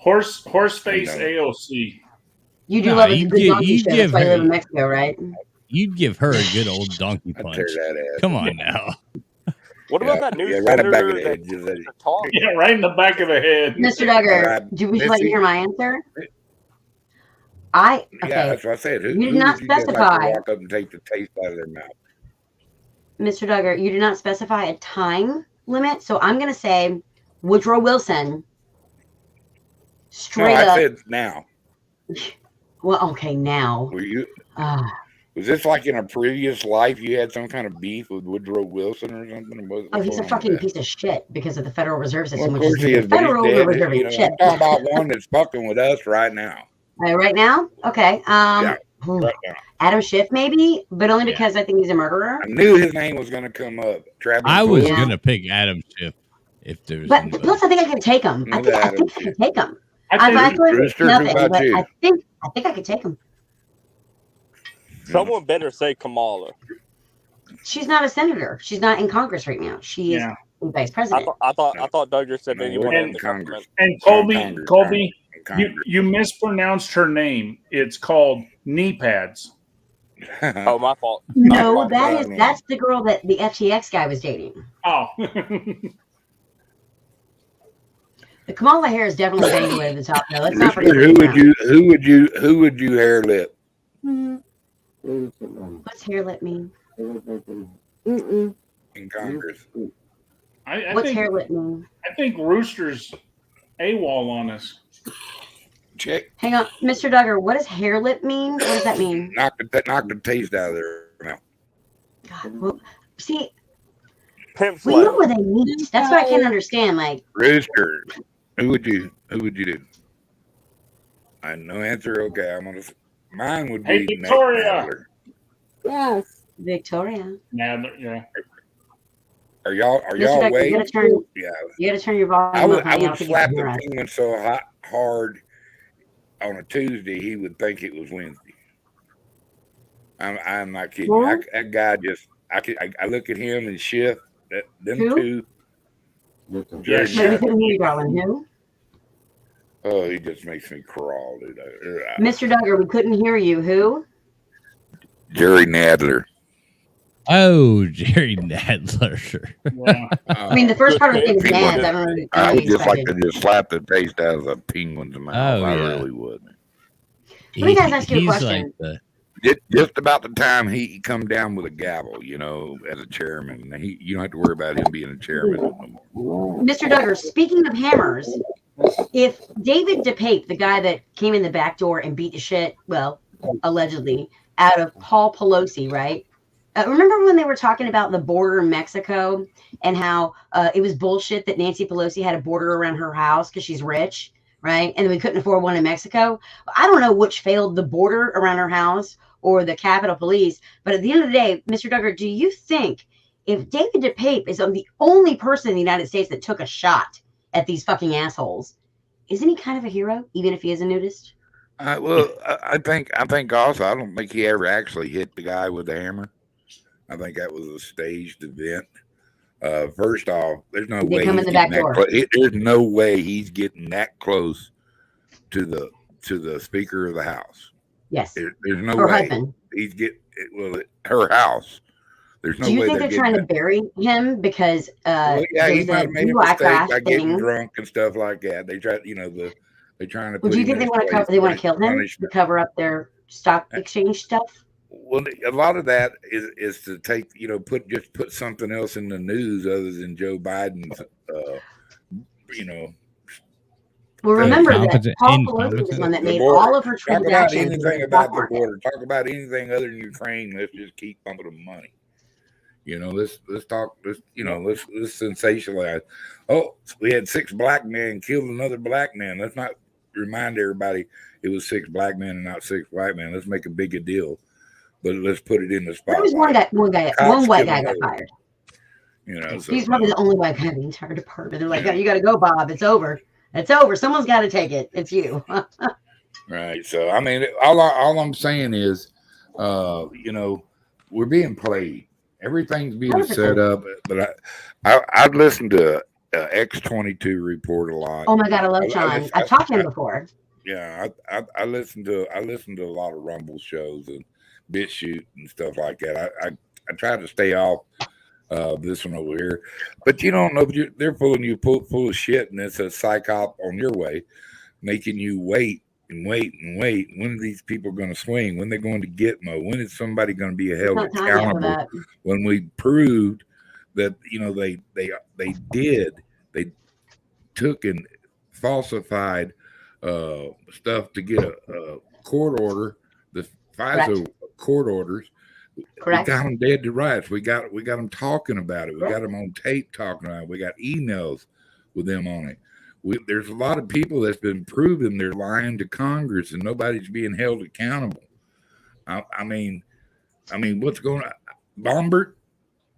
Horseface No. AOC. You do No, love a you good give- donkey you show. That's give why you her- live in Mexico, right? You'd give her a good old donkey I'd punch. tear that ass. Come on now. What about that new Yeah, right in the back of senator the head. that Just let it- to talk? Yeah, right in the back of the head. Mr. Duggar, right. would you like to Missy? hear my answer? Yeah, Okay, that's what I said. Who You did would not you just like specify. to walk up and take the taste out of their mouth? Mr. Duggar, you did not specify a time limit, so I'm going to say Woodrow Wilson. No, Straight I up. said now. Well, okay, now. Were you? Ah, Was this like in a previous life you had some kind of beef with Woodrow Wilson or something? oh, he's a fucking piece of shit because of the Federal Reserve System, Well, of which course is he the is, but he's Federal dead. Reserve You know, is shit. I'm talking about one that's fucking with us right now. Right now? Okay. Yeah, Ooh, right now. Adam Schiff, maybe, but only Yeah. because I think he's a murderer. I knew his name was going to come up. Travis. I was Yeah. gonna pick Adam Schiff if there was. But anybody. plus, I think I could take him. I think I could take him. I've actually Rooster, who nothing, about but you? I think I could take him. Someone better say Kamala. She's not a senator. She's not in Congress right now. She is Yeah. the vice I president. thought Doug just said No, anyone we're in in the Congress. government. And Colby, Congress. you mispronounced her name. It's called knee pads. Oh, my fault. No, no. that's the girl that the FTX guy was dating. Oh. The Kamala Harris definitely banged away at the top. Now let's not Rooster, forget. who would you hair lip? What's hair lip mean? Mm-mm. In Congress? I What's think hair lip mean? I think Rooster's AWOL on us. Check. Hang on, Mr. Duggar. What does hair lip mean? What does that mean? Knock the taste out of their mouth. God, well, see, Pimp we know sweat. where they meet. That's what I can't understand. Like, Rooster, who would you do? I have no answer. Okay, mine would Hey, be Victoria. Nadler. Yes. Victoria. Yeah. Are y'all Mr. Duggar, you waiting? gotta turn. Yeah. You gotta turn your volume I would up. honey. I don't slap think you can hear the us. penguin so hard on a Tuesday he would think it was Wednesday. I'm not kidding. you. What? That guy just I look at him and shift them Who? two. Yeah, Wait, we couldn't hear you, darling. Who? Oh, he just makes me crawl, dude. Mr. Duggar, we couldn't hear you. Who? Jerry Nadler. Oh, Jerry Nadler. Yeah. I mean, the first part of the thing is Penguin. nads. I don't know. I would just like expected. to just slap the taste out of a penguin's mouth. Oh, I yeah. really would. Let me guys ask you a He's question. like Just about the time he come down with a gavel, you know, as a chairman. You don't have to worry about him being a chairman no more. Mr. Duggar, speaking of hammers, if David DePape, the guy that came in the back door and beat the shit, well, allegedly, out of Paul Pelosi, right? Remember when they were talking about the border in Mexico and how it was bullshit that Nancy Pelosi had a border around her house because she's rich, right? And we couldn't afford one in Mexico. I don't know which failed, the border around her house or the Capitol Police. But at the end of the day, Mr. Duggar, do you think if David DePape is the only person in the United States that took a shot at these fucking assholes, isn't he kind of a hero, even if he is a nudist? Well, I think also I don't think he ever actually hit the guy with the hammer. I think that was a staged event. First off, there's no They way come in he's the back getting that door. there's no way he's getting that close to the Speaker of the House. Yes. There's no Her way husband. he's her house. There's no Do you way think they're trying to bury him because Well, yeah, he there's might a have made a UI mistake crash by getting thing? drunk and stuff like that. They try, they're trying to. Well, put do you him think in they his want to place, cover? They want to punish- kill him to punishment. cover up their stock exchange stuff? Well, a lot of that is to take, put something else in the news other than Joe Biden's, Well, remember that Incompetent- Paul Pelosi was incompetent. the one that The made border. all of her Talk about transactions in anything the about stock the market. border. Talk about anything other than Ukraine. Let's just keep pumping them money. Let's talk. Let's sensationalize. Oh, we had 6 black men killed another black man. Let's not remind everybody it was 6 black men and not 6 white men. Let's make a bigger deal, but let's put it in the There was spotlight. one Cops white killing guy got over. fired. So, He's probably the only white guy in the entire department. They're like, oh, you got to go, Bob. It's over. It's over. Someone's got to take it. It's you. right. So I mean, all I'm saying is, we're being played. Everything's being 100%. set up. But I've listened to X22 report a lot. Oh my God, I love Sean. I've talked to him before. Yeah, I listen to a lot of Rumble shows and BitChute and stuff like that. I try to stay off this one over here, but you don't know. They're pulling you full of shit, and it's a psyop on your way, making you wait and wait and wait. When are these people going to swing? When they're going to Gitmo? When is somebody going to be held Not time yet for accountable? that. When we proved that they took and falsified stuff to get a court order, the FISA court orders. Correct. We got them dead to rights. We got them talking about it. We got them on tape talking about it. We got emails with them on it. There's a lot of people that's been proven they're lying to Congress, and nobody's being held accountable. I mean, what's going on? Bombert,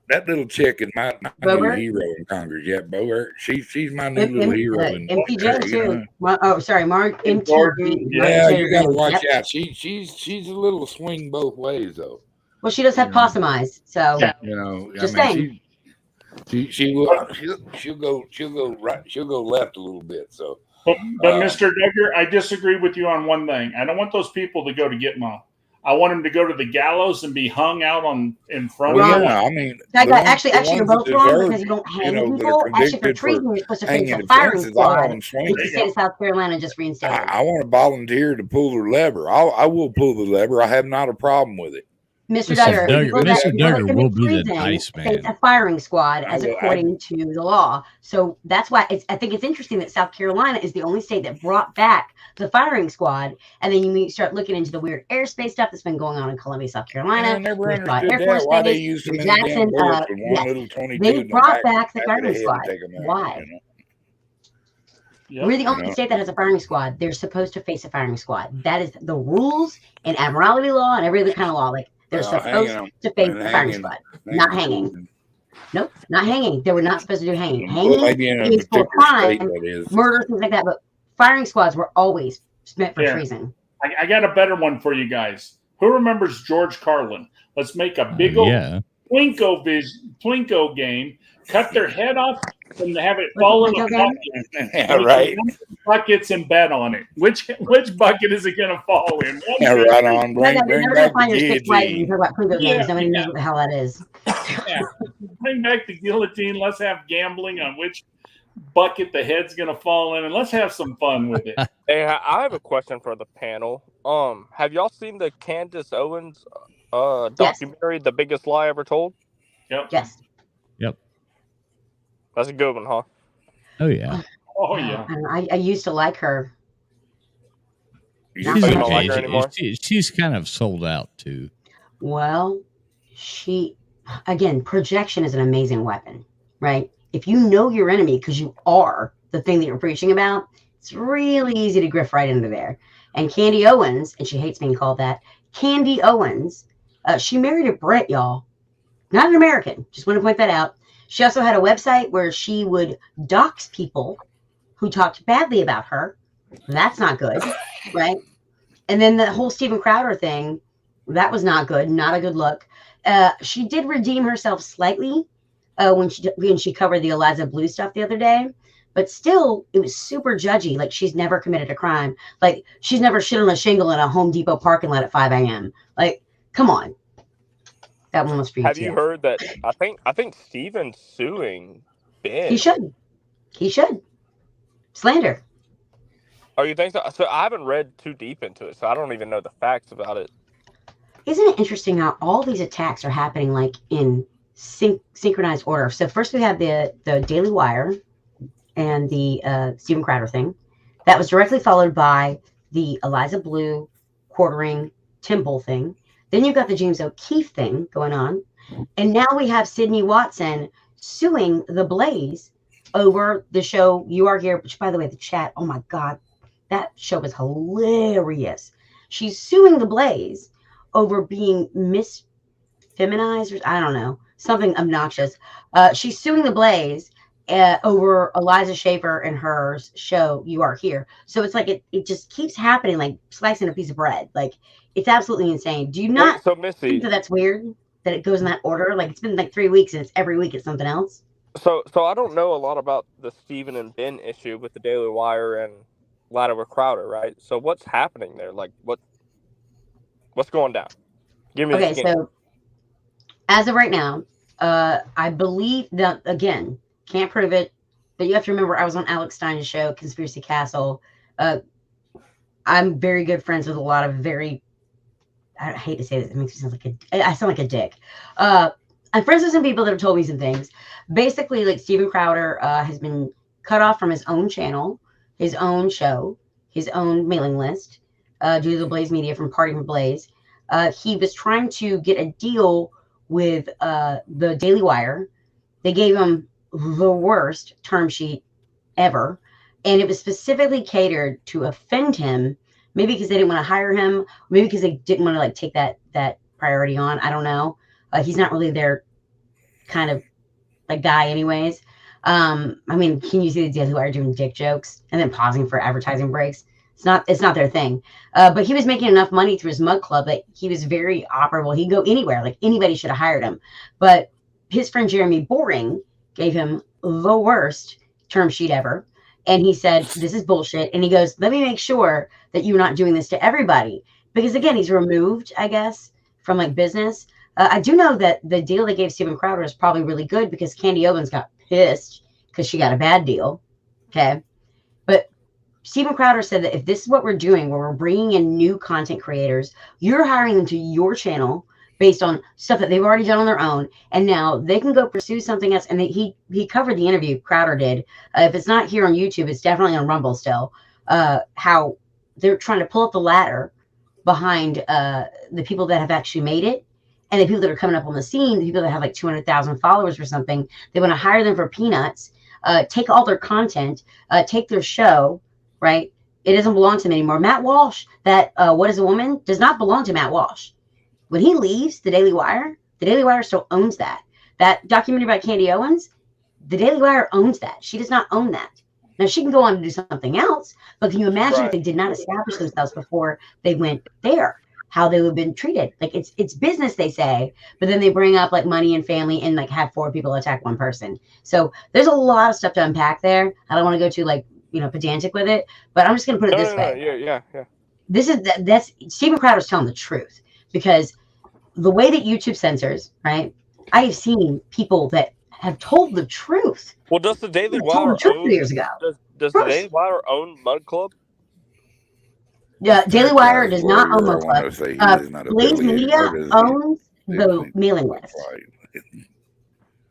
that little chick is my new hero in Congress. Yeah, Boebert. She's my new little hero. MPJ too. Oh, sorry, Mark. MTG. Yeah, you got to watch out. She's a little swing both ways though. Well, she does have possum eyes, so just saying. She'll go right. She'll go left a little bit. So, but Mr. Duggar, I disagree with you on one thing. I don't want those people to go to Gitmo. I want them to go to the gallows and be hung out in front of them. Yeah, I mean, actually, you're both wrong because you don't hang people. Actually, for treason, you're supposed to face a firing squad. The state of South Carolina just reinstated. I want to volunteer to pull the lever. I will pull the lever. I have not a problem with it. Mr. Duggar will be the dice man. It's a firing squad, as according to the law. So that's why I think it's interesting that South Carolina is the only state that brought back the firing squad. And then you start looking into the weird airspace stuff that's been going on in Columbia, South Carolina. I never understood that. Why they used them in Jackson, one little 22. They brought back the firing squad. Why? Yep. We're the only state that has a firing squad. They're supposed to face a firing squad. That is the rules in admiralty law and every other kind of law. Like they're supposed to face the firing squad, not hanging. Nope, not hanging. They were not supposed to do hanging. Hanging is for crime, murder, things like that. But firing squads were always meant for treason. I got a better one for you guys. Who remembers George Carlin? Let's make a big old Plinko game. Cut their head off and have it fall in a bucket. Yeah, right. Buckets and bet on it. Which bucket is it going to fall in? Yeah, right on. Bring back the guillotine. Talk about Plinko games. Nobody knows what the hell that is. Yeah. Bring back the guillotine. Let's have gambling on which bucket the head's going to fall in, and let's have some fun with it. Hey, I have a question for the panel. Have y'all seen the Candace Owens documentary, The Biggest Lie Ever Told? Yep. Yes. Yep. That's a good one, huh? Oh yeah. Oh yeah. I used to like her. She's okay. She's kind of sold out too. Well, projection is an amazing weapon, right? If you know your enemy because you are the thing that you're preaching about, it's really easy to grift right into there. And Candy Owens, and she hates being called that, Candy Owens, she married a Brit, y'all. Not an American. Just want to point that out. She also had a website where she would dox people who talked badly about her. That's not good, right? And then the whole Steven Crowder thing, that was not good. Not a good look. She did redeem herself slightly when she covered the Eliza Blue stuff the other day, but still, it was super judgy. Like, she's never committed a crime. Like, she's never shit on a shingle in a Home Depot parking lot at 5 a.m. Like, come on. That one was for you. Have too. you heard that? I think Steven's suing Ben. He should. He should. Slander. Oh, you think so? So I haven't read too deep into it, so I don't even know the facts about it. Isn't it interesting how all these attacks are happening like in synchronized order? So first we have the Daily Wire and the Steven Crowder thing. That was directly followed by the Eliza Blue quartering Tim Bull thing. Then you've got the James O'Keefe thing going on. And now we have Sydney Watson suing The Blaze over the show You Are Here, which, by the way, the chat, oh my God, that show was hilarious. She's suing The Blaze over being misfeminized, or I don't know, something obnoxious. She's suing The Blaze over Eliza Schaefer and her show You Are Here. So it's like it just keeps happening, like slicing a piece of bread. Like, it's absolutely insane. Do you not so Missy, think that that's weird that it goes in that order? Like, it's been like 3 weeks and it's every week it's something else. So I don't know a lot about the Steven and Ben issue with the Daily Wire and Ladder with Crowder, right? So what's happening there? Like, what's going down? Give me Okay, the skin. so as of right now, I believe that, again, can't prove it, but you have to remember I was on Alex Stein's show, Conspiracy Castle. I'm very good friends with a lot of I hate to say this, it makes me sound I sound like a dick. I'm friends with some people that have told me some things. Basically, like, Steven Crowder has been cut off from his own channel, his own show, his own mailing list, due to the Blaze Media from Party for Blaze. He was trying to get a deal with the Daily Wire. They gave him the worst term sheet ever, and it was specifically catered to offend him. Maybe because they didn't want to hire him, maybe because they didn't want to like take that priority on. I don't know. He's not really their kind of like guy, anyways. I mean, can you see the Daily Wire doing dick jokes and then pausing for advertising breaks? It's not their thing. But he was making enough money through his mug club that he was very operable. He'd go anywhere. Like, anybody should have hired him. But his friend Jeremy Boring gave him the worst term sheet ever. And he said, this is bullshit. And he goes, let me make sure that you're not doing this to everybody. Because, again, he's removed, I guess, from like business. I do know that the deal they gave Steven Crowder is probably really good because Candy Owens got pissed because she got a bad deal. Okay. But Steven Crowder said that if this is what we're doing, where we're bringing in new content creators, you're hiring them to your channel based on stuff that they've already done on their own. And now they can go pursue something else. And he covered the interview, Crowder did. If it's not here on YouTube, it's definitely on Rumble still. How they're trying to pull up the ladder behind the people that have actually made it. And the people that are coming up on the scene, the people that have like 200,000 followers or something, they want to hire them for peanuts, take all their content, take their show, right? It doesn't belong to them anymore. Matt Walsh, that What is a Woman, does not belong to Matt Walsh. When he leaves the Daily Wire still owns that. That documentary by Candy Owens, the Daily Wire owns that. She does not own that. Now, she can go on to do something else, but can you imagine if they did not establish themselves before they went there? How they would have been treated. Like, it's business, they say, but then they bring up like money and family and like have 4 people attack 1 person. So there's a lot of stuff to unpack there. I don't want to go too like, pedantic with it, but I'm just going to put it this way. Yeah. This is that's Steven Crowder's telling the truth, because the way that YouTube censors, right? I have seen people that have told the truth. Well, does the Daily Told Wire the truth years ago? Does the Daily Wire own Mud Club? Yeah, Daily Wire does not own Mud I Club. say he is not Blaze affiliated, Media or does he? owns the mailing list.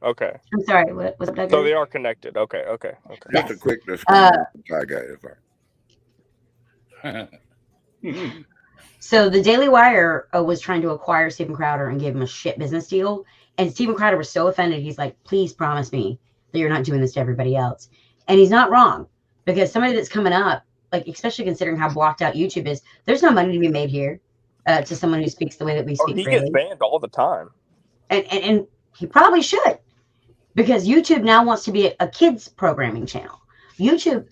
Okay. I'm sorry, what was that? So they are connected. Okay. Just a quick disclaimer. I got it. So the Daily Wire was trying to acquire Steven Crowder and give him a shit business deal. And Steven Crowder was so offended. He's like, please promise me that you're not doing this to everybody else. And he's not wrong, because somebody that's coming up, like, especially considering how blocked out YouTube is, there's no money to be made here to someone who speaks the way that we speak. He freely. gets banned all the time. And he probably should, because YouTube now wants to be a kids programming channel. YouTube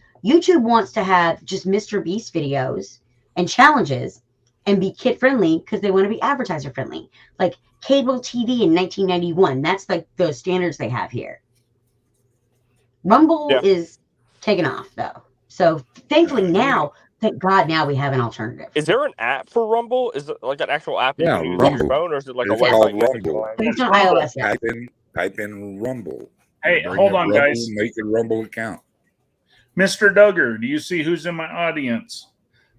wants to have just Mr. Beast videos and challenges and be kid friendly because they want to be advertiser friendly. Like cable TV in 1991. That's like the standards they have here. Rumble is taken off though. So thankfully now, thank God now we have an alternative. Is there an app for Rumble? Is it like an actual app you can use on your Rumble. phone, or is it like It's a website? called you can Rumble. go on? It's on iOS. Yeah. Type in Rumble. Hey, Bring hold up on, Rumble, guys. Make a Rumble account. Mr. Duggar, do you see who's in my audience?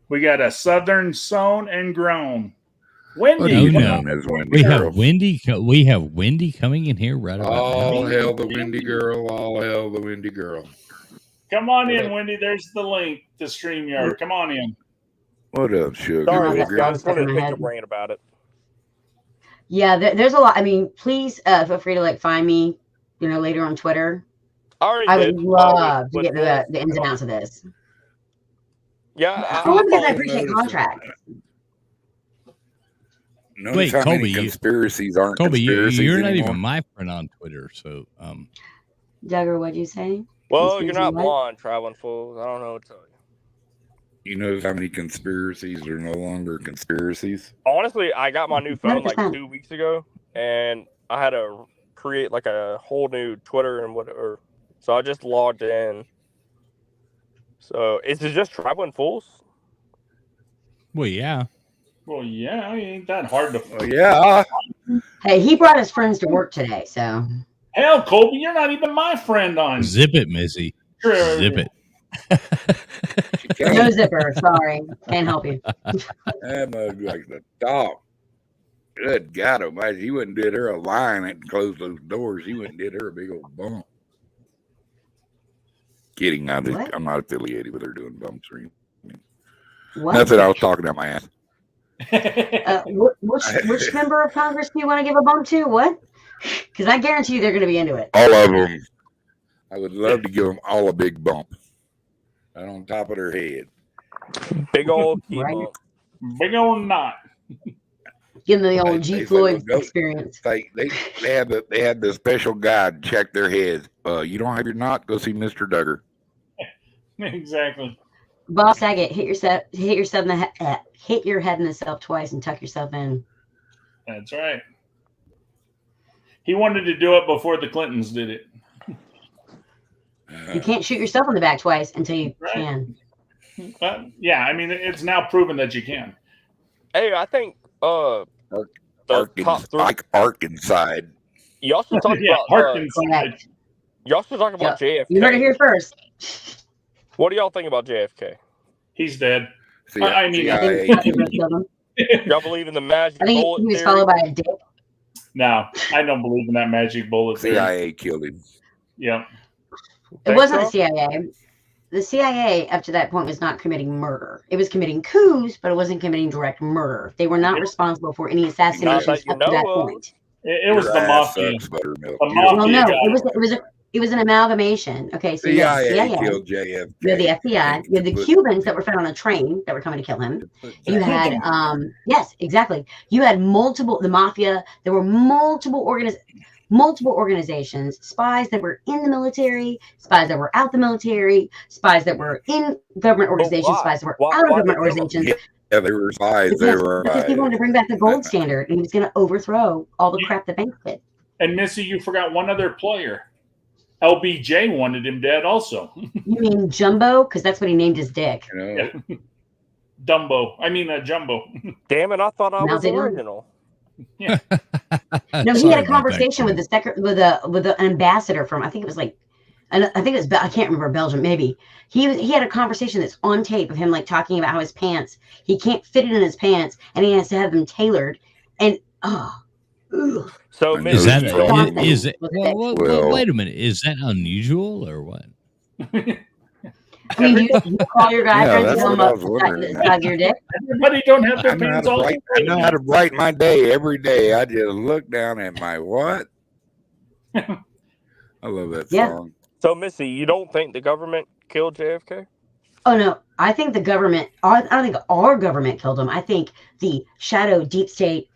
We got a Southern Sown and Grown. Wendy. Oh, come no. on. As Wendy We Girl. have Wendy. We have Wendy coming in here right about All now. hail the Windy Girl. All hail the Windy Girl. Come on in, Wendy. There's the link to StreamYard. Come on in. What up, sugar? Sorry, That's Missy, I what just I was wanted to in pick my your head. brain about it. Yeah, there's a lot. I mean, please feel free to like find me, later on Twitter. I already I did. would love to with get into the ins and Wolf. outs of this. Yeah, Only because I follow appreciate notice. contracts. Notice Wait, how Kobe, many conspiracies aren't Kobe, conspiracies you're not anymore? even my friend on Twitter, so Duggar, what'd you say? Well, you're Conspiracy not what? blonde, traveling fools. I don't know what to tell you. You notice how many conspiracies are no longer conspiracies? Honestly, I got my new phone like 100%. 2 weeks ago, and I had to create like a whole new Twitter and whatever. So I just logged in. So is it just traveling fools? well, yeah. Well, yeah, it ain't that hard to. Oh, yeah. Hey, he brought his friends to work today, so Hell, Colby, you're not even my friend on. Zip it, Missy. Sure. Zip it. no zipper. Sorry, can't help you. That mug like the dog. Good God almighty. He wouldn't did her a line and close those doors. He wouldn't did her a big old bump. Kidding. What? I'm not affiliated with her doing bumps or anything. What? That's it. I was talking out my ass. Which member of Congress do you want to give a bump to? What? Because I guarantee you they're going to be into it. All of them. I would love to give them all a big bump. Right on top of their head. Big old key Right. bump. Big old knot. Give them the They old G say, Floyd well, go- experience. They had the special guide check their heads. You don't have your knot? Go see Mr. Duggar. Exactly. Bob Saget, hit your head in the self twice and tuck yourself in. That's right. He wanted to do it before the Clintons did it. You can't shoot yourself in the back twice until you Right. can. Yeah, I mean, it's now proven that you can. Hey, I think the top three. Like Ark inside. You also talked Yeah, about Harkins. Correct. you also talk about JFK. You heard it here first. What do y'all think about JFK? He's dead. See, I mean, I CIA, think Congress killed him. Y'all believe in the magic I think bullet he was theory? followed by a dick. No, I don't believe in that magic bullet theory. CIA killed him. Yeah. It Think wasn't so? the CIA. The CIA, up to that point, was not committing murder. It was committing coups, but it wasn't committing direct murder. They were not Yep. responsible for any assassinations Not that you up to that know of. point. It was Your the ass mafia. sucks, buttermilk. The You mafia Well, don't no, know. it was an amalgamation. Okay, so you have the CIA CIA, killed JFK. you have the FBI, you have the Put- Cubans that were found on a train that were coming to kill him. put You had, yes, exactly. You had the mafia. There were multiple organizations, spies that were in the military, spies that were out the military, spies that were in government organizations, why? spies that were Why- out of why government they kill them? organizations. Yeah, they were spies. They were Because he wanted to bring back the gold standard, and he was going to overthrow all the crap the bank did. And Missy, you forgot one other player. LBJ wanted him dead also. You mean Jumbo? Because that's what he named his dick. You know, Yeah. Dumbo. I mean, Jumbo. Damn it! I thought I Now was they don't. original. No, he Sorry had a about that, conversation with Colby. with an ambassador from, I think it was like, I think it was, I can't remember, Belgium maybe. He had a conversation that's on tape of him like talking about how his pants, he can't fit it in his pants, and he has to have them tailored. And ugh. So I Miss Is that Johnson is it? was Well, thick. Well- wait a minute. Is that unusual or what? I mean, you call your guy Yeah, friends and that's tell them what I was wondering. about your dick. Everybody don't have their I know, how pants to all bright, I know how to brighten my day every day. I just look down at my what? I love that Yeah. song. So Missy, you don't think the government killed JFK? Oh no, I think the government. I don't think our government killed him. I think the shadow deep state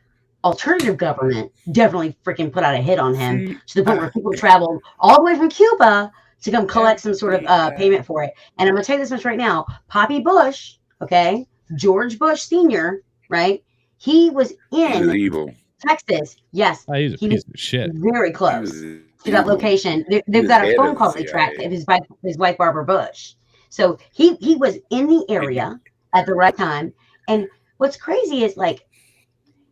alternative government definitely freaking put out a hit on him to the point where people traveled all the way from Cuba to come collect some sort of payment for it. And I'm gonna tell you this much right now: Poppy Bush, okay, George Bush Sr., right? He was He was in evil. Texas. Yes, Oh, he's a he piece was of shit. very He close was to that evil. location. He They've was got a head phone of call the they tracked CIA. of his wife Barbara Bush. So he was in the area at the right time. And what's crazy is like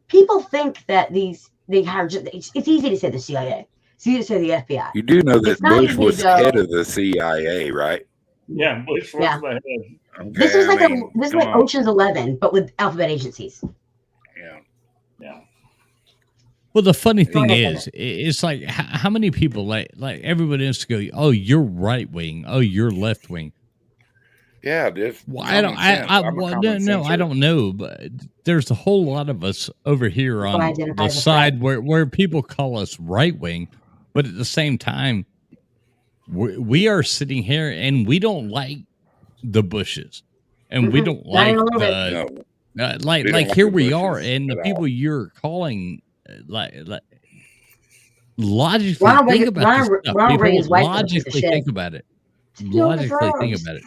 people think that they have just, it's easy to say the CIA. It's easy to say the FBI. You do know that It's not Bush easy to was go- head of the CIA, right? Yeah, Bush was Yeah. the head. Okay, This is like come on. Ocean's 11, but with alphabet agencies. Yeah. Yeah. Well, the funny Go thing ahead, is, it's like how many people like everybody else go, oh, you're right wing, oh, you're left wing. Yeah, just Well, I don't. common sense. I'm a Well, common no, I senser. don't know, but there's a whole lot of us over here People on identify the as side where people call us right wing, but at the same time, we are sitting here and we don't like the Bushes, and we Mhm. don't Not like even a little bit. the No, like we don't like here the we are, Bushes and the at people all. you're calling like logically Ronald think Reagan- about this Ronald- stuff. Ronald People Reagan's wife was a piece of logically shit. think about it. Steal the Logically think drugs. about it.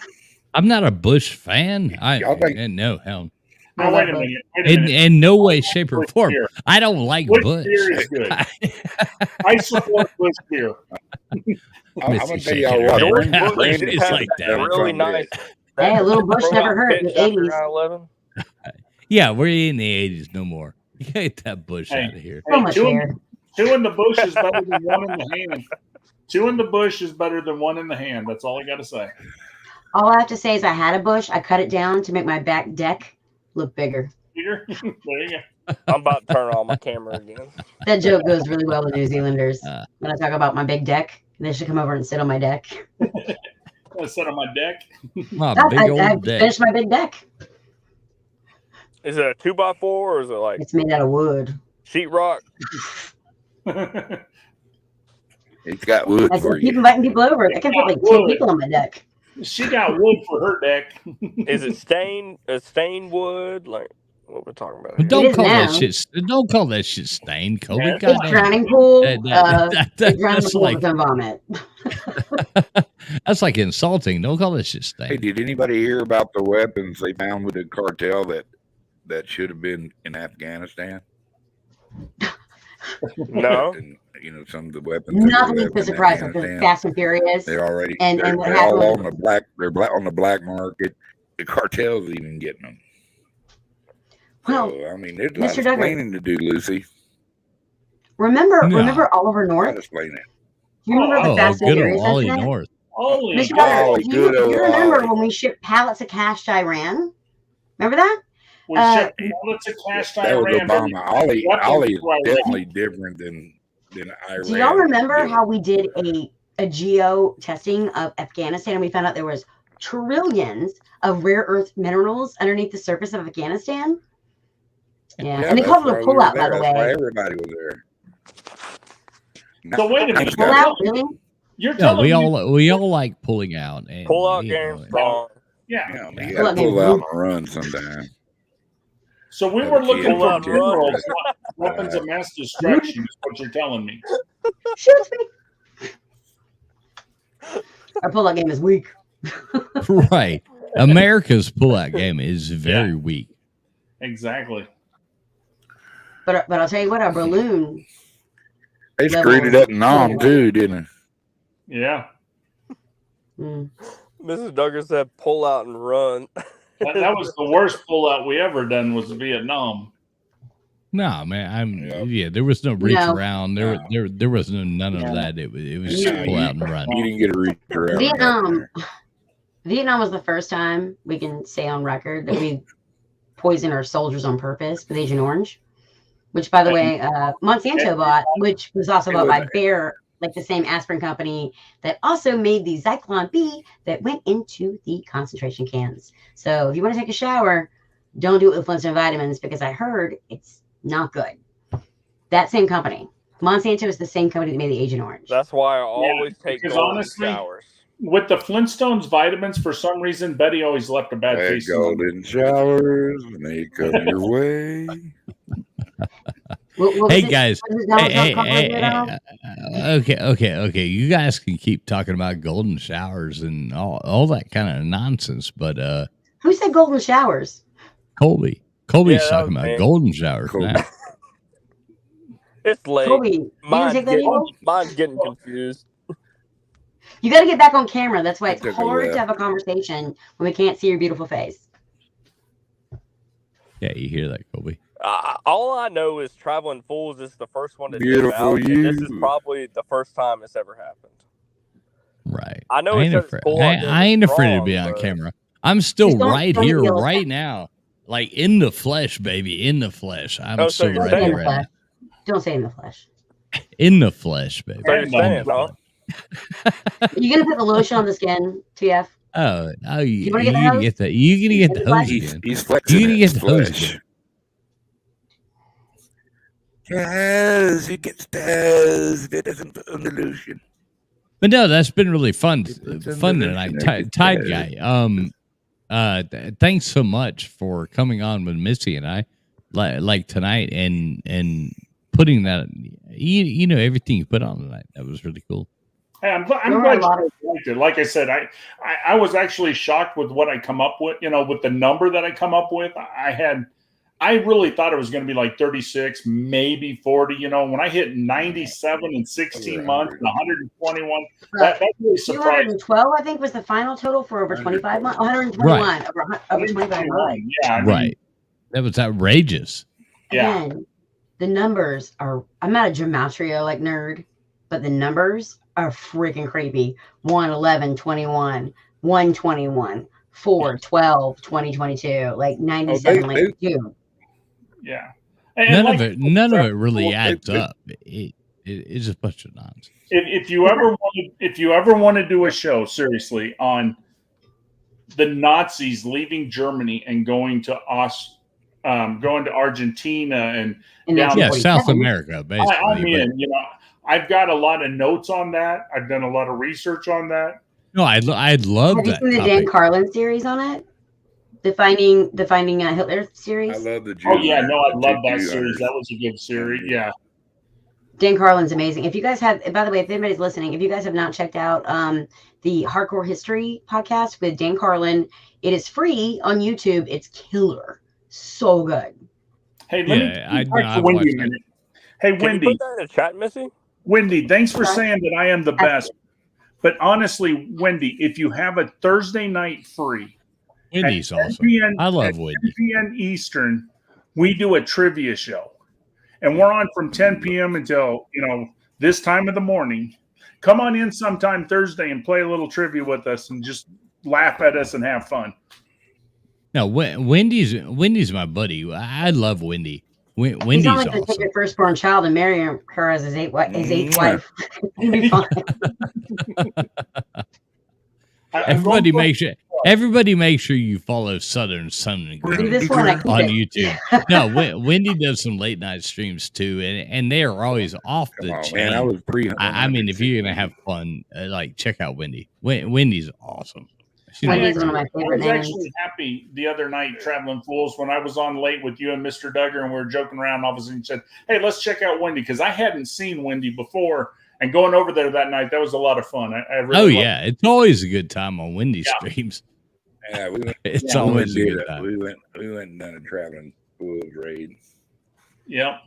I'm not a Bush fan. Y'all think- No hell. I Now, love wait a Bush. minute. Wait a minute. In no way, shape, or Bush form. beer. I don't like Bush Bush. beer is good. I support Bush beer. I'm Missy gonna tell shaking y'all her what. head. George Brandon- Bush Brandon did It's have like that that. really Trump nice. did. Hey, a little Bush never hurt in the pitch after 80s. 9/11. Yeah, we're in the 80s no more. You gotta get that Bush Hey. out of here. So much two, hair. two in the bush is better than one in the hand. Two in the bush is better than one in the hand. That's all I got to say. All I have to say is I had a bush. I cut it down to make my back deck look bigger. Peter, there you go. I'm about to turn on my camera again. That joke goes really well with New Zealanders. Uh. When I talk about my big deck, they should come over and sit on my deck. I sit on my deck. My I, big I old dick. finished my big deck. Is it a 2x4 or is it like It's made out of wood. sheetrock? It's got wood I for keep you. inviting people over. I can put like 10 people on my deck. She got wood for her deck. Is it stained wood? Like what we're talking about But here? don't is call that now. shit. Don't call that shit stained, Kobe. Yeah. It's Goddamn. drowning pool. That- It's drowning that's pool like with vomit. that's like insulting. Don't call that shit Hey, stained. did anybody hear about the weapons they found with the cartel that should have been in Afghanistan? No. And, you know, some of the weapons. that Nothing were is left in surprising because Afghanistan, Fast and Furious. They're already And they're, what they're happened all was- on the black. They're on the black market. The cartel's even getting them. Well, So, I mean, there's a lot Mr. of Duggar. explaining to do, Lucy. remember No. Oliver A lot North? of explaining. Do you remember Oh, the Fast and good old Furious Ollie incident? North. Holy Mr. Ollie, Duggar, good do you old remember Ollie. when we shipped pallets of cash to Iran? Remember that? We shipped bullets of cash to That was Iran. Obama. Ollie weapons is to Iran. definitely different than Iran. Do y'all remember deal. how we did a geo testing of Afghanistan and we found out there was trillions of rare earth minerals underneath the surface of Afghanistan? Yeah, and they that's called it why a we were pullout, by there. the That's why way. everybody was there. So wait a minute. Now- Pullout, really? You're No, telling we me, all like pulling out. And, Pull out you game know, strong. yeah. Yeah, Yeah. you got to Well, pull I out mean, and run sometime. So we Yeah, were but looking you for had to- minerals, weapons of mass destruction. Is what you're telling me. Shoot me. Our pullout game is weak. right. America's pullout game is very weak. Exactly. But I'll tell you what, our balloon. They Level screwed it up in Nam anyway. too, didn't Yeah. Mm, Mrs. Duggar said pull out and run. That was the worst pullout we ever done was Vietnam. No, man. Yep. Yeah, there was no reach No. around. There was none of No. that. It was Yeah, just pull out and run. You didn't get a reach around. Vietnam. Vietnam was the first time we can say on record that we poisoned our soldiers on purpose with Agent Orange, which, by the way, Monsanto bought, which was also bought by Bayer, like the same aspirin company that also made the Zyklon B that went into the concentration cans. So if you want to take a shower, don't do it with Flintstone vitamins because I heard it's not good. That same company. Monsanto is the same company that made the Agent Orange. That's why I always take because golden honestly, showers. With the Flintstones vitamins, for some reason, Betty always left a bad Had taste in them. golden showers when they come your way. What was Hey it? guys, What was it Donald hey, Trump hey, called it about? okay. You guys can keep talking about golden showers and all that kind of nonsense, but Who said golden showers? Colby, Colby's Yeah, that talking was about me. golden showers Colby. now. It's late. Colby, you gonna take that Eagle? Mine's getting confused. You got to get back on camera. That's why I it's took a hard to left. have a conversation when we can't see your beautiful face. Yeah, you hear that, Colby? All I know is Traveling Fools is the first one to do Beautiful out, and this is you. probably the first time it's ever happened. Right. I know I it ain't says afraid. full on I ain't afraid to strong, be on but- camera. I'm still Just don't- right don't here, yell at right that. now, like in the flesh, baby, in the flesh. I'm Oh, so so you're ready saying in the right flesh. now. Don't say in the flesh. In the flesh, baby. So you're Right now. saying, huh? Are you gonna put the lotion on the skin, TF? Oh, you wanna get the gonna hose? get the you gonna get the hose He's- again. He's flexing You gonna his get the hose flesh. again. Yes, he gets the hose. That doesn't put on the lotion. But no, that's been really fun. It puts on Fun the tonight. lotion, I Tide get guy. Thanks so much for coming on with Missy and I, like tonight, and putting that. You know everything you put on tonight. That was really cool. Hey, I'm There were glad a lot you liked it. Like I said, I was actually shocked with what I come up with. You know, with the number that I come up with, I really thought it was going to be like 36, maybe 40. You know, when I hit 97 in 16 months and 121, that really surprised me. 212, I think, was the final total for over 25 months. 121 over 25 months. Yeah, I mean, Right. That was outrageous. Yeah. Again, the numbers are. I'm not a gematria like nerd, but the numbers are freaking creepy. 1, 11, 21, 121, 4, 12, 2022, like 97, like dude. Yeah. None like- of it really Well, adds up. It's a bunch of nonsense. If you ever want to do a show seriously on the Nazis leaving Germany and going to Argentina and In Yeah, Yeah, 1947. South America, basically. I'm but- in. You know, I've got a lot of notes on that. I've done a lot of research on that. No, I'd love Have you that seen the Dan topic. Carlin series on it? The Finding Hitler series. I love the Jew. Oh yeah, no, I love that Jew series. hunters. That was a good series. Yeah. Dan Carlin's amazing. If you guys have, by the way, if anybody's listening, if you guys have not checked out the Hardcore History podcast with Dan Carlin, it is free on YouTube. It's killer. So good. Hey, let Yeah, me talk to I've Wendy watched a that. minute. Hey, Can you Wendy. put that in the chat, Missy? Wendy, thanks for Sorry? saying that I am the best. But honestly, Wendy, if you have a Thursday night free, Wendy's at 10 awesome. p.m. I love at Wendy. 10 p.m. Eastern, we do a trivia show. And we're on from 10 p.m. until, this time of the morning. Come on in sometime Thursday and play a little trivia with us and just laugh at us and have fun. No, Wendy's my buddy. I love Wendy. He's Wendy's only going to take awesome. your firstborn child and marry her as his eighth wife. It'll be fine. Everybody make sure you follow Southern Sun and Do Grill this one. I keep on it. YouTube. No, Wendy does some late night streams too, and they are always off Come the on, chain. man. I was pre. I mean, if you're gonna have fun, check out Wendy. Wendy's awesome. She's Wendy's awesome. one of my I favorite was names. actually happy the other night, Traveling Fools, when I was on late with you and Mr. Duggar, and we were joking around. All of a sudden, you said, "Hey, let's check out Wendy," because I hadn't seen Wendy before. And going over there that night, that was a lot of fun. I really Oh loved yeah, it's always a good time on Wendy streams. Yeah, we went. It's Yeah, always a we good went, time. we went and done a traveling fools raid. it. Yep.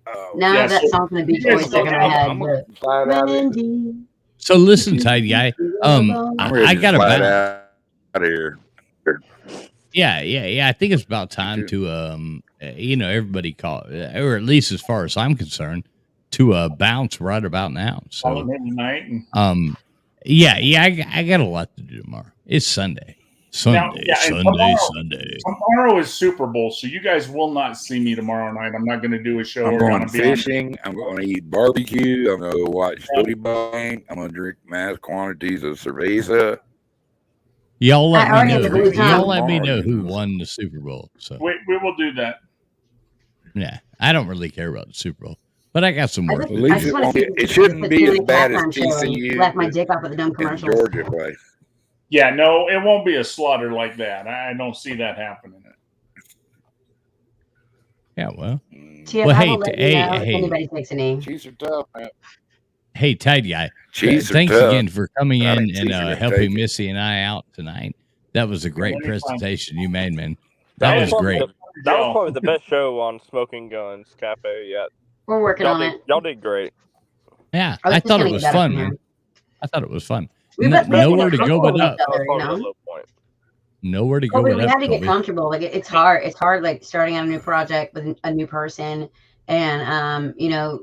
Oh, Now Yeah, that so- song from the Beach Yeah, Boys so stuck in my head. I'm but- gonna slide out here. Wendy. So listen, Tide Guy. I'm ready I to got slide about out of here. yeah. I think it's about time to everybody call, or at least as far as I'm concerned, to bounce right about now. Call it So every night. And I got a lot to do tomorrow. It's Sunday. Sunday. tomorrow is Super Bowl, so you guys will not see me tomorrow night. I'm not going to do a show. I'm We're going gonna be on- fishing. I'm going to eat barbecue. I'm going to go watch footy ball game. I'm going to drink mass quantities of cerveza. Y'all let I me already know. have the blue time. Y'all let me know who won the Super Bowl. So We will do that. yeah, I don't really care about the Super Bowl, but I got some I work. just- to At do. least I just it wanna won't see be- if it it's shouldn't the be as Tunic bad as halftime show and TCU Laugh my dick off at the dumb in commercials. Georgia place. Yeah, no, it won't be a slaughter like that. I don't see that happening. Yeah, well, TF, Well, I hey, will let you hey, know if hey. anybody takes a knee. Chiefs are tough, man. hey, Tide Guy. Chiefs are Thanks tough. again for coming I in think and Chiefs are gonna helping take it. Missy and I out tonight. That was a great anytime. presentation you made, man. That That was was fun. great. That was Joe. probably the best show on Smoking Guns Cafe yet. We're working on it. Y'all did great. Yeah, I was I just thought gonna it get was better fun, from man. here. I thought it was fun. We No- have to get nowhere to go comfortable but with up. each That was other, you probably the know? low point. Nowhere to go Kobe, but we up, have to get Kobe. comfortable. Like it's hard. It's hard, like starting on a new project with a new person, and you know,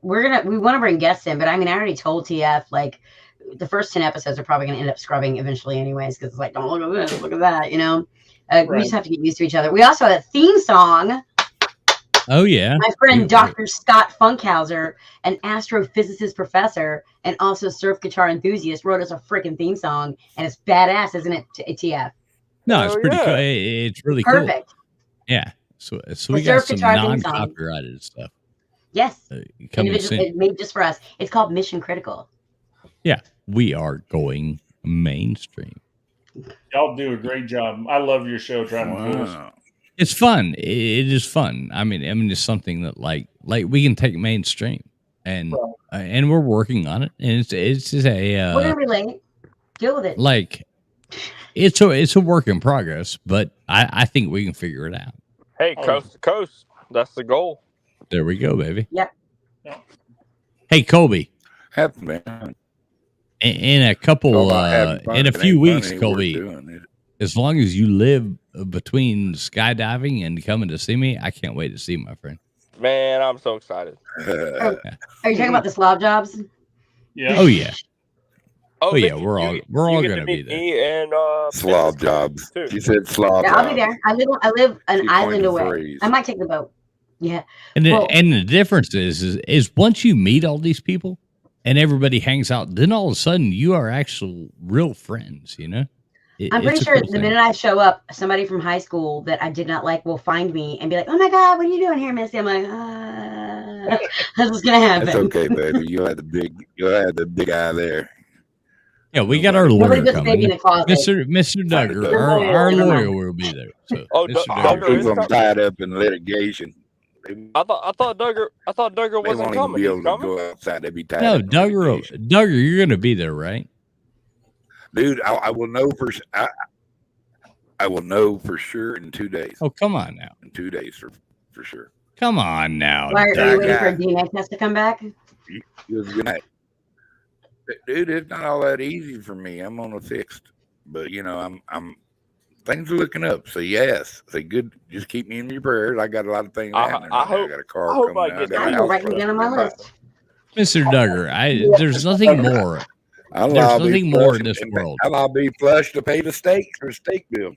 we want to bring guests in, but I mean, I already told TF like the first 10 episodes are probably going to end up scrubbing eventually, anyways, because it's like, don't look at this, look at that, you know. We Right. just have to get used to each other. We also had a theme song. Oh yeah, My friend We- Dr. Scott Funkhauser, an astrophysicist professor and also surf guitar enthusiast, wrote us a freaking theme song, and it's badass, isn't it, TF? no, it's Hell pretty yeah. cool. It's really cool. Perfect. Yeah. So The we got surf some guitar theme song. non-copyrighted stuff Yes. coming Individual, soon. it made just for us. It's called Mission Critical. We are going mainstream. Y'all do a great job. I love your show, Driving Fools. Wow. It's fun. It is fun. I mean, it's something that like we can take mainstream, and Right. and we're working on it. And it's just We're gonna relate. Deal with it. like it's a work in progress, but I think we can figure it out. Hey, Oh. coast to coast. That's the goal. There we go, baby. Yep. Hey, Colby. Have man. In a couple, All about having fun. in a If it few ain't fun, weeks, it ain't worth Colby, doing it. as long as you live between skydiving and coming to see me, I can't wait to see you, my friend. Man, I'm so excited. Are you talking about the slob jobs? Yeah. Oh yeah, Oh, yeah, Mitch, we're all you gonna get to be meet there. Me and Slob Dennis jobs. too. She said slob Yeah, I'll be jobs. there. I live an She island coined the away. phrase. I might take the boat. Yeah. and Well- the difference is once you meet all these people and everybody hangs out, then all of a sudden you are actual real friends. You know, I'm pretty it's a sure cool the thing. minute I show up, somebody from high school that I did not like will find me and be like, "Oh my God, what are you doing here, Missy?" I'm like, that's what's gonna happen. That's okay, baby. You'll have the big eye there. Yeah, we got our Nobody lawyer puts a baby in coming, a closet. Mr. Duggar. Good Our lawyer. lawyer will be there. So, Oh, Mr. Duggar I'll is Duggar. keep them coming. tied up in litigation. They I thought Duggar won't wasn't even coming. be He's able to coming. go outside. They'll be tied No, up in litigation. Duggar, you're gonna be there, right? Dude, I will know I will know for sure in 2 days. Oh, come on now. In 2 days for sure. Come on now. Why are you Duggar. waiting for a DNA test to come back? It was a good night. Dude, it's not all that easy for me. I'm on a fixed, but you know, I'm things are looking up. So yes, say good. Just keep me in your prayers. I got a lot of things I happening. I right now. hope- I got a car I hope coming I out. get got I a can house write it down on my coming. list. Mr. Duggar, there's nothing more. I'll There's nothing more in this world. I'll be flushed to pay the steak for steak bill.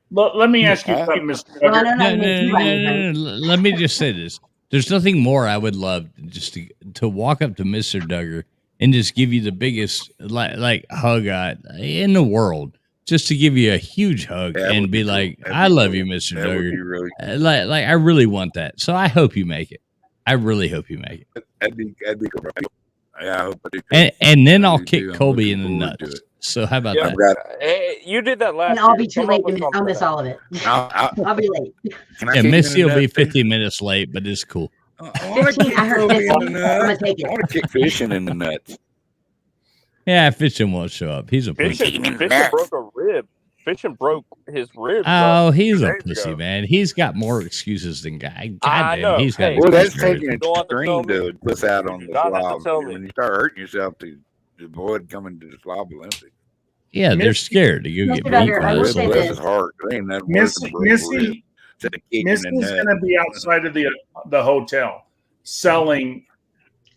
Let me ask you Huh? something, Mr. Well, Duggar. no, No, Mitch, you write anything. Let me just say this. There's nothing more I would love just to walk up to Mr. Duggar and just give you the biggest like hug in the world. Just to give you a huge hug That and would be be cool. like, That'd I be love cool. you, Mr. That would Duggar. be really. Like I really want that. So I hope you make it. I really hope you make it. That'd be cool. Bro. Yeah, I hope I do. too. And then I I'll do kick too. I'm Colby in looking the forward to nuts. it. So how about Yeah. I've that? got. Hey, you did that last And I'll year. be too Come late up with to I'll something miss now. all of it. I'll, I'll be late. can I Yeah, kick Missy you in will the be nuts, too? 15 minutes late, but it's cool. I want to 15, kick I heard Kobe in 15. the I'm gonna nuts. take it. I want to kick fishing in the nuts. Yeah, Fishing won't show up. He's a pussy. Fishing broke a rib. Fishing broke his ribs. Oh, he's a days pussy, ago. man. He's got more excuses than guy. I God know. damn, he's got Hey, Well, that's excuses. taking You don't have to tell extreme me. to puss out on You the do not have to slob. tell me. When you start hurting yourself to avoid coming to the slob Olympics. Yeah, they're Missy- scared to go Mr. get beat Duggar, by I the will Bless say slob. this. his heart. There ain't nothing worse Missy, than a broken rib. Missy, Instead of kicking Missy's in the going nuts. to be outside of the hotel selling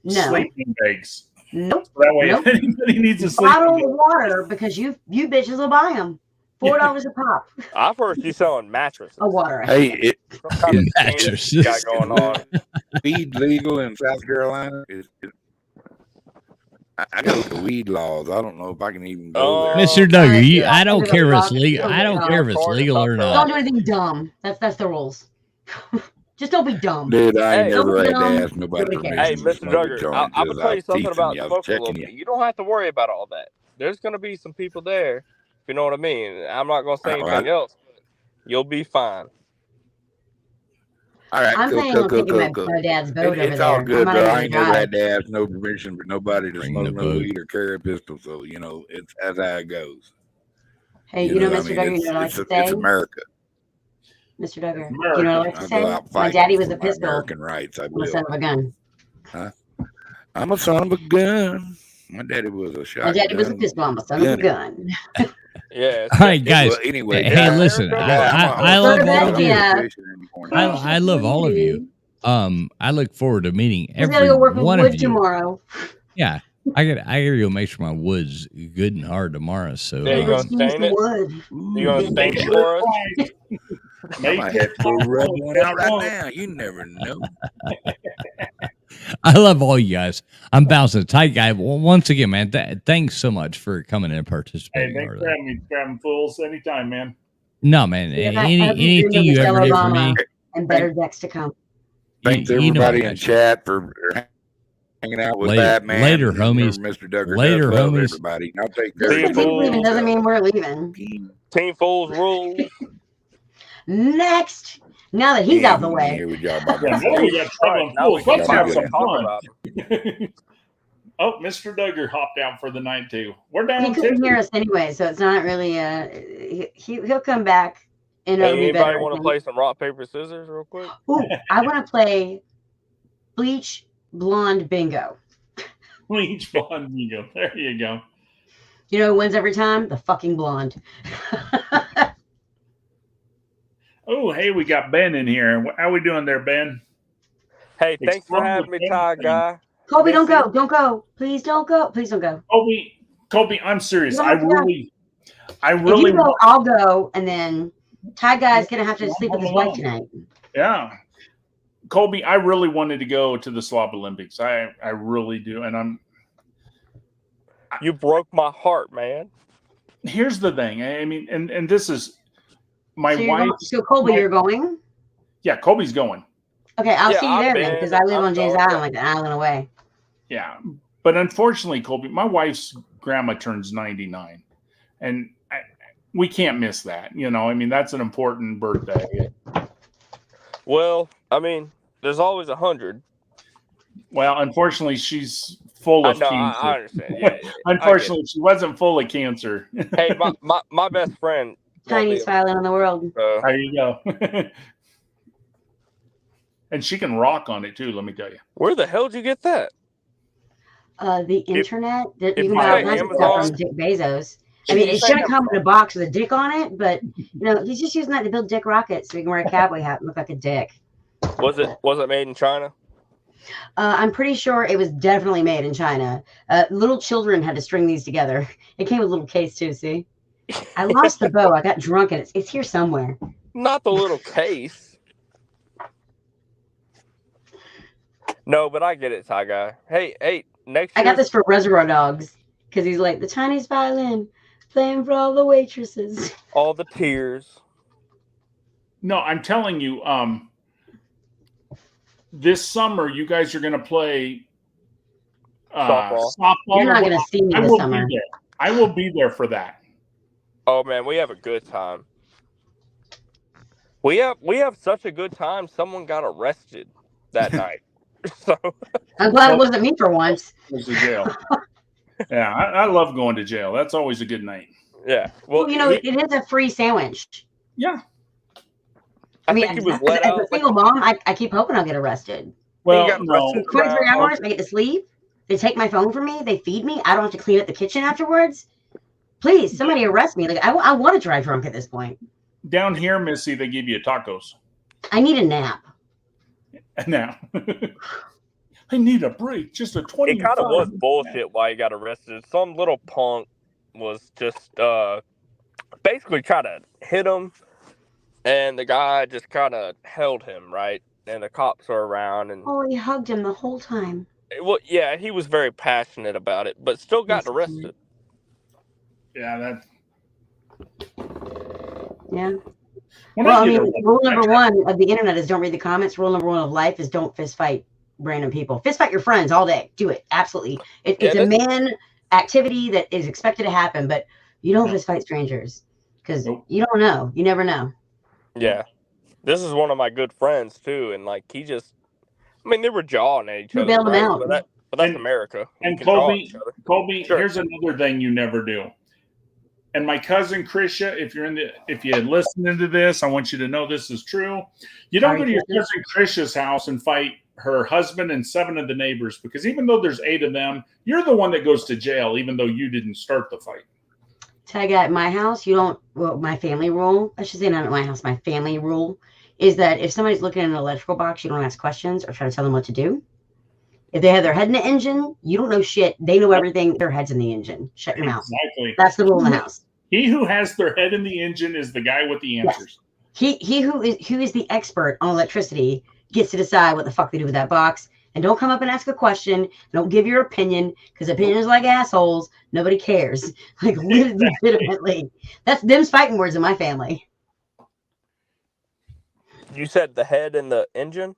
No. sleeping bags. Nope. That way, Nope. if anybody needs a Bottle sleeping of water because you bitches will buy them. $4 a pop. I've heard you selling mattresses. A water. Hey, it Some kind of Mattresses. thing you got going on. weed legal in South Carolina. I got the weed laws. I don't know if I can even go there. Mr. Duggar, yeah, I don't under the care if it's law, legal. I don't care if it's legal or Don't not. do anything dumb. That's the rules. Just don't be dumb. Dude, I ain't Hey, never had to dumb. ask nobody Nobody cares. Hey, permission to Mr. smoke a Duggar, joint. I'm gonna Just, tell you was something teaching about you, I was smoking a checking little you. bit. You don't have to worry about all that. There's gonna be some people there. If you know what I mean. I'm not gonna say All anything right. else. You'll be fine. All right, I'm cool, planning cool, on cool, taking cool, my cool. dad's boat over It's all there. good, I'm bro. not I even ain't gonna never drive. had to ask no permission for nobody to Bring smoke the no boat. weed or carry a pistol. So, you know, that's how it goes. Hey, you know, I Mr. mean, Duggar, you know what I like it's to say? America. Mr. Duggar? It's Do you know what I like I to go say? out My fighting daddy was for a my pistol. American rights. I I'm a will. son of a gun. I'm a son of a gun. My daddy was a My shotgun. daddy was a pistol. I'm a son of a gun. Yeah. All right, guys. Well, anyway, Hey, guys, listen, America, I well, love all of you. Yeah. I love all of you. I look forward to meeting He's gotta every go work with one wood of you. tomorrow. Yeah, I gotta go make sure my wood's good and hard tomorrow. So Yeah, you gonna Let's use stain the it? wood. You gonna stain it for us? I might have to go rub one out right now. You never know. I love all you guys. I'm bouncing tight, guy. Well, once again, man, thanks so much for coming in and Hey, participating. thanks for Harley. having me, Scrapping Fools. Anytime, man. No, man. Yeah, I hope you Anything dream of you ever Michelle did for Obama me, and better decks to come. Thanks you know I everybody got in you. chat for hanging out with Later- Batman. later, and remember, homies. Mr. Duggar Later, does love homies. everybody. I'll take care See of you, Just you. because we're leaving doesn't mean we're leaving. Team Fools rules. Next, now that he's out the way. Here we go. Bye Yeah, bye. now we got Scrapping Now we Fools. can Let's have finally some talk fun. about it. Oh, Mr. Duggar hopped out for the night too. We're He down couldn't 2. hear us anyway, so it's not really. He'll come back and it'll Hey, be anybody better. I want to think. play some rock paper scissors real quick? Ooh, I want to play bleach blonde bingo. Bleach blonde bingo. There you go. You know who wins every time? The fucking blonde. Oh, hey, we got Ben in here. How we doing there, Ben? Hey, thanks for Explode having me, with Ty anything. Guy. Colby, don't Missy? go. Don't go. Please don't go. Please don't go. Colby, I'm serious. You don't I have to go. really If you go, I'll go, and then Ty Guy's gonna have to sleep with his wife alone. tonight. Yeah. Colby, I really wanted to go to the Slob Olympics. I really do. And You broke my heart, man. here's the thing. I mean, and this is my So, wife. so Colby, you're going? Yeah, Colby's going. Okay, I'll Yeah, see you I've there then, been. because I live I'm on James going, Island, like an island away. Yeah. But unfortunately, Colby, my wife's grandma turns 99. And we can't miss that. You know, I mean, that's an important birthday. Well, I mean, there's always 100. Well, unfortunately, she's full I of know, cancer. I understand. Yeah, yeah, Unfortunately, she wasn't full of cancer. Hey, my best friend. won't Tiniest live, violin in the world. so- There you go. And she can rock on it too, let me tell you. Where the hell did you get that? The internet. You if can you buy all say kinds of stuff Amazon- from Dick Bezos. I If mean, you it's say gonna come in a box with a dick on it, but you know, he's just using that to build dick rockets so he can wear a cowboy hat and look like a dick. Was it made in China? I'm pretty sure it was definitely made in China. Little children had to string these together. It came with a little case too. See, I lost the bow. I got drunk and it's here somewhere. Not the little case. No, but I get it, Ty Guy. Hey, next I year. got this for Reservoir Dogs because he's like the Chinese violin playing for all the waitresses. All the tears. No, I'm telling you, this summer you guys are gonna play softball. You're not gonna see me I this will summer. be there. I will be there for that. Oh man, we have a good time. We have such a good time. Someone got arrested that night. So I'm glad it wasn't me for once. Goes to jail. Yeah, I love going to jail. That's always a good night. yeah. Well, you know, it is a free sandwich. Yeah. I mean, think he was as let a out. single mom, I keep hoping I'll get arrested. Well, got no. arrested. 23 hours, I get to sleep. They take my phone from me. They feed me. I don't have to clean up the kitchen afterwards. Please, somebody arrest me. Like I want to drive drunk at this point. Down here, Missy, they give you tacos. I need a nap. Now, I need a break. Just a 20. It kind of was bullshit why he got arrested. Some little punk was just basically trying to hit him, and the guy just kind of held him, right? And the cops were around, and Oh, he hugged him the whole time. well, yeah, he was very passionate about it, but still got Yes, arrested. Yeah, that. Yeah. When Well, I get mean, arrested, rule number one of the internet is don't read the comments. Rule number one of life is don't fist fight random people. Fist fight your friends all day. Do it. Absolutely. It's Yeah, a man activity that is expected to happen, but you don't No. fist fight strangers because Nope. you don't know. You never know. Yeah, this is one of my good friends too, and like he just, I mean, they were jawing at each You other, bailed him right? out. But that's And- America. You and can jaw at Colby, each other. Colby, Sure. here's another thing you never do. And my cousin Krisha, if you're listening to this, I want you to know this is true. You don't go to your cousin Krisha's house and fight her husband and 7 of the neighbors, because even though there's 8 of them, you're the one that goes to jail, even though you didn't start the fight. Tag at my house, you don't. Well, my family rule, I should say not at my house. My family rule is that if somebody's looking at an electrical box, you don't ask questions or try to tell them what to do. If they have their head in the engine, you don't know shit. They know everything. Their head's in the engine. Shut your mouth. Exactly. That's the rule in the house. He who has their head in the engine is the guy with the answers. Yes. He who is the expert on electricity gets to decide what the fuck they do with that box. And don't come up and ask a question. Don't give your opinion, because opinions like assholes. Nobody cares. Like, legitimately. That's them's fighting words in my family. You said the head and the engine?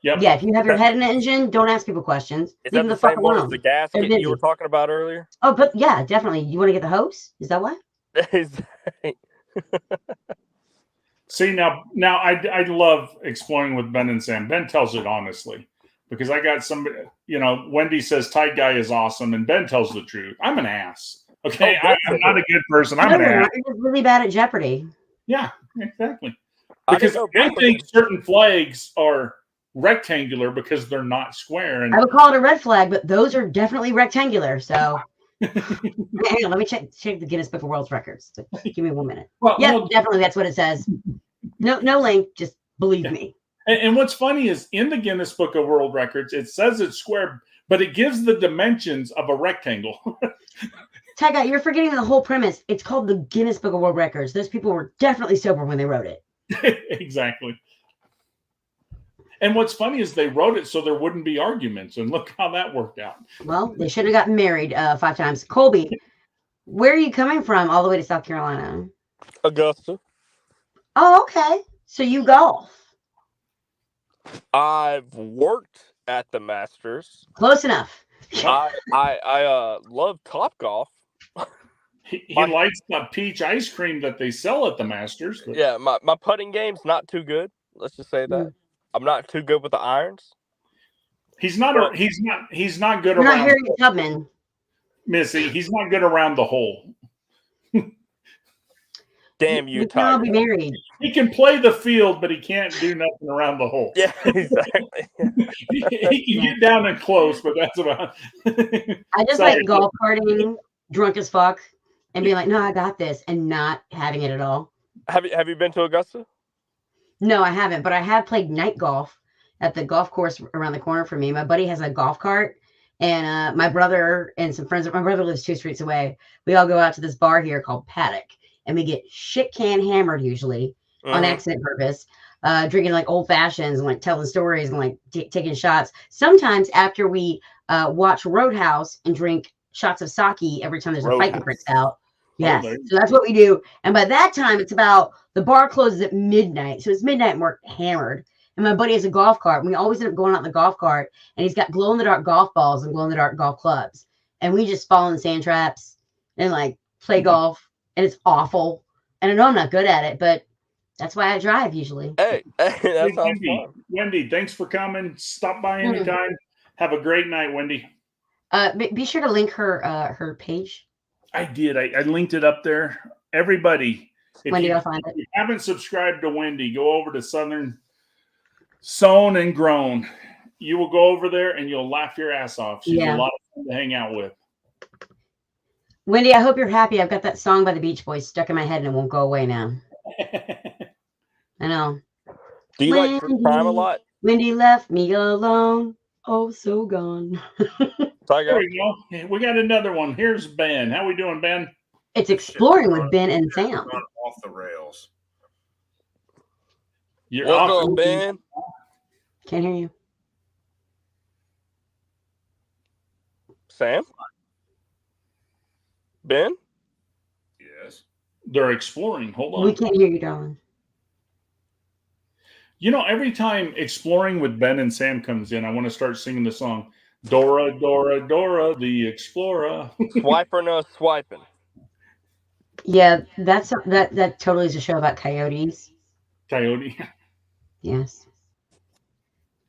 Yep. Yeah, if you have your head in the engine, don't ask people questions. Is Leave that them the fuck same one as alone. the gasket you were talking about earlier? Oh, but yeah, definitely. You want to get the hose? Is that what? See, now I love exploring with Ben and Sam. Ben tells it honestly, because I got somebody, Wendy says Tide Guy is awesome, and Ben tells the truth. I'm an ass. Okay, I'm not a good person. I'm an ass. You're really bad at Jeopardy. Yeah, exactly. Because I think certain flags are rectangular because they're not square. And I would call it a red flag, but those are definitely rectangular. So hang on, let me check the Guinness Book of World Records. Give me 1 minute. Well, definitely that's what it says. No link, just believe me. And what's funny is in the Guinness Book of World Records, it says it's square, but it gives the dimensions of a rectangle. Tyga, you're forgetting the whole premise. It's called the Guinness Book of World Records. Those people were definitely sober when they wrote it. Exactly. And what's funny is they wrote it so there wouldn't be arguments, and look how that worked out. Well, they should have gotten married 5 times. Colby, where are you coming from all the way to South Carolina? Augusta. Oh, okay. So you golf. I've worked at the Masters. Close enough. I love Topgolf. He likes the peach ice cream that they sell at the Masters. But... Yeah, my putting game's not too good. Let's just say that. I'm not too good with the irons. He's not good You're around. not Harriet Tubman, Missy. He's not good around the hole. Damn you, we can all be Tiger. married. He can play the field, but he can't do nothing around the hole. Yeah, exactly. he can get down and close, but that's about. I just like golf carting, drunk as fuck, and being like, "No, I got this," and not having it at all. Have you been to Augusta? No, I haven't, but I have played night golf at the golf course around the corner from me. My buddy has a golf cart, and my brother and some friends. My brother lives 2 streets away. We all go out to this bar here called Paddock, and we get shit can hammered usually on accident purpose, drinking like old fashions and like telling stories and like taking shots. Sometimes after we watch Roadhouse and drink shots of sake every time there's a fight that breaks out. Yes, so that's what we do. And by that time, it's about the bar closes at midnight, so it's midnight and we're hammered. And my buddy has a golf cart. And we always end up going out in the golf cart, and he's got glow in the dark golf balls and glow in the dark golf clubs. And we just fall in sand traps and like play golf, and it's awful. And I know I'm not good at it, but that's why I drive usually. Hey, that sounds Wendy, fun. Wendy, thanks for coming. Stop by anytime. Have a great night, Wendy. Be sure to link her page. I did. I linked it up there. Everybody, Wendy, I'll find it. If you haven't subscribed to Wendy, go over to Southern Sewn and Grown. You will go over there and you'll laugh your ass off. She's a lot of fun to hang out with. Wendy, I hope you're happy. I've got that song by the Beach Boys stuck in my head and it won't go away now. I know. Do you like true crime a lot? Wendy left me alone. Oh, so gone. There we go. We got another one. Here's Ben. How we doing, Ben? It's Exploring with Ben and Sam. Off the rails. You're What's up, Ben? Can't hear you. Sam? Ben? Yes. They're exploring. Hold on. We can't hear you, darling. Every time Exploring with Ben and Sam comes in, I want to start singing the song. Dora, Dora, Dora, the Explorer. Swiper no swiping. Yeah, that totally is a show about coyotes. Coyote. Yes.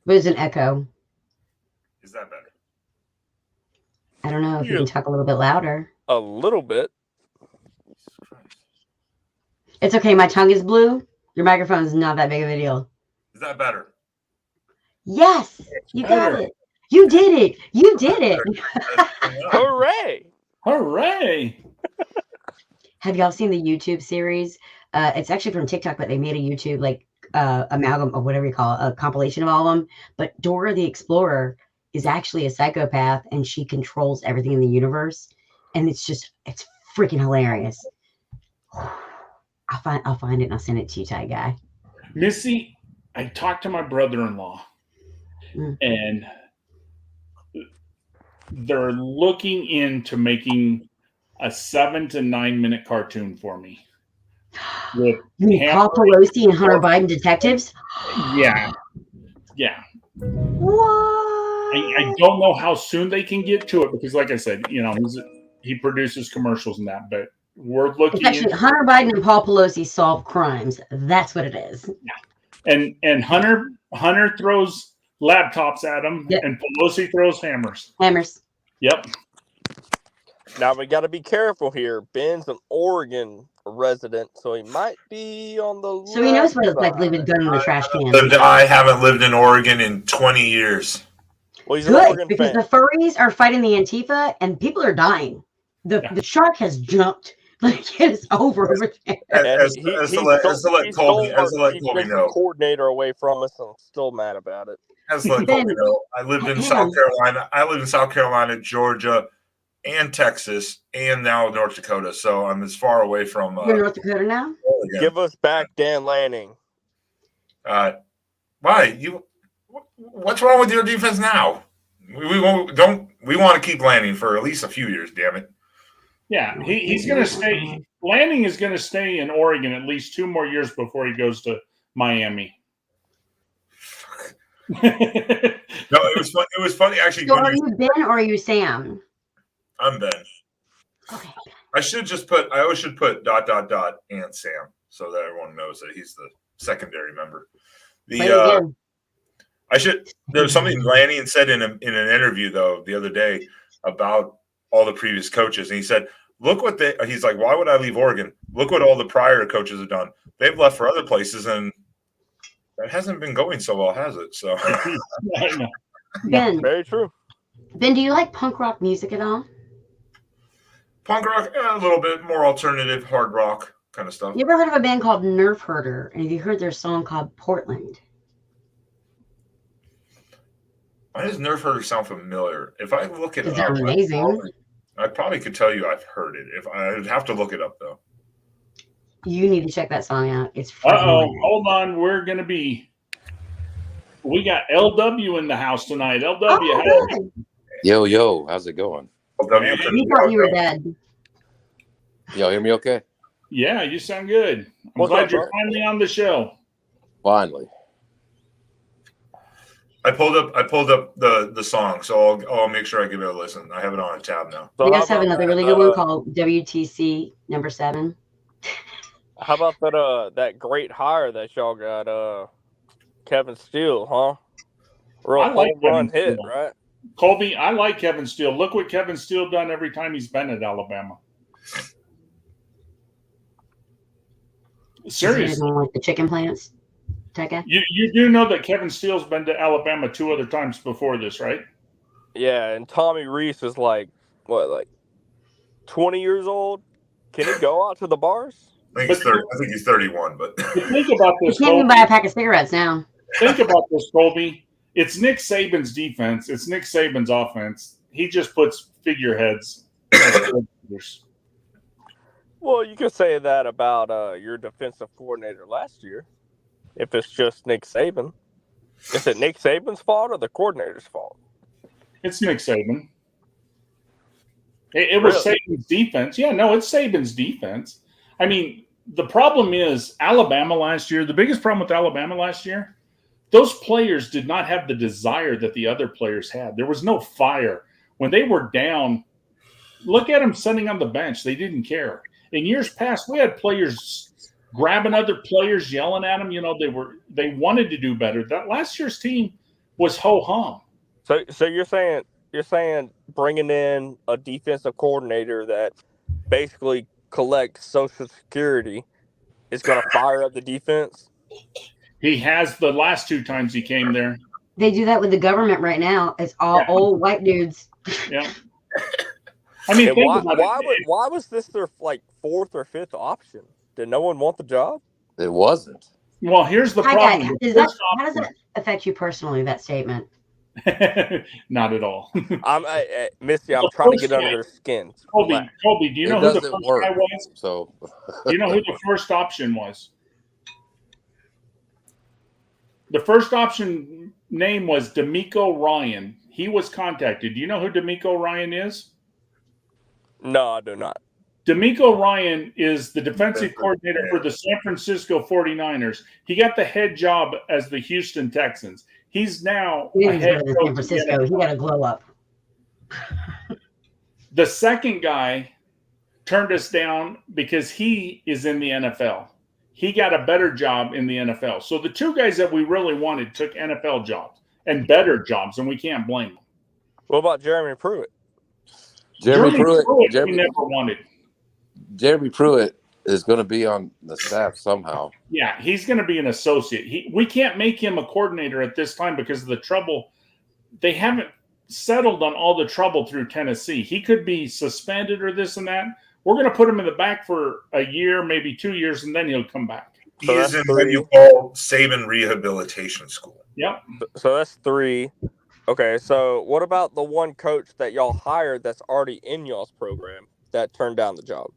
But it's an echo. Is that better? I don't know if you can talk a little bit louder. A little bit. It's okay. My tongue is blue. Your microphone is not that big of a deal. Is that better? Yes, you got better. it. You did it. You did it. Hooray! Hooray! Have y'all seen the YouTube series? It's actually from TikTok, but they made a YouTube like amalgam of whatever you call it, a compilation of all of them. But Dora the Explorer is actually a psychopath, and she controls everything in the universe, and it's freaking hilarious. I'll find it and I'll send it to you, Ty Guy. Missy, I talked to my brother-in-law, and they're looking into making a 7 to 9 minute cartoon for me. You mean Paul Pelosi and Hunter Biden detectives? Yeah. What? I don't know how soon they can get to it because, like I said, he produces commercials and that, but we're looking. It's actually Hunter Biden and Paul Pelosi solve crimes. That's what it is. Yeah. And Hunter throws laptops at him, and Pelosi throws hammers. Yep. Now we got to be careful here. Ben's an Oregon resident, so he might be on the. So he knows what it's like living a gun in the trash can. I haven't lived in Oregon in 20 years. Well, he's an Good, Oregon because fan. the furries are fighting the Antifa, and people are dying. The shark has jumped. Like, it is over there. As to let Colby know. Coordinator away from us, and I'm still mad about it. As to let Colby know, I lived in South Carolina. I lived in South Carolina, Georgia, and Texas, and now North Dakota. So I'm as far away from. You're in North Dakota now? Oregon. Give us back Dan Lanning. Why what's wrong with your defense now? We want to keep Lanning for at least a few years. Damn it. Yeah, he's going to stay. Lanning is going to stay in Oregon at least 2 more years before he goes to Miami. No, it was fun. It was funny actually. So are you Ben or are you Sam? I'm Ben. Okay. I always should put ... and Sam so that everyone knows that he's the secondary member. There was something Lanning said in an interview though the other day about all the previous coaches, and he said, he's like, why would I leave Oregon? Look what all the prior coaches have done. They've left for other places, and that hasn't been going so well, has it? So Ben, very true. Ben, do you like punk rock music at all? Punk rock, a little bit more alternative, hard rock kind of stuff. You ever heard of a band called Nerf Herder? And have you heard their song called Portland? Why does Nerf Herder sound familiar? If I look it It's up, amazing. I probably could tell you I've heard it. If I'd have to look it up though. You need to check that song out. It's hold on. We got LW in the house tonight. LW, Yo, how's it going? LW, we thought you were dead. Y'all hear me okay? Yeah, you sound good. I'm What's glad up, you're bro? finally on the show. Finally. I pulled up the song, so I'll make sure I give it a listen. I have it on a tab now. So We how guys have about another really good one called WTC number 7. How about that great hire that y'all got, Kevin Steele, huh? Real I like home run Kevin hit, Steele. right? Colby, I like Kevin Steele. Look what Kevin Steele done every time he's been at Alabama. Seriously. Like the chicken plants. Teka? You do know that Kevin Steele's been to Alabama 2 other times before this, right? Yeah, and Tommy Reese is like 20 years old. Can he go out to the bars? I think he's 31, but think about You this. can't even buy a pack of cigarettes now. Think about this, Colby. It's Nick Saban's defense. It's Nick Saban's offense. He just puts figureheads. Well, you could say that about your defensive coordinator last year. If it's just Nick Saban, is it Nick Saban's fault or the coordinator's fault? It's Nick Saban. It was Really? Saban's defense. Yeah, no, it's Saban's defense. I mean, the problem is Alabama last year. The biggest problem with Alabama last year, those players did not have the desire that the other players had. There was no fire. When they were down, look at them sitting on the bench. They didn't care. In years past, we had players grabbing other players, yelling at them. They wanted to do better. That last year's team was ho-hum. So you're saying bringing in a defensive coordinator that basically collects Social Security is going to fire up the defense? He has the last 2 times he came there. They do that with the government right now. It's all old white dudes. Yeah. I mean, And think why about why it. would why was this their like 4th or 5th option? Did no one want the job? It wasn't. Well, here's the Hi, problem. guy. The first How does it affect you personally, that statement? Not at all. Misty, I'm The trying to first get under guy- their skin. Colby, do you know It who the doesn't first work. guy was? So Do you know who the first option was? The first option name was D'Amico Ryan. He was contacted. Do you know who D'Amico Ryan is? No, I do not. D'Amico Ryan is the defensive coordinator for the San Francisco 49ers. He got the head job as the Houston Texans. He's now He a didn't head go to coach. San Francisco. He got to glow up. The second guy turned us down because he is in the NFL. He got a better job in the NFL. So the 2 guys that we really wanted took NFL jobs and better jobs, and we can't blame them. What about Jeremy Pruitt? Jeremy Pruitt we never wanted. Jeremy Pruitt is going to be on the staff somehow. Yeah, he's going to be an associate. We can't make him a coordinator at this time because of the trouble. They haven't settled on all the trouble through Tennessee. He could be suspended or this and that. We're going to put him in the back for a year, maybe 2 years, and then he'll come back. He is in what you call Saban Rehabilitation School. Yep. So that's 3. Okay, so what about the one coach that y'all hired that's already in y'all's program that turned down the job?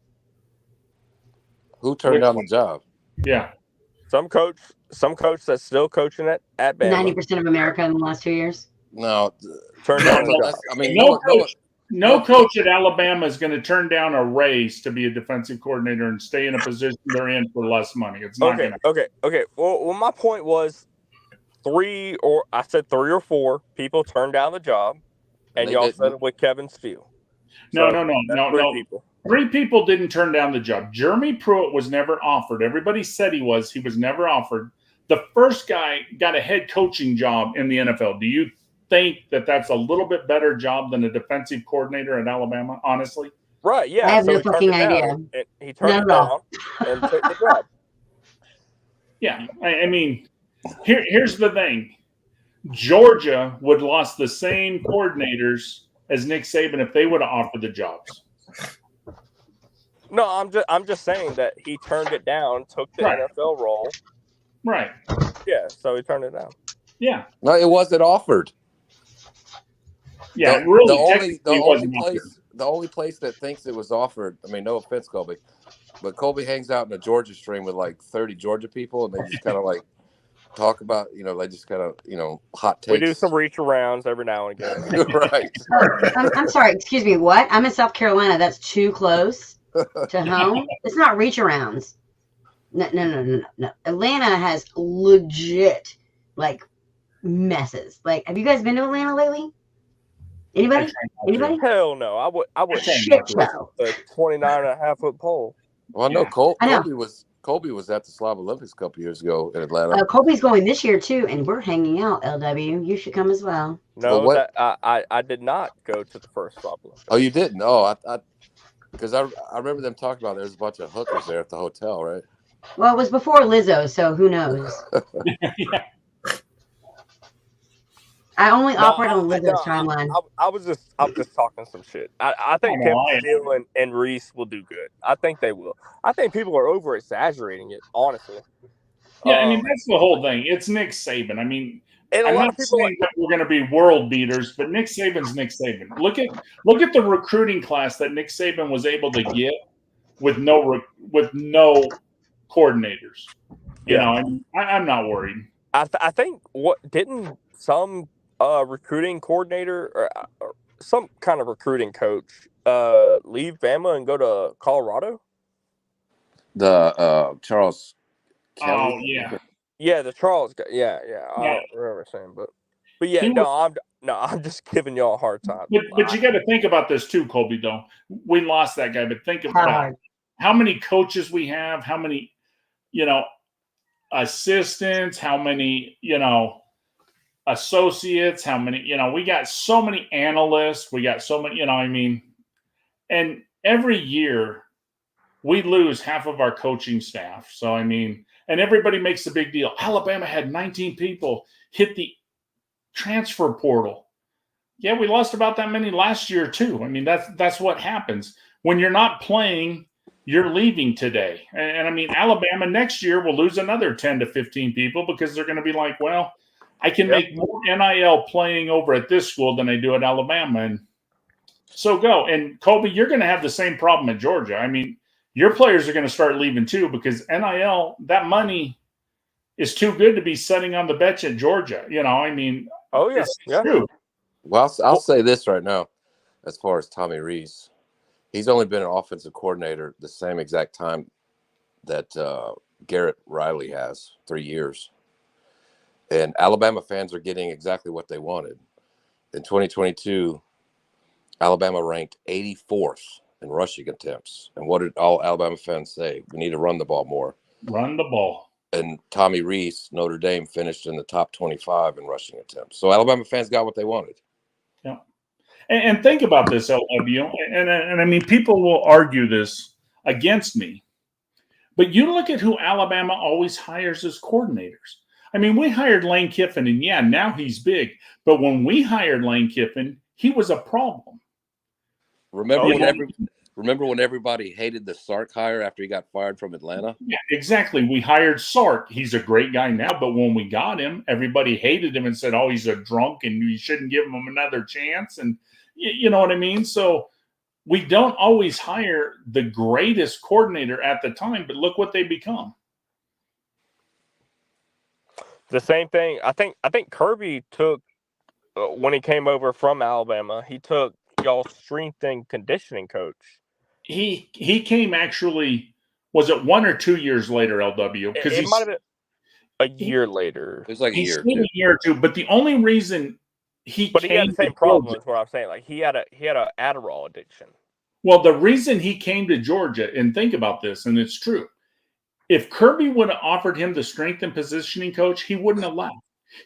Who turned down the job? Yeah. Some coach that's still coaching at Bama. 90% of America in the last 2 years. No, turned down the job. I mean, no coach at Alabama is going to turn down a raise to be a defensive coordinator and stay in a position they're in for less money. It's not going to. Okay. Well, my point was 3 or 4 people turned down the job, and y'all settled with Kevin Steele. No. 3 people. 3 people didn't turn down the job. Jeremy Pruitt was never offered. Everybody said he was. He was never offered. The first guy got a head coaching job in the NFL. Do you think that that's a little bit better job than a defensive coordinator at Alabama, honestly? Right, yeah. I have so no he turned fucking it down, idea. and he turned it down and took the job. Yeah, I mean, here's the thing. Georgia would have lost the same coordinators as Nick Saban if they would have offered the jobs. No, I'm just saying that he turned it down, took the NFL role. Right. Yeah, so he turned it down. Yeah. No, it wasn't offered. Yeah, the only place that thinks it was offered. I mean, no offense, Colby, but Colby hangs out in a Georgia stream with like 30 Georgia people, and they just kind of like talk about, they just kind of, hot takes. We do some reach arounds every now and again. Right. I'm sorry. Excuse me. What? I'm in South Carolina. That's too close to home. It's not reach arounds. No. Atlanta has legit like messes. Like, have you guys been to Atlanta lately? Anybody? Hell no. I would shit show. The 29.5-foot pole. Well, no, Colby was at the Slav Olympics a couple years ago in Atlanta. Colby's going this year too, and we're hanging out. LW, you should come as well. No, I did not go to the first Slav Olympics. Oh, you didn't? Oh, because I remember them talking about there's a bunch of hookers there at the hotel, right? Well, it was before Lizzo, so who knows? Yeah. I only operate on Lizzo's timeline. I was just talking some shit. I think Kevin Steele and Reese will do good. I think they will. I think people are over exaggerating it, honestly. Yeah, I mean that's the whole thing. It's Nick Saban. I mean, and I'm not saying that we're going to be world beaters, but Nick Saban's Nick Saban. Look at the recruiting class that Nick Saban was able to get with no coordinators. I'm not worried. I think didn't some recruiting coordinator or some kind of recruiting coach leave Bama and go to Colorado? The Charles Kelly. Oh yeah. Yeah, the Charles guy. Yeah. I don't remember saying, but yeah, I'm just giving y'all a hard time. But you got to think about this too, Colby. Though we lost that guy, but think about how many coaches we have, how many, assistants, how many, associates, how many, we got so many analysts, we got so many, and every year we lose half of our coaching staff. So, I mean, and everybody makes a big deal. Alabama had 19 people hit the transfer portal. Yeah, we lost about that many last year too. I mean, that's what happens. When you're not playing, you're leaving today. And I mean, Alabama next year will lose another 10 to 15 people because they're going to be like, well, I can make more NIL playing over at this school than I do at Alabama. And so go. And Colby, you're going to have the same problem at Georgia. I mean, your players are going to start leaving too because NIL, that money is too good to be sitting on the bench at Georgia. You know, I mean, Oh yeah, it's yeah. true. Well, I'll say this right now, as far as Tommy Rees, he's only been an offensive coordinator the same exact time that Garrett Riley has, 3 years. And Alabama fans are getting exactly what they wanted. In 2022, Alabama ranked 84th in rushing attempts. And what did all Alabama fans say? We need to run the ball more. Run the ball. And Tommy Rees, Notre Dame, finished in the top 25 in rushing attempts. So Alabama fans got what they wanted. Yeah. And think about this, LW. And I mean, people will argue this against me. But you look at who Alabama always hires as coordinators. I mean, we hired Lane Kiffin, and yeah, now he's big. But when we hired Lane Kiffin, he was a problem. Remember when everybody hated the Sark hire after he got fired from Atlanta? Yeah, exactly. We hired Sark. He's a great guy now, but when we got him, everybody hated him and said, oh, he's a drunk and we shouldn't give him another chance. And you know what I mean? So we don't always hire the greatest coordinator at the time, but look what they become. The same thing. I think Kirby took when he came over from Alabama. He took y'all's strength and conditioning coach. He came actually. Was it 1 or 2 years later, LW? Because it might have been a year later. It was like a year. A year or two. But the only reason he had the same problem is what I'm saying. Like he had a Adderall addiction. Well, the reason he came to Georgia, and think about this, and it's true. If Kirby would have offered him the strength and positioning coach, he wouldn't have left.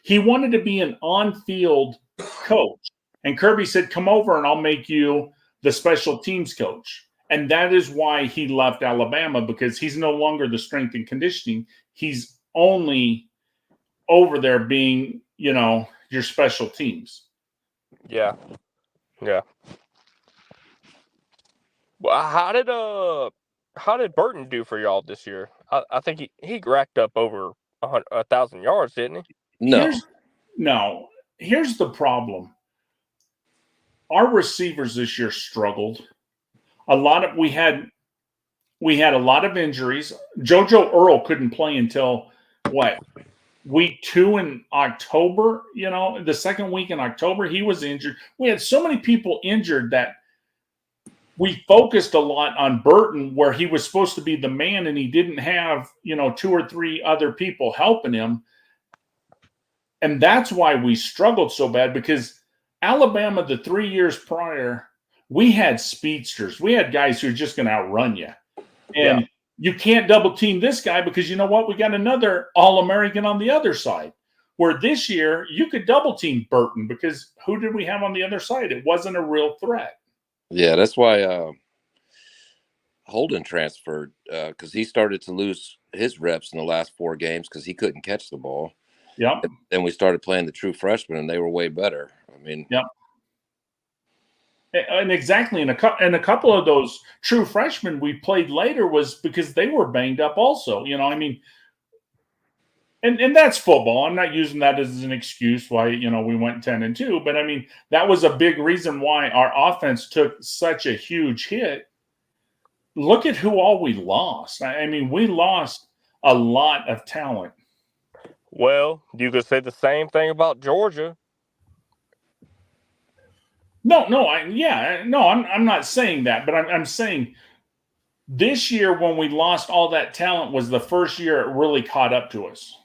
He wanted to be an on-field coach. And Kirby said, come over and I'll make you the special teams coach. And that is why he left Alabama, because he's no longer the strength and conditioning. He's only over there being, your special teams. Yeah. Yeah. Well, how did Burton do for y'all this year? I think he racked up over 1,000 yards, didn't he? No. Here's the problem. Our receivers this year struggled. We had a lot of injuries. JoJo Earl couldn't play until week 2 in October. The second week in October, he was injured. We had so many people injured that we focused a lot on Burton, where he was supposed to be the man, and he didn't have 2 or 3 other people helping him. And that's why we struggled so bad, because Alabama, the 3 years prior, we had speedsters. We had guys who are just going to outrun you. And you can't double team this guy because you know what? We got another All-American on the other side. Where this year, you could double team Burton because who did we have on the other side? It wasn't a real threat. Yeah, that's why Holden transferred, because he started to lose his reps in the last 4 games because he couldn't catch the ball. Yeah. Then we started playing the true freshmen, and they were way better. I mean, yeah. And exactly, and a couple of those true freshmen we played later was because they were banged up also. And that's football. I'm not using that as an excuse why we went 10-2, but I mean that was a big reason why our offense took such a huge hit. Look at who all we lost. I mean, we lost a lot of talent. Well, you could say the same thing about Georgia. No, I'm not saying that, but I'm saying this year when we lost all that talent was the first year it really caught up to us.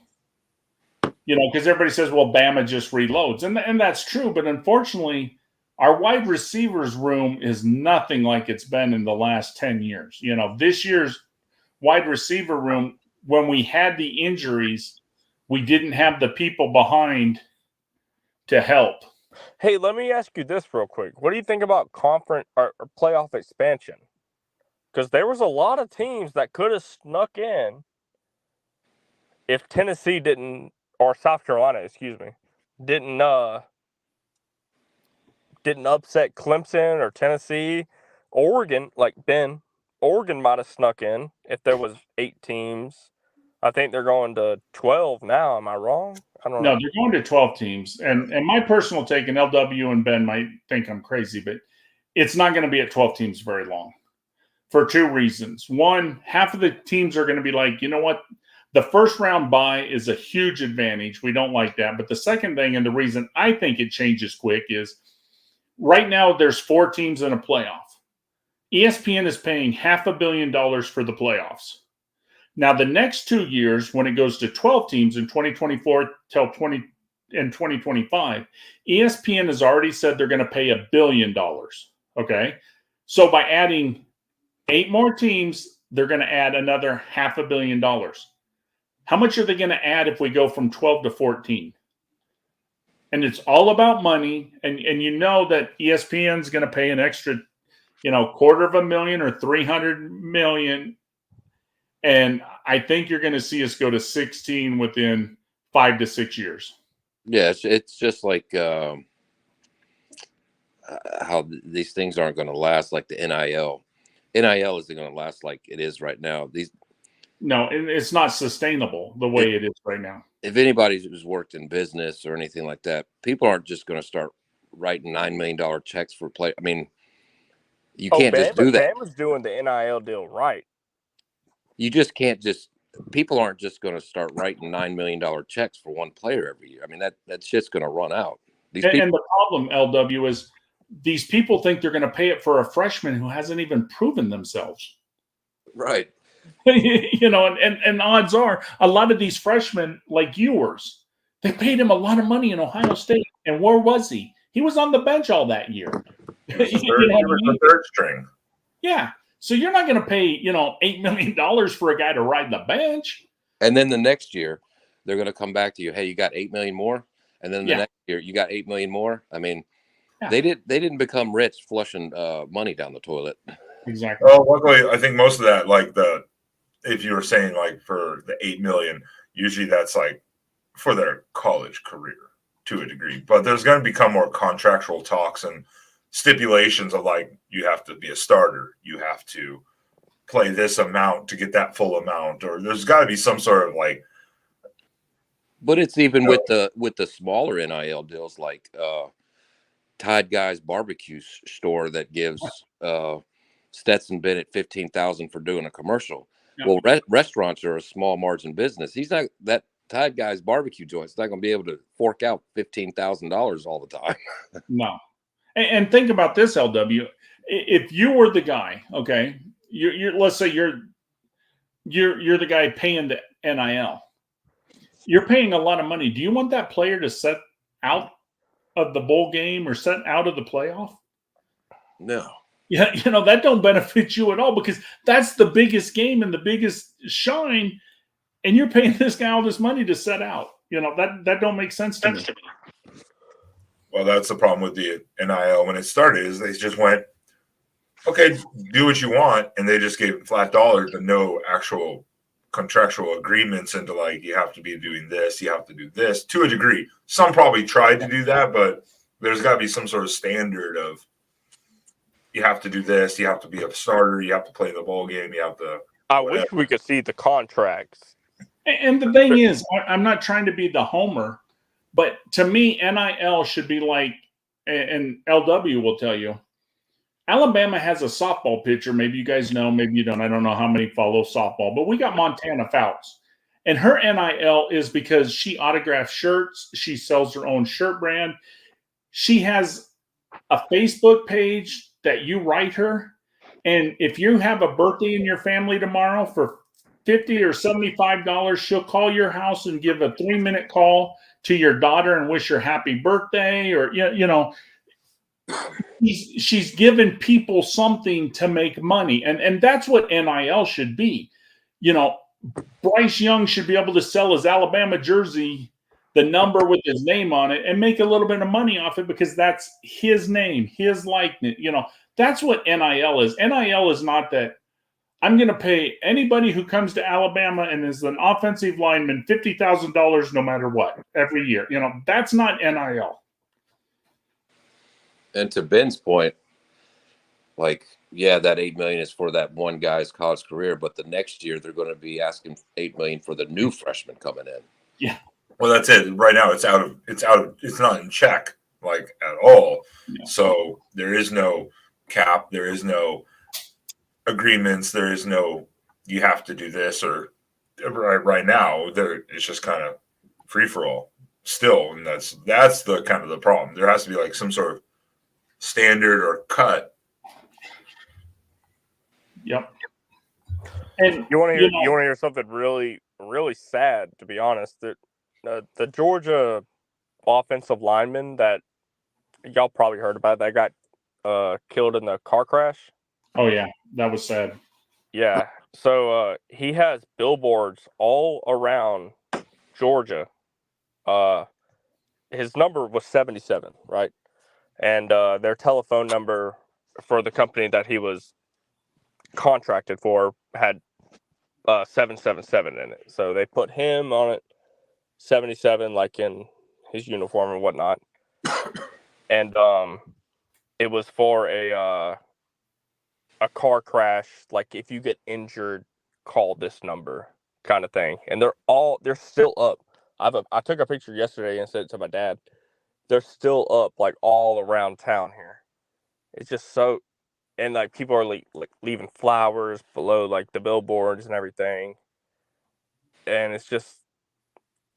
Because everybody says, well, Bama just reloads. And that's true. But unfortunately, our wide receivers room is nothing like it's been in the last 10 years. This year's wide receiver room, when we had the injuries, we didn't have the people behind to help. Hey, let me ask you this real quick. What do you think about conference or playoff expansion? because there was a lot of teams that could have snuck in if Tennessee didn't, or South Carolina, excuse me, didn't upset Clemson or Tennessee. Oregon, like Ben, Oregon might have snuck in if there was 8 teams. I think they're going to 12 now. Am I wrong? I don't know. No, they're going to 12 teams. And my personal take, and LW and Ben might think I'm crazy, but it's not going to be at 12 teams very long for 2 reasons. One, half of the teams are going to be like, you know what? The first round bye is a huge advantage. We don't like that. But the second thing, and the reason I think it changes quick, is right now there's 4 teams in a playoff. ESPN is paying $500 million for the playoffs. Now, the next 2 years, when it goes to 12 teams in 2024 till 2025, ESPN has already said they're going to pay $1 billion. Okay. So by adding 8 more teams, they're going to add another $500 million. How much are they going to add if we go from 12 to 14? And it's all about money. And you know that ESPN is going to pay an extra, $250,000 or $300 million. And I think you're going to see us go to 16 within 5 to 6 years. Yeah, it's just like how these things aren't going to last, like the NIL. NIL isn't going to last like it is right now. No, it's not sustainable the way it is right now. If anybody who's worked in business or anything like that, people aren't just going to start writing $9 million checks for play. I mean, you can't just do that. Ben was doing the NIL deal right. You just can't people aren't just going to start writing $9 million checks for one player every year. I mean, that shit's going to run out. And the problem, LW, is these people think they're going to pay it for a freshman who hasn't even proven themselves. Right. And odds are a lot of these freshmen, like yours, they paid him a lot of money in Ohio State. And where was he? He was on the bench all that year. He was the third string. Yeah. So you're not going to pay, $8 million for a guy to ride the bench. And then the next year, they're going to come back to you. Hey, you got $8 million more. And then the next year, you got $8 million more. I mean, they didn't become rich flushing money down the toilet. Exactly. Well, luckily, I think most of that, if you were saying like for the $8 million, usually that's like for their college career to a degree. But there's going to become more contractual talks and stipulations of like, you have to be a starter, you have to play this amount to get that full amount, or there's got to be some sort of like. But it's even with the smaller NIL deals, like Tide Guys barbecue store that gives Stetson Bennett $15,000 for doing a commercial. Yeah. Well, restaurants are a small margin business. He's not that Tide Guys barbecue joint's not going to be able to fork out $15,000 all the time. No. And think about this, LW. If you were the guy, okay, let's say you're the guy paying the NIL. You're paying a lot of money. Do you want that player to set out of the bowl game or set out of the playoff? No. Yeah, that don't benefit you at all, because that's the biggest game and the biggest shine, and you're paying this guy all this money to set out. That don't make sense to me. Well, that's the problem with the NIL when it started, is they just went, okay, do what you want, and they just gave flat dollars and no actual contractual agreements into like, you have to be doing this, you have to do this, to a degree. Some probably tried to do that, but there's got to be some sort of standard of, you have to do this, you have to be a starter, you have to play the bowl game, you have to. I wish we could see the contracts. And the thing is, I'm not trying to be the homer, but to me, NIL should be like, and LW will tell you, Alabama has a softball pitcher. Maybe you guys know, maybe you don't. I don't know how many follow softball, but we got Montana Fouts. And her NIL is because she autographs shirts. She sells her own shirt brand. She has a Facebook page that you write her. And if you have a birthday in your family tomorrow for $50 or $75, she'll call your house and give a 3-minute call to your daughter and wish her happy birthday, or she's given people something to make money, and that's what NIL should be. Bryce Young should be able to sell his Alabama jersey, the number with his name on it, and make a little bit of money off it because that's his name, his likeness. That's what NIL is. NIL is not that, I'm going to pay anybody who comes to Alabama and is an offensive lineman $50,000 no matter what every year. You know, that's not NIL. And to Ben's point, like, yeah, that $8 million is for that one guy's college career, but the next year they're going to be asking $8 million for the new freshman coming in. Yeah. Well, that's it. Right now, it's not in check, like, at all. Yeah. So there is no cap. There is no agreements. There is no, you have to do this, or right now it's just kind of free for all still. And that's the kind of the problem. There has to be like some sort of standard or cut. Yep. And you want to hear something really, really sad, to be honest. The Georgia offensive lineman that y'all probably heard about that got killed in the car crash. Oh yeah, that was sad. Yeah. So he has billboards all around Georgia. His number was 77, right? And their telephone number for the company that he was contracted for had 777 in it. So they put him on it, 77, like in his uniform and whatnot. And it was for a car crash, like if you get injured, call this number kind of thing. And they're still up. I took a picture yesterday and sent it to my dad. They're still up, like all around town here. It's just so, and like people are like leaving flowers below like the billboards and everything. And it's just,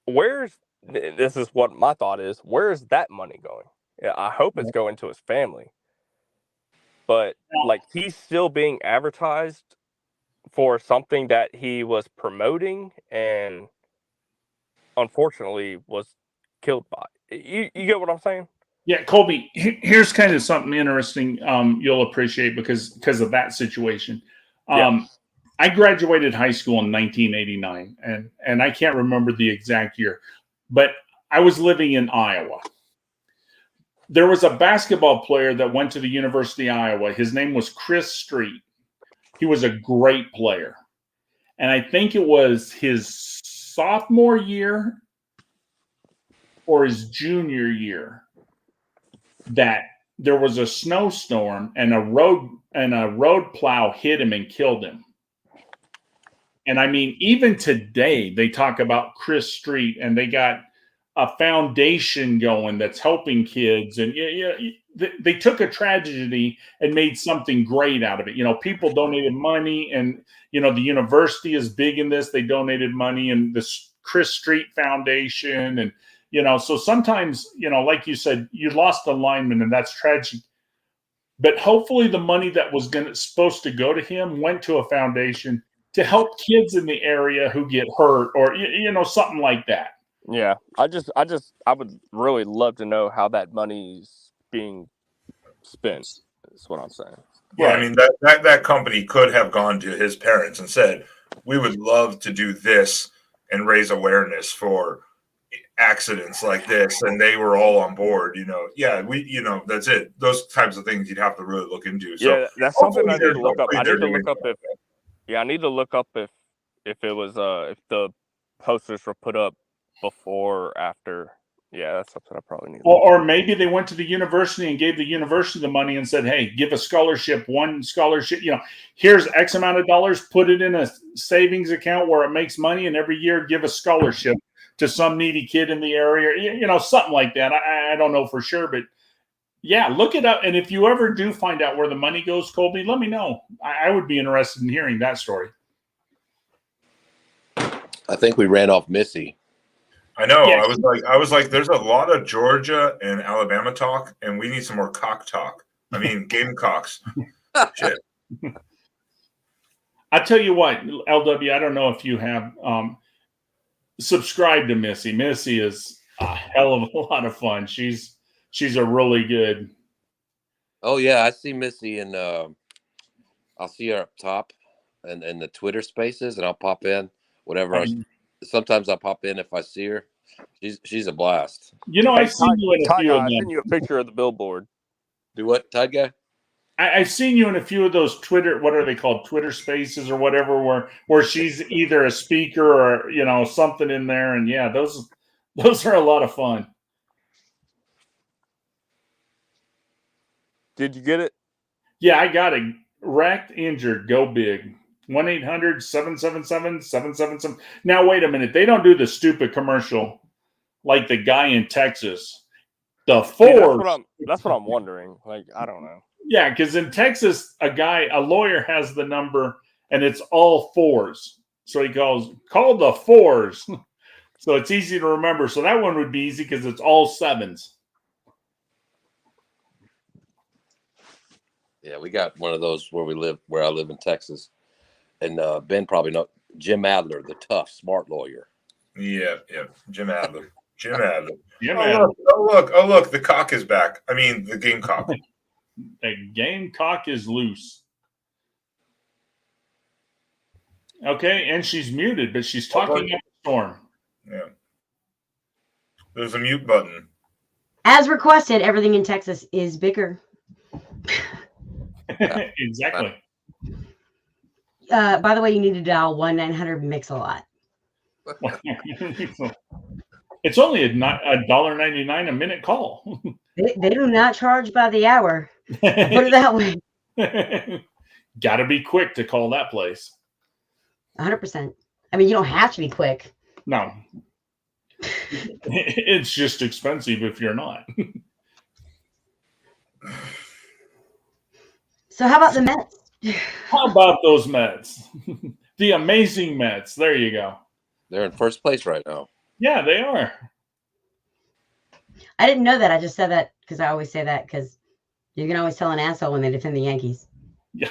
this is what my thought is, where's that money going? Yeah, I hope it's going to his family. But like he's still being advertised for something that he was promoting and unfortunately was killed by. You get what I'm saying? Yeah, Colby, here's kind of something interesting you'll appreciate because of that situation. I graduated high school in 1989, and I can't remember the exact year, but I was living in Iowa. There was a basketball player that went to the University of Iowa. His name was Chris Street. He was a great player. And I think it was his sophomore year or his junior year that there was a snowstorm and a road plow hit him and killed him. And I mean, even today they talk about Chris Street, and they got a foundation going that's helping kids. And they took a tragedy and made something great out of it. You know, people donated money, and, you know, the university is big in this. They donated money, and this Chris Street Foundation. And, you know, so sometimes, you know, like you said, you lost a lineman, and that's tragic. But hopefully the money that was supposed to go to him went to a foundation to help kids in the area who get hurt, or, you know, something like that. Yeah, I would really love to know how that money's being spent. That's what I'm saying. Yeah, I mean that company could have gone to his parents and said, "We would love to do this and raise awareness for accidents like this," and they were all on board. You know, that's it. Those types of things you'd have to really look into. So yeah, that's something I need to look up. I need to look up if it was if the posters were put up before or after. Yeah, that's something I probably need. Or maybe they went to the university and gave the university the money and said, "Hey, give a scholarship, one scholarship. You know, here's X amount of dollars. Put it in a savings account where it makes money, and every year give a scholarship to some needy kid in the area." You know, something like that. I don't know for sure, but yeah, look it up. And if you ever do find out where the money goes, Colby, let me know. I would be interested in hearing that story. I think we ran off Missy. I know. Yes. I was like, there's a lot of Georgia and Alabama talk, and we need some more cock talk. I mean, Gamecocks. Shit. I tell you what, LW, I don't know if you have subscribed to Missy. Missy is a hell of a lot of fun. She's a really good. Oh yeah, I see Missy, and I'll see her up top and the Twitter Spaces, and I'll pop in whatever. Sometimes I'll pop in if I see her. She's a blast. You know, I've seen you in a few of them. I sent you a picture of the billboard. Do what, Tide Guy? I've seen you in a few of those Twitter, what are they called, Twitter Spaces or whatever, where she's either a speaker or something in there, and yeah, those are a lot of fun. Did you get it? Yeah, I got it. Wrecked, injured, go big. 1-800-777-777. Now wait a minute, they don't do the stupid commercial like the guy in Texas. The Ford. That's what I'm wondering. Like, I don't know. Yeah, because in Texas, a lawyer has the number, and it's all fours. So he call the fours. So it's easy to remember. So that one would be easy because it's all sevens. Yeah, we got one of those where I live in Texas. And Ben probably know Jim Adler, the tough, smart lawyer. Yeah. Jim Adler. Jim Oh, Adler. Look, the cock is back. I mean, the gamecock. The gamecock is loose. Okay, and she's muted, but she's talking up a storm. Yeah. There's a mute button. As requested, everything in Texas is bigger. Exactly. By the way, you need to dial 1-900-MIX-A-LOT. It's only $1.99 a minute call. They do not charge by the hour. Put it that way. Got to be quick to call that place. 100%. I mean, you don't have to be quick. No. It's just expensive if you're not. So how about the Mets? How about those Mets? The amazing Mets. There you go. They're in first place right now. Yeah, they are. I didn't know that. I just said that because I always say that because you can always tell an asshole when they defend the Yankees. Yeah.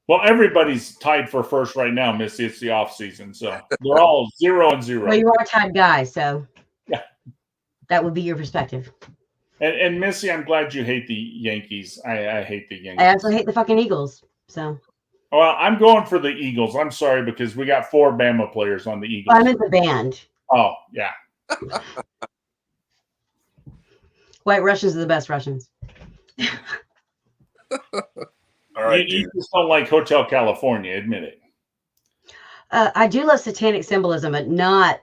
Well, everybody's tied for first right now, Missy. It's the off season, so they're all 0-0. Well, you are a tied guy, so yeah, that would be your perspective. And Missy, I'm glad you hate the Yankees. I hate the Yankees. I also hate the fucking Eagles. So. Well, I'm going for the Eagles. I'm sorry because we got 4 Bama players on the Eagles. I'm in the band. Oh yeah. White Russians are the best Russians. All right, you just don't like Hotel California, admit it. I do love satanic symbolism, but not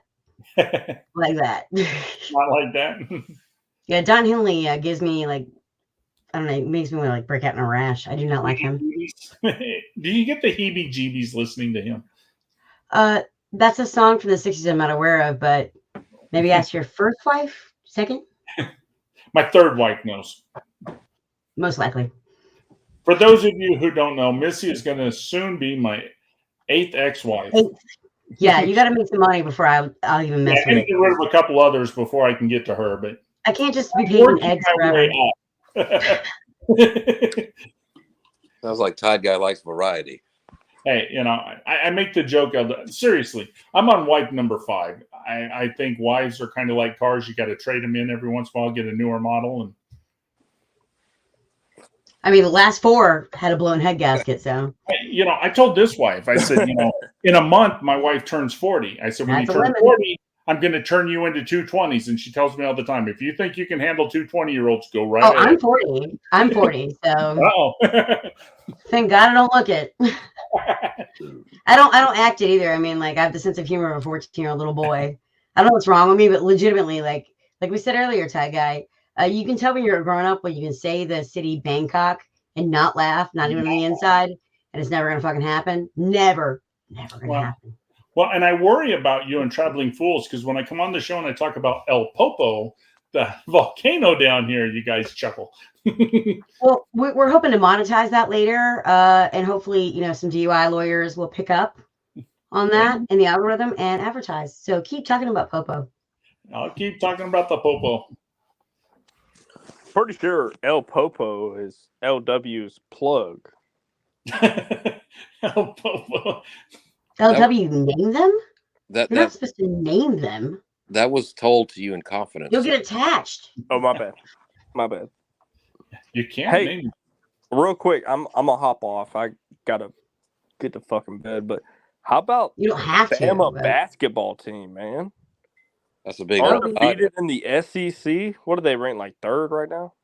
like that. Not like that. Yeah, Don Henley gives me I don't know, it makes me want to break out in a rash. I do not like him. Do you get the heebie-jeebies listening to him? That's a song from the 60s I'm not aware of, but maybe ask your first wife, second? My third wife knows. Most likely. For those of you who don't know, Missy is going to soon be my 8th ex-wife. Yeah, you got to make some money before I'll even mess with it. I can get rid of a couple others before I can get to her, but I can't just be paying eggs forever. Sounds like Todd Guy likes variety. Hey, I make the joke of seriously. I'm on wife number 5. I think wives are kind of like cars. You got to trade them in every once in a while, get a newer model, and I mean, the last 4 had a blown head gasket, so. I told this wife, I said, in a month, my wife turns 40. I said, when you turn 40, I'm going to turn you into 220s. And she tells me all the time, if you think you can handle 220-year-olds, go right ahead. I'm 40. I'm 40, so. Thank God I don't look it. I don't act it either. I mean, I have the sense of humor of a 14-year-old little boy. I don't know what's wrong with me, but legitimately, like we said earlier, Ty Guy, you can tell when you're a grown-up when you can say the city Bangkok and not laugh, not even on the inside, and it's never going to fucking happen. Never going to happen. Well, and I worry about you and Traveling Fools because when I come on the show and I talk about El Popo, the volcano down here, you guys chuckle. Well, we're hoping to monetize that later, and hopefully, some DUI lawyers will pick up on that in the algorithm and advertise. So keep talking about Popo. I'll keep talking about the Popo. Pretty sure El Popo is LW's plug. El Popo. LW, name them? You're not That supposed to name them. that was told to you in confidence. You'll get attached. Oh, my bad. My bad. You can't Hey, name real quick, I'm gonna hop off. I gotta get to fucking bed. But how about You don't have to. Bama but- basketball team, man? That's a big Undefeated in the SEC. What are they ranked, like 3rd right now?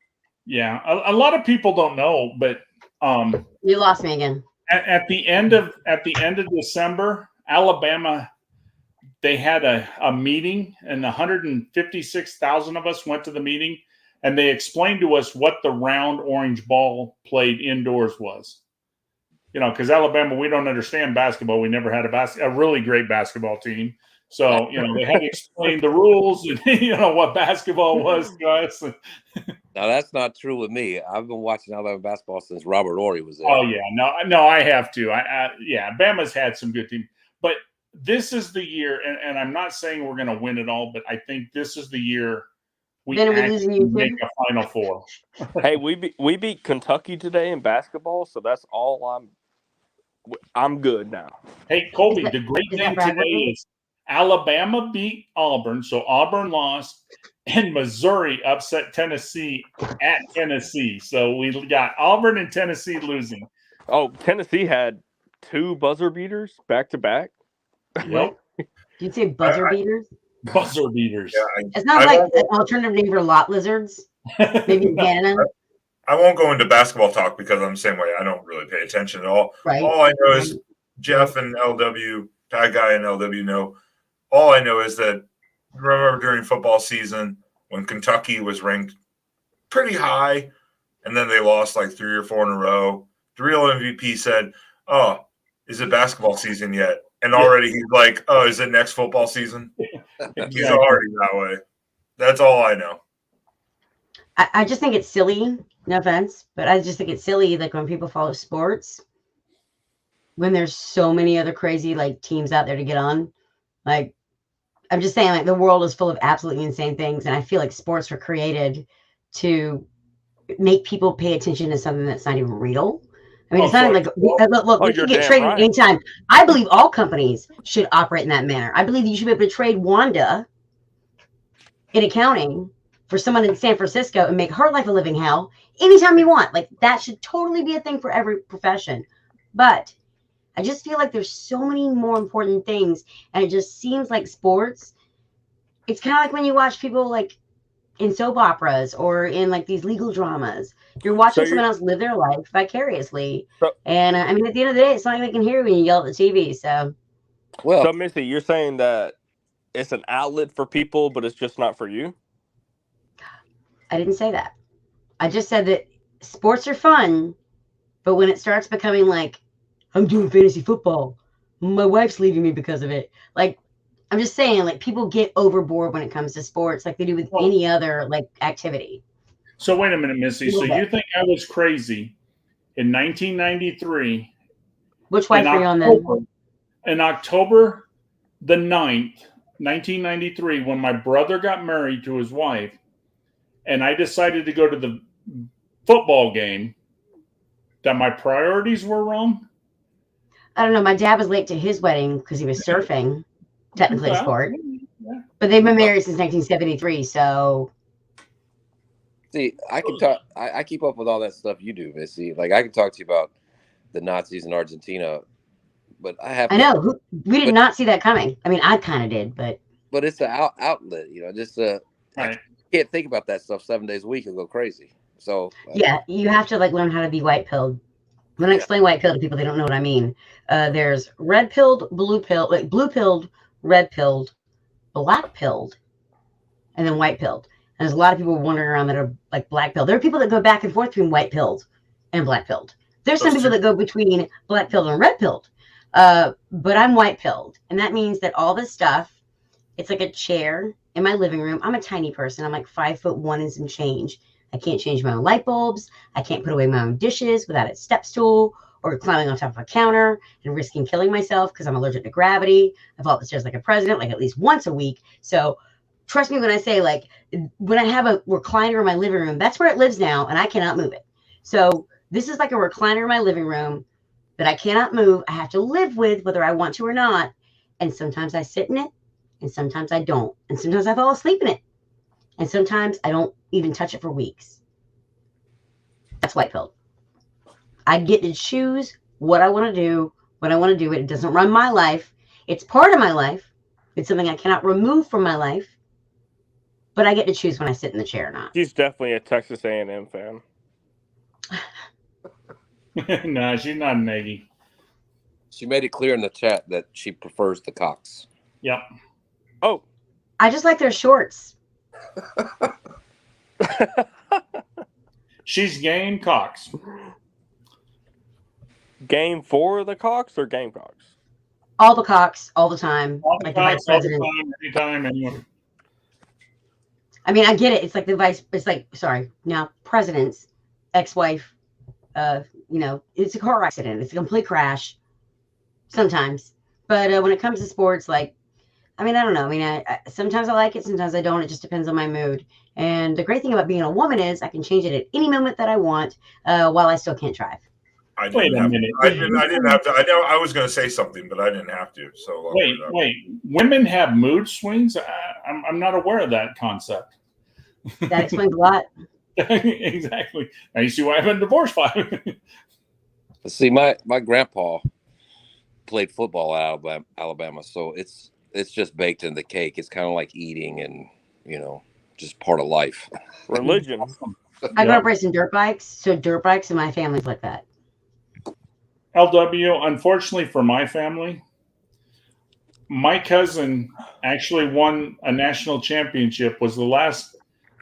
Yeah, a lot of people don't know, but You lost me again. at the end of December, Alabama, they had a meeting, and 156,000 of us went to the meeting, and they explained to us what the round orange ball played indoors was. Because Alabama, we don't understand basketball. We never had a really great basketball team. So, they had to explain the rules and, what basketball was to us. Now, that's not true with me. I've been watching Alabama basketball since Robert Horry was there. Oh, yeah. No, I have to. Bama's had some good teams. But this is the year, and I'm not saying we're going to win it all, but I think this is the year we actually make a Final Four. Hey, we beat Kentucky today in basketball, so that's all I'm good now. Hey, Colby, the great thing today is Alabama beat Auburn, so Auburn lost, and Missouri upset Tennessee at Tennessee. So we got Auburn and Tennessee losing. Oh, Tennessee had 2 buzzer beaters back to back. Yep. You'd say buzzer beaters? Buzzer beaters. Yeah, It's not like an alternative name for lot lizards. Maybe in Canada. I won't go into basketball talk because I'm the same way. I don't really pay attention at all. Right. All I know is Jeff and LW, Tag Guy and LW know. All I know is that remember during football season when Kentucky was ranked pretty high and then they lost like 3 or 4 in a row, the real MVP said, "Oh, is it basketball season yet?" And already he's like, "Oh, is it next football season?" He's already that way. That's all I know. I just think it's silly. No offense, but I just think it's silly. Like when people follow sports, when there's so many other crazy like teams out there to get on. Like, I'm just saying, like the world is full of absolutely insane things, and I feel like sports were created to make people pay attention to something that's not even real. I mean, it's not like look, we can get traded anytime. I believe all companies should operate in that manner. I believe you should be able to trade Wanda in accounting for someone in San Francisco and make her life a living hell anytime you want. Like that should totally be a thing for every profession. But I just feel like there's so many more important things, and it just seems like sports. It's kind of like when you watch people like in soap operas or in like these legal dramas. You're watching someone else live their life vicariously. And I mean, at the end of the day, it's not like they can hear when you yell at the TV. So, so Missy, you're saying that it's an outlet for people, but it's just not for you? I didn't say that. I just said that sports are fun, but when it starts becoming like, I'm doing fantasy football, my wife's leaving me because of it. Like, I'm just saying, like, people get overboard when it comes to sports, like they do with any other like activity. So wait a minute, Missy. So you think I was crazy in 1993? Which wife were you on then? In October the 9th, 1993, when my brother got married to his wife, and I decided to go to the football game, that my priorities were wrong? I don't know. My dad was late to his wedding because he was surfing, technically a sport. Yeah. But they've been married since 1973, so... See, I can talk. I keep up with all that stuff you do, Missy. Like I can talk to you about the Nazis in Argentina, but I know we did not see that coming. I mean, I kind of did, but it's an outlet, you know. Just I can't think about that stuff 7 days a week and go crazy. So yeah, you have to like learn how to be white pilled. When I explain white pill to people, they don't know what I mean. There's red pilled, blue pilled, like blue pilled, red pilled, black pilled, and then white pilled. And there's a lot of people wandering around that are like black pilled. There are people that go back and forth between white pilled and black pilled. There's some people that go between black pilled and red pilled. But I'm white pilled. And that means that all this stuff, it's like a chair in my living room. I'm a tiny person. I'm like 5'1" and some change. I can't change my own light bulbs. I can't put away my own dishes without a step stool or climbing on top of a counter and risking killing myself because I'm allergic to gravity. I fall up the stairs like a president, like at least once a week. So trust me when I say, like, when I have a recliner in my living room, that's where it lives now, and I cannot move it. So this is like a recliner in my living room that I cannot move. I have to live with whether I want to or not. And sometimes I sit in it, and sometimes I don't. And sometimes I fall asleep in it. And sometimes I don't even touch it for weeks. That's white pill. I get to choose what I want to do, when I want to do it. It doesn't run my life. It's part of my life. It's something I cannot remove from my life. but I get to choose when I sit in the chair or not. She's definitely a Texas A&M fan. No, she's not an Aggie. She made it clear in the chat that she prefers the Cox. Yep. Oh, I just like their shorts. She's game Cox. game for the Cox or Gamecocks? All the Cox, all the time. All the Like the Cox, vice all the president. time, anytime, anywhere. I mean, I get it. It's like the vice. It's like, sorry, now president's ex-wife. It's a car accident. It's a complete crash. Sometimes, but when it comes to sports, like, I mean, I don't know. I mean, I sometimes I like it, sometimes I don't. It just depends on my mood. And the great thing about being a woman is I can change it at any moment that I want, while I still can't drive. Wait a minute. I didn't have to. I know I was going to say something, but I didn't have to. So Wait. Women have mood swings? I'm not aware of that concept. That explains a lot. Exactly. Now you see why I've been divorced 5. See, my grandpa played football at Alabama, so it's just baked in the cake. It's kind of like eating and, just part of life. Religion. I grew up racing dirt bikes, so dirt bikes in my family's like that. LW, unfortunately for my family, my cousin actually won a national championship, was the last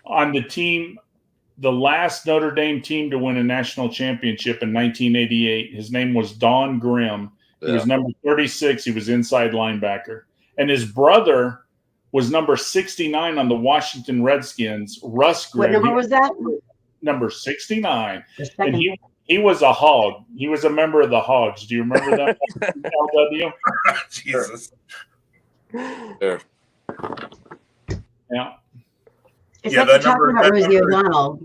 on the team, the last Notre Dame team to win a national championship in 1988. His name was Don Grimm. He was number 36. He was inside linebacker. And his brother was number 69 on the Washington Redskins, Russ Grimm. What number was that? Number 69. And he was a hog. He was a member of the Hogs. Do you remember that? LW? Jesus. There. Yeah. It's Yeah, like that you're number- talking about that Rosie number- O'Donnell,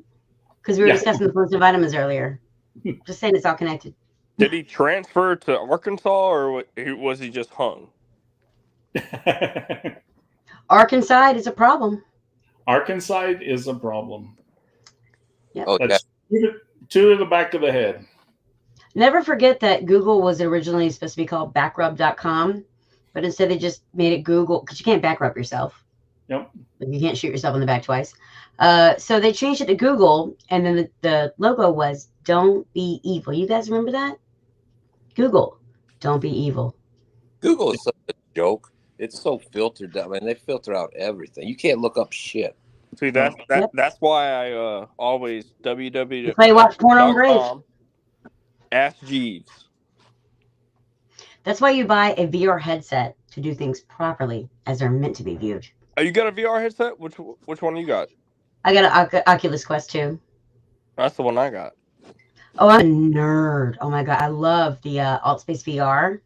because we were Yeah. discussing the points and vitamins earlier. Just saying it's all connected. Did he transfer to Arkansas or was he just hung? Arkansas is a problem. Arkansas is a problem. Oh, yeah. That's two to the back of the head. Never forget that Google was originally supposed to be called backrub.com, but instead they just made it Google, because you can't backrub yourself. Yep. You can't shoot yourself in the back twice. So they changed it to Google, and then the logo was "Don't be evil." You guys remember that? Google, don't be evil. Google is such a joke. It's so filtered out. I mean, they filter out everything. You can't look up shit. See, that's why I always You play watch porno on Brave. www.com. Ask Jeeves. That's why you buy a VR headset to do things properly as they're meant to be viewed. Oh, you got a VR headset? Which one you got? I got an Oculus Quest 2. That's the one I got. Oh, I'm a nerd. Oh my God. I love the AltSpace VR.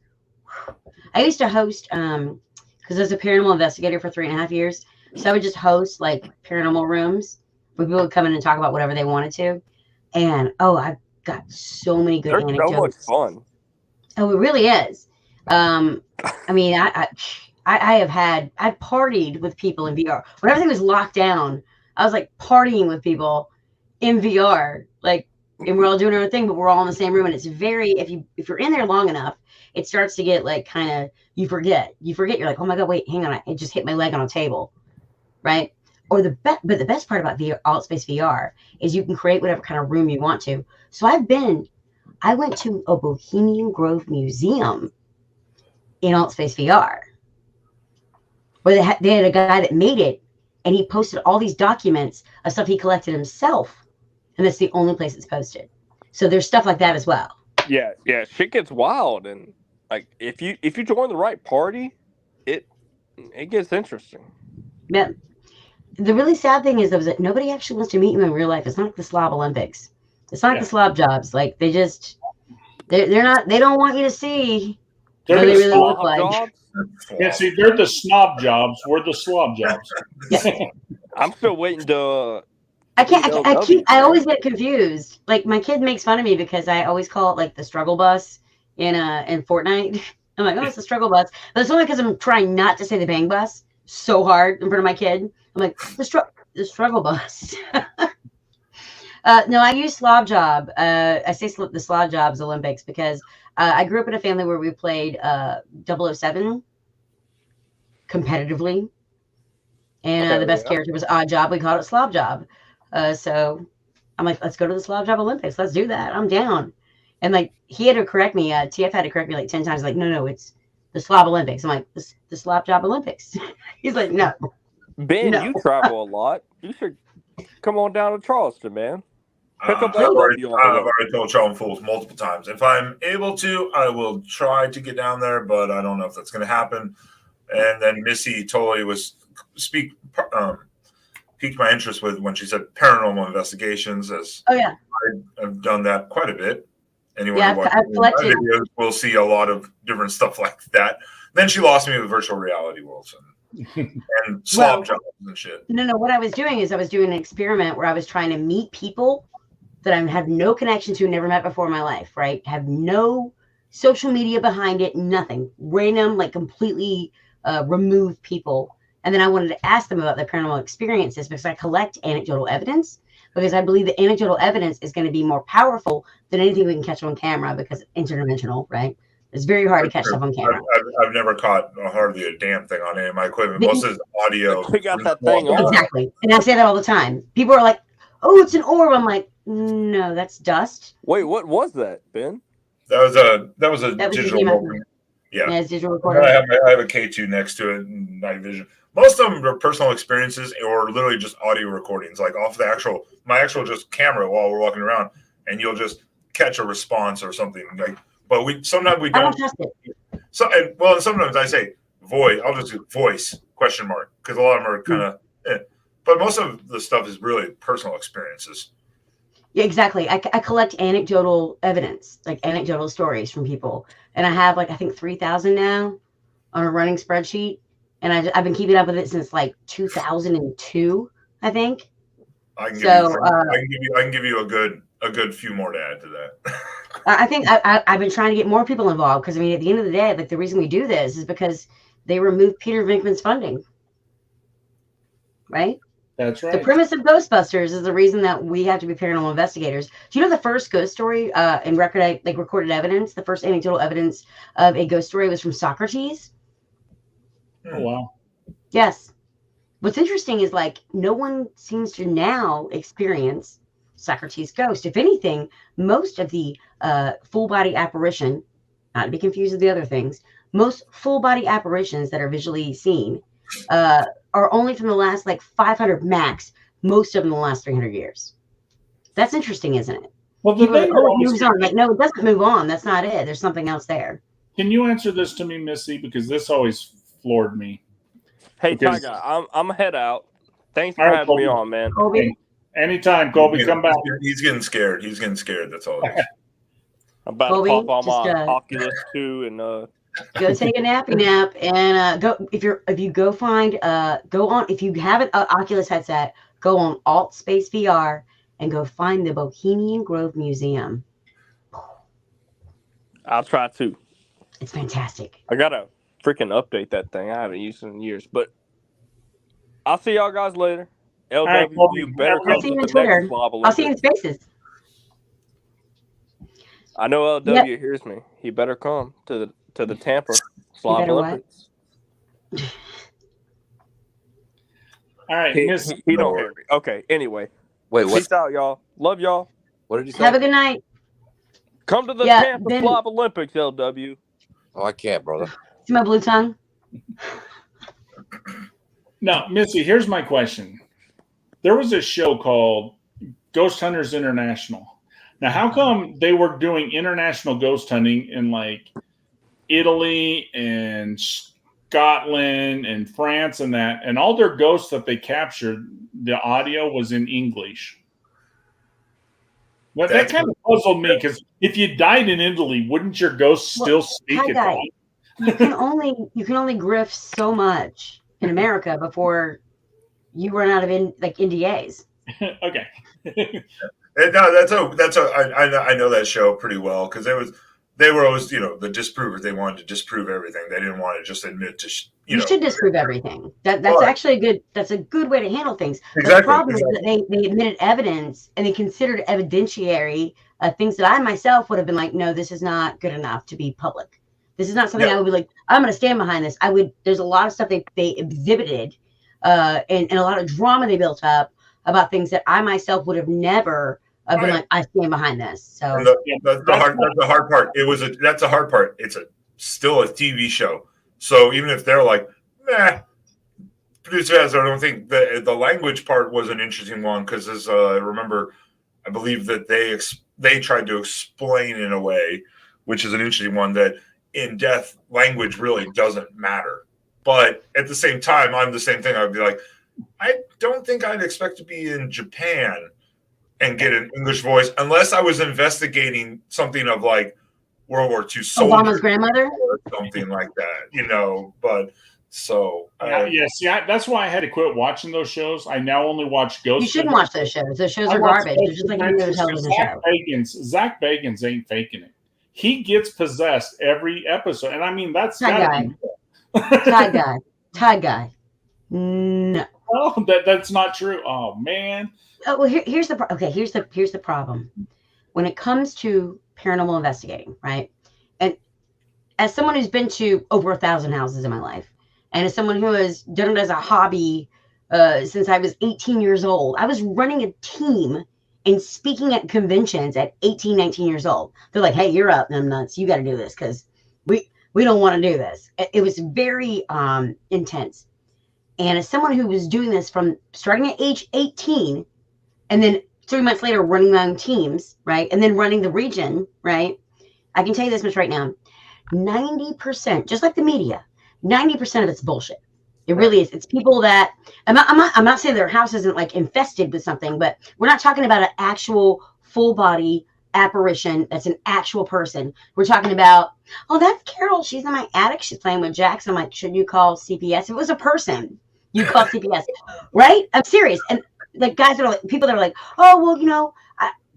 I used to host, because I was a paranormal investigator for 3.5 years. So I would just host like paranormal rooms where people would come in and talk about whatever they wanted to. And I've got so many good They're anecdotes. so much fun. Oh, it really is. I mean, I've partied with people in VR. When everything was locked down, I was like partying with people in VR. Like, and we're all doing our thing, but we're all in the same room. And it's very, if you're in there long enough, it starts to get like kind of, you forget. You're like, oh my God, wait, hang on. It just hit my leg on a table. Right. But the best part about AltSpace VR is you can create whatever kind of room you want to. So I went to a Bohemian Grove museum in AltSpace VR, where they had a guy that made it, and he posted all these documents of stuff he collected himself, and that's the only place it's posted. So there's stuff like that as well. Yeah, shit gets wild, and like if you join the right party, it gets interesting. Yeah. The really sad thing is though, is that nobody actually wants to meet you in real life. It's not like the Slob Olympics. It's not like the slob jobs. Like they don't want you to see what they really look like. Yeah, see, they're the snob jobs. We're the slob jobs. I'm still waiting to. I always get confused. Like my kid makes fun of me because I always call it like the struggle bus in Fortnite. I'm like, oh, it's the struggle bus, but it's only because I'm trying not to say the bang bus so hard in front of my kid. I'm like the struggle bus. No, I use Slob Job. I say the Slob Jobs Olympics because I grew up in a family where we played 007 competitively. And Okay, the best yeah. character was Odd Job. We called it Slob Job. So I'm like, let's go to the Slob Job Olympics. Let's do that. I'm down. And like, he had to correct me. TF had to correct me like 10 times. Like, no, it's the Slob Olympics. I'm like, the Slob Job Olympics. He's like, no. Ben, No. you travel a lot. You should come on down to Charleston, man. Pick up I've already LW on the way. told Charlton Fools multiple times. If I'm able to, I will try to get down there, but I don't know if that's going to happen. And then Missy totally was piqued my interest with when she said paranormal investigations, as Oh yeah. I've done that quite a bit. Anyone Yeah, who watches I've my collected. videos will see a lot of different stuff like that. Then she lost me with virtual reality worlds and slob jobs and shit. No. What I was doing is I was doing an experiment where I was trying to meet people that I had no connection to, never met before in my life, right? Have no social media behind it, nothing. Random, like completely removed people. And then I wanted to ask them about their paranormal experiences because I collect anecdotal evidence, because I believe that anecdotal evidence is going to be more powerful than anything we can catch on camera, because it's interdimensional, right? It's very hard to catch stuff on camera. I've never caught hardly a damn thing on any of my equipment. Most of it's audio. We got that thing on. Exactly. And I say that all the time. People are like, oh, it's an orb. I'm like, no, that's dust. Wait, what was that, Ben? That was a That was digital. the Yeah. it's digital I recorder. have a K2 next to it in night vision. Most of them are personal experiences or literally just audio recordings, like off my actual just camera while we're walking around, and you'll just catch a response or something. Like, but sometimes we I don't don't. trust it. So and sometimes I say voice. I'll just do voice ? Because a lot of them are kind of. But most of the stuff is really personal experiences. Yeah, exactly. I collect anecdotal evidence, like anecdotal stories from people. And I have like, I think 3,000 now on a running spreadsheet. And I've been keeping up with it since like 2002, I think. I can give you a good few more to add to that. I think I've been trying to get more people involved, because I mean, at the end of the day, like the reason we do this is because they removed Peter Venkman's funding. Right? That's right. The premise of Ghostbusters is the reason that we have to be paranormal investigators. Do you know the first ghost story in recorded evidence? The first anecdotal evidence of a ghost story was from Socrates. Oh, wow. Yes. What's interesting is like no one seems to now experience Socrates' ghost. If anything, most of the full body apparition, not to be confused with the other things, most full body apparitions that are visually seen are only from the last like 500 max, most of them the last 300 years. That's interesting, isn't it? Well, the thing it moves on. Like, no, it doesn't move on. That's not it. There's something else there. Can you answer this to me, Missy? Because this always floored me. Hey, Because- Tyga, I'm gonna head out. Thanks for All right, having me Colby. on, man. Colby, Anytime, Colby, come back. He's getting scared. That's all it is. I'm about Colby, to pop on just, my Oculus 2 and go take a nappy nap and go. If you go find go on, if you have an Oculus headset, go on Alt Space VR and go find the Bohemian Grove Museum. I'll try to. It's fantastic. I gotta freaking update that thing. I haven't used it in years, but I'll see y'all guys later. LW, right, Colby. you better I'll come see to you the on Twitter. next Slob I'll see you in Olympics. Spaces. I know LW hears me. He better come to the Tampa Slob better what? Olympics. All right, Miss. He don't hear me. Okay, anyway. Wait, what? Peace out, y'all. Love y'all. What did you say? Have a good night. Come to the Yeah, Tampa Ben- Slob Olympics, LW. Oh, I can't, brother. See my blue tongue? Now, Missy, here's my question. There was a show called Ghost Hunters International. Now, how come they were doing international ghost hunting in like Italy and Scotland and France and that, and all their ghosts that they captured, the audio was in English? Well, that kind of puzzled me, because if you died in Italy, wouldn't your ghost still speak hi, guys. Italian? You can only grift so much in America before you run out of NDAs. Okay. No, I know that show pretty well, because they were always, the disprovers. They wanted to disprove everything. They didn't want to just admit to You should disprove everything. That's Right. actually that's a good way to handle things. But Exactly, the problem is that they admitted evidence and they considered evidentiary things that I myself would have been like, no, this is not good enough to be public. This is not something I would be like, I'm going to stand behind this. There's a lot of stuff they exhibited and a lot of drama they built up about things that I myself would have never been like, I stand behind this. So And that's the hard part. That's the hard part. It's still a TV show. So even if they're like, nah, producer has, I don't think the language part was an interesting one because as I remember, I believe that they tried to explain in a way, which is an interesting one, that in death language really doesn't matter. But at the same time, I'm the same thing. I'd be like, I don't think I'd expect to be in Japan and get an English voice unless I was investigating something of like World War II soldiers Obama's grandmother or something like that, But so that's why I had to quit watching those shows. I now only watch Ghost. You shouldn't watch those shows. Those shows are garbage. They're just like any other television show. Zach Bagans ain't faking it. He gets possessed every episode, and I mean that's Tie guy. No. Oh, that's not true. Oh man. Oh, well, here's the problem. When it comes to paranormal investigating, right? And as someone who's been to over 1,000 houses in my life, and as someone who has done it as a hobby since I was 18 years old, I was running a team and speaking at conventions at 18, 19 years old. They're like, hey, you're up, them nuts. You got to do this because we don't want to do this. It was very intense. And as someone who was doing this from starting at age 18 and then 3 months later running my own teams, right? And then running the region, right? I can tell you this much right now. 90%, just like the media, 90% of it's bullshit. It really is. It's people that I'm not saying their house isn't like infested with something, but we're not talking about an actual full body apparition that's an actual person. We're talking about, oh, that's Carol. She's in my attic. She's playing with Jackson. I'm like, should you call CPS? If it was a person, you call CPS, right? I'm serious. And like guys that are like, people that are like, oh, well,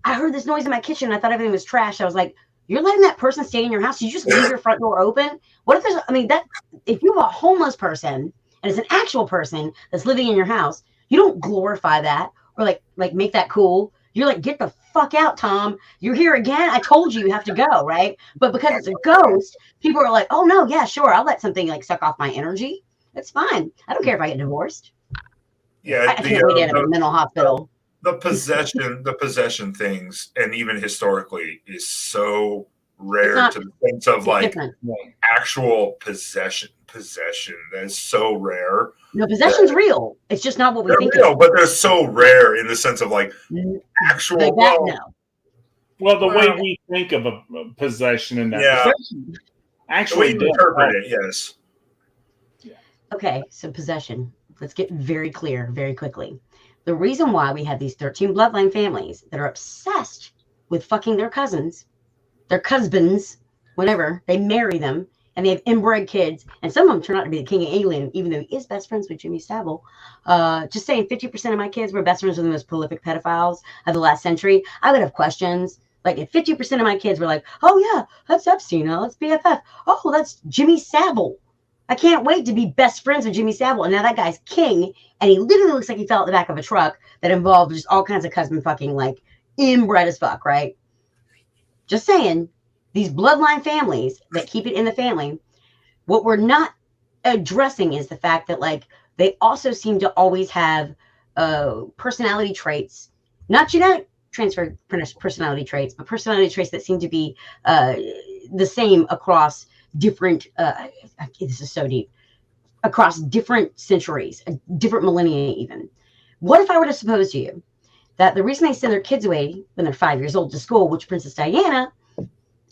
I heard this noise in my kitchen. I thought everything was trash. I was like, you're letting that person stay in your house? You just leave your front door open? What if if you have a homeless person and it's an actual person that's living in your house, you don't glorify that or like make that cool. You're like, get the fuck out, Tom. You're here again. I told you have to go, right? But because it's a ghost, people are like, oh no, yeah, sure. I'll let something like suck off my energy. That's fine. I don't care if I get divorced. Yeah, I can't wait in a mental hospital. The possession things, and even historically, is so rare to the sense of like actual possession. That is so rare. No, possession's real. It's just not what we think. Real, but they're so rare in the sense of like actual. Like that, no. Well, the way we think of a possession in that possession, actually, the way you interpret it, yes. Okay, so possession. Let's get very clear very quickly. The reason why we have these 13 bloodline families that are obsessed with fucking their cousins, their husbands, whatever, they marry them, and they have inbred kids, and some of them turn out to be the king of England, even though he is best friends with Jimmy Savile. Just saying 50% of my kids were best friends with the most prolific pedophiles of the last century. I would have questions. Like if 50% of my kids were like, oh yeah, that's Epstein, that's BFF. Oh, that's Jimmy Savile. I can't wait to be best friends with Jimmy Savile. And now that guy's king, and he literally looks like he fell at the back of a truck that involved just all kinds of cousin fucking, like inbred as fuck, right? Just saying, these bloodline families that keep it in the family, what we're not addressing is the fact that like they also seem to always have personality traits, not genetic transfer personality traits, but personality traits that seem to be the same across different this is so deep, across different centuries, different millennia even. What if I were to suppose to you that the reason they send their kids away when they're 5 years old to school, which Princess Diana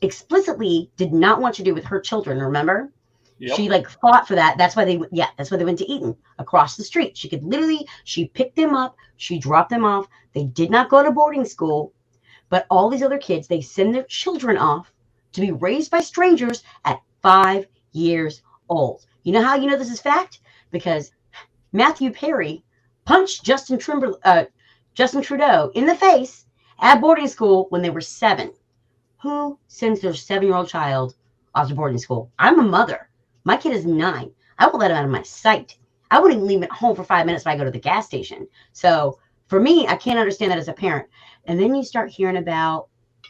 explicitly did not want to do with her children, remember? Yep. She like fought for that. That's why they went to Eton across the street. She picked them up, she dropped them off. They did not go to boarding school, but all these other kids, they send their children off to be raised by strangers at 5 years old. You know how you know this is fact? Because Matthew Perry punched Justin Trudeau in the face at boarding school when they were 7. Who sends their 7-year-old child off to boarding school? I'm a mother. My kid is 9. I won't let him out of my sight. I wouldn't leave him at home for 5 minutes if I go to the gas station. So for me, I can't understand that as a parent. And then you start hearing about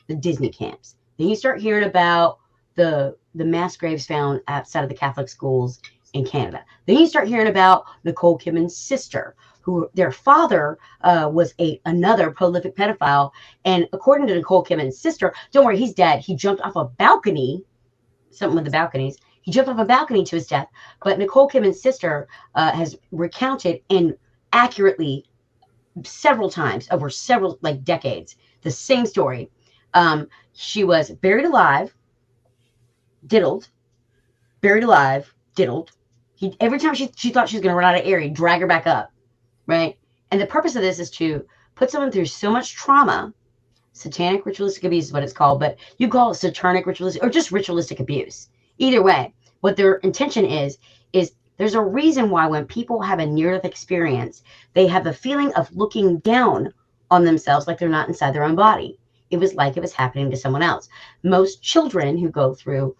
the Disney camps. Then you start hearing about the mass graves found outside of the Catholic schools in Canada. Then you start hearing about Nicole Kidman's sister, who their father was another prolific pedophile. And according to Nicole Kidman's sister, don't worry, he's dead. He jumped off a balcony, something with the balconies. He jumped off a balcony to his death. But Nicole Kidman's sister has recounted and accurately several times over several decades the same story. She was buried alive, diddled, buried alive, diddled. Every time she thought she was going to run out of air, he'd drag her back up, right? And the purpose of this is to put someone through so much trauma. Satanic ritualistic abuse is what it's called, but you call it satanic ritualistic or just ritualistic abuse. Either way, what their intention is there's a reason why when people have a near-death experience, they have the feeling of looking down on themselves like they're not inside their own body. It was like it was happening to someone else. Most children who go through,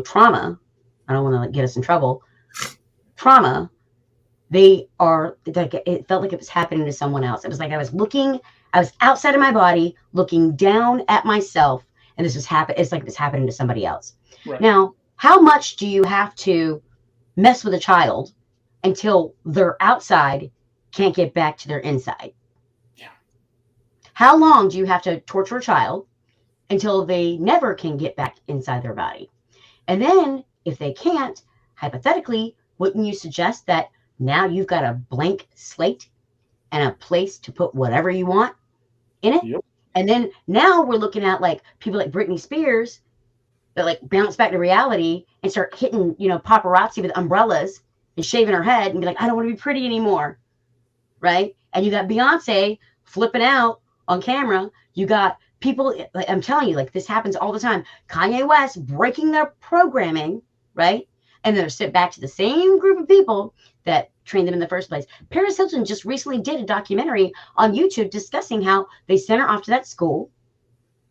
trauma, I don't want to get us in trouble, trauma, they are like, it felt like it was happening to someone else. It was like I was outside of my body looking down at myself, and it's like it was happening to somebody else. Right. Now, how much do you have to mess with a child until their outside can't get back to their inside? Yeah. How long do you have to torture a child until they never can get back inside their body? And then if they can't, hypothetically, wouldn't you suggest that now you've got a blank slate and a place to put whatever you want in it? Yep. And then now we're looking at people like Britney Spears that bounce back to reality and start hitting, paparazzi with umbrellas and shaving her head and be like, I don't want to be pretty anymore. Right. And you got Beyonce flipping out on camera. You got people, I'm telling you, this happens all the time. Kanye West breaking their programming, right? And they're sent back to the same group of people that trained them in the first place. Paris Hilton just recently did a documentary on YouTube discussing how they sent her off to that school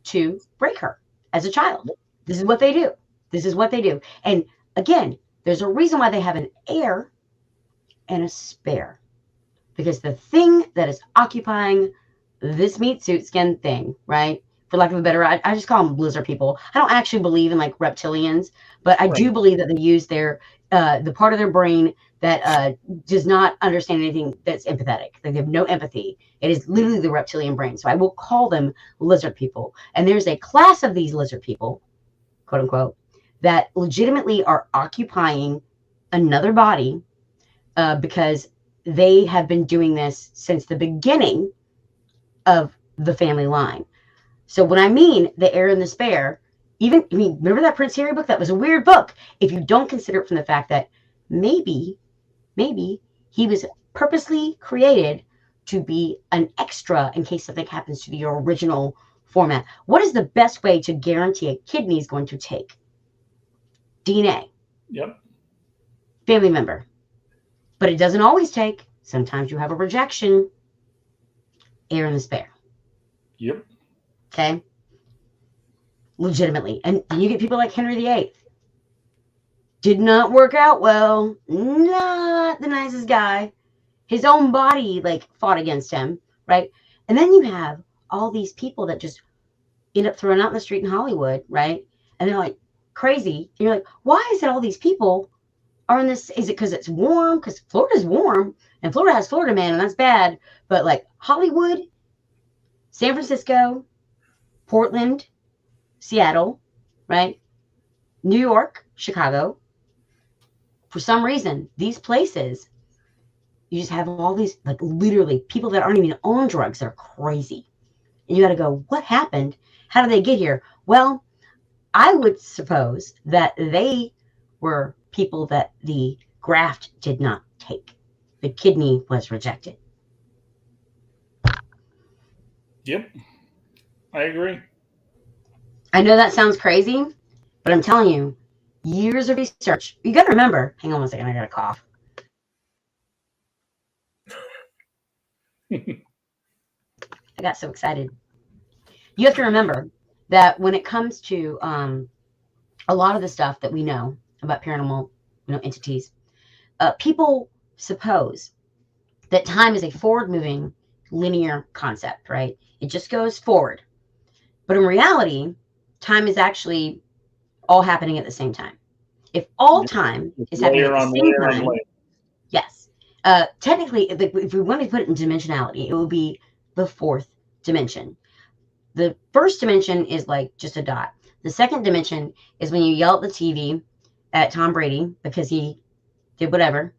to break her as a child. This is what they do. This is what they do. And again, there's a reason why they have an heir and a spare. Because the thing that is occupying this meat suit skin thing, right? For lack of a better, I just call them lizard people. I don't actually believe in reptilians, but I do believe that they use their the part of their brain that does not understand anything that's empathetic. They have no empathy. It is literally the reptilian brain. So I will call them lizard people. And there's a class of these lizard people, quote unquote, that legitimately are occupying another body because they have been doing this since the beginning of the family line. So when I mean the heir and the spare, remember that Prince Harry book? That was a weird book. If you don't consider it from the fact that maybe he was purposely created to be an extra in case something happens to the original format. What is the best way to guarantee a kidney is going to take? DNA. Yep. Family member. But it doesn't always take. Sometimes you have a rejection. Heir and the spare. Yep. Okay. Legitimately. And you get people like Henry VIII. Did not work out well. Not the nicest guy. His own body fought against him, right? And then you have all these people that just end up thrown out in the street in Hollywood, right? And they're crazy. And you're why is it all these people are in this? Is it because it's warm? Because Florida's warm and Florida has Florida Man, and that's bad. But Hollywood, San Francisco, Portland, Seattle, right? New York, Chicago. For some reason, these places, you just have all these, literally, people that aren't even on drugs. They're crazy. And you got to go, what happened? How did they get here? Well, I would suppose that they were people that the graft did not take. The kidney was rejected. Yep. I agree. I know that sounds crazy, but I'm telling you, years of research. You got to remember, hang on one second, I got a cough. I got so excited. You have to remember that when it comes to a lot of the stuff that we know about paranormal entities, people suppose that time is a forward-moving linear concept, right? It just goes forward. But in reality, time is actually all happening at the same time. If all time is happening at Layer the on same layer on time, layer. yes. Technically, if we want to put it in dimensionality, it will be the fourth dimension. The first dimension is like just a dot. The second dimension is when you yell at the TV at Tom Brady because he did whatever,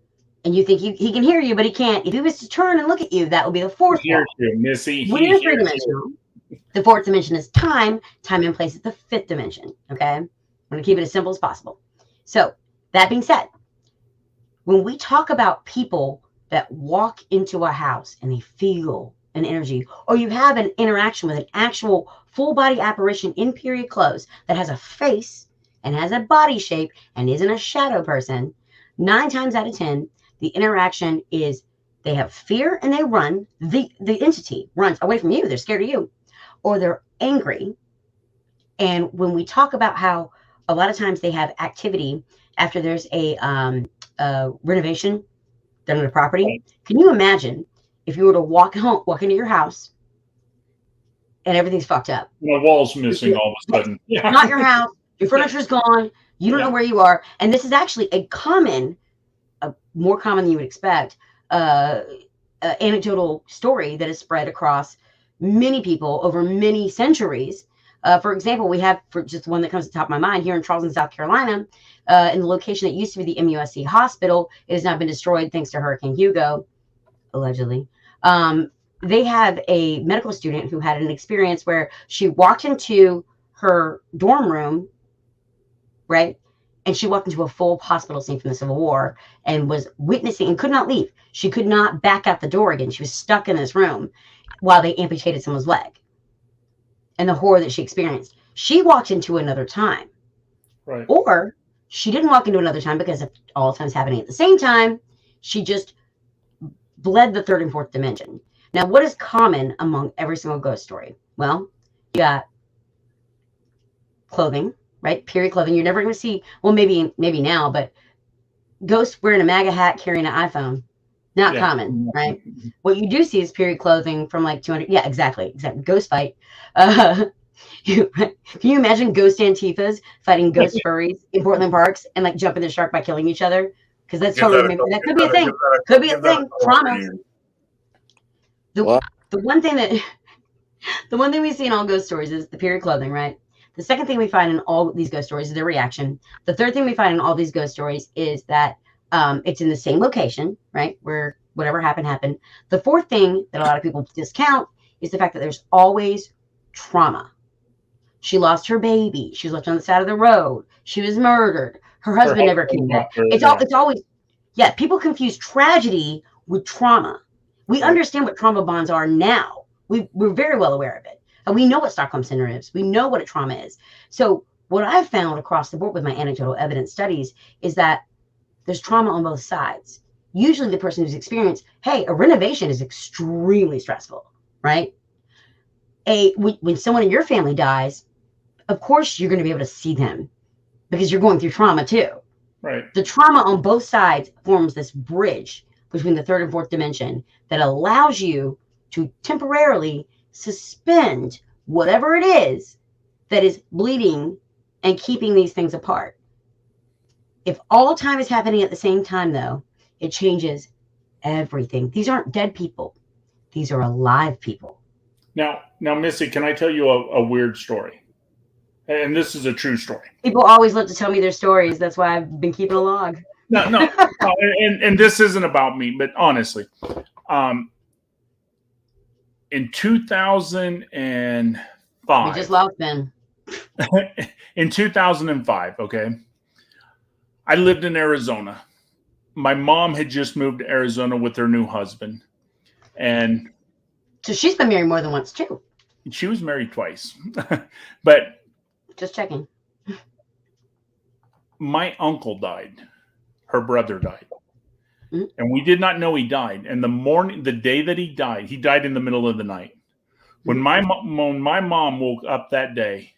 and you think he can hear you, but he can't. If he was to turn and look at you, that would be the fourth He hears wall. you, Missy. We're He hears three you. dimensional. The fourth dimension is time. Time and place is the fifth dimension. Okay, I'm going to keep it as simple as possible. So that being said, when we talk about people that walk into a house and they feel an energy, or you have an interaction with an actual full body apparition in period clothes that has a face and has a body shape and isn't a shadow person, 9 times out of 10, the interaction is they have fear and they run. The entity runs away from you. They're scared of you, or they're angry. And when we talk about how a lot of times they have activity after there's a renovation done on a property, can you imagine if you were to walk into your house and everything's fucked up? The wall's missing all of a sudden. Yeah. Not your house. Your furniture's gone. You don't know where you are. And this is actually a more common than you would expect, anecdotal story that is spread across many people over many centuries. For example, we have, for just one that comes to the top of my mind, here in Charleston, South Carolina, in the location that used to be the MUSC hospital, it has now been destroyed thanks to Hurricane Hugo, allegedly. They have a medical student who had an experience where she walked into her dorm room, right? And she walked into a full hospital scene from the Civil War and was witnessing and could not leave. She could not back out the door again. She was stuck in this room while they amputated someone's leg. And the horror that she experienced. She walked into another time. Right. Or she didn't walk into another time because of all times happening at the same time. She just bled the third and fourth dimension. Now, what is common among every single ghost story? Well, you got clothing, right? Period clothing. You're never going to see, well, maybe now, but ghosts wearing a MAGA hat carrying an iPhone. Not common, right? What you do see is period clothing from like 200. Yeah, exactly. Ghost fight. Can you imagine ghost Antifas fighting ghost furries in Portland parks and like jumping the shark by killing each other? Because that's totally, that could be a thing. Could be a thing. Trauma. The one thing we see in all ghost stories is the period clothing, right? The second thing we find in all these ghost stories is their reaction. The third thing we find in all these ghost stories is that it's in the same location, right? Where whatever happened. The fourth thing that a lot of people discount is the fact that there's always trauma. She lost her baby. She was left on the side of the road. She was murdered. Her husband never came back. It's always, people confuse tragedy with trauma. We understand what trauma bonds are now. We're very well aware of it. And we know what Stockholm Syndrome is. We know what a trauma is. So what I've found across the board with my anecdotal evidence studies is that there's trauma on both sides. Usually the person who's experienced, hey, a renovation is extremely stressful, right? When someone in your family dies, of course you're going to be able to see them because you're going through trauma too. Right. The trauma on both sides forms this bridge between the third and fourth dimension that allows you to temporarily suspend whatever it is that is bleeding and keeping these things apart. If all time is happening at the same time, though, it changes everything. These aren't dead people. These are alive people. Now, Missy, can I tell you a weird story? And this is a true story. People always love to tell me their stories. That's why I've been keeping a log. No, and this isn't about me, but honestly, in 2005, We just lost Ben. in 2005, okay, I lived in Arizona. My mom had just moved to Arizona with her new husband, and So she's been married more than once too. she was married twice. But Just checking. my uncle died. Her brother died. Mhm. And we did not know he died. And the day that he died in the middle of the night. When my mom woke up that day,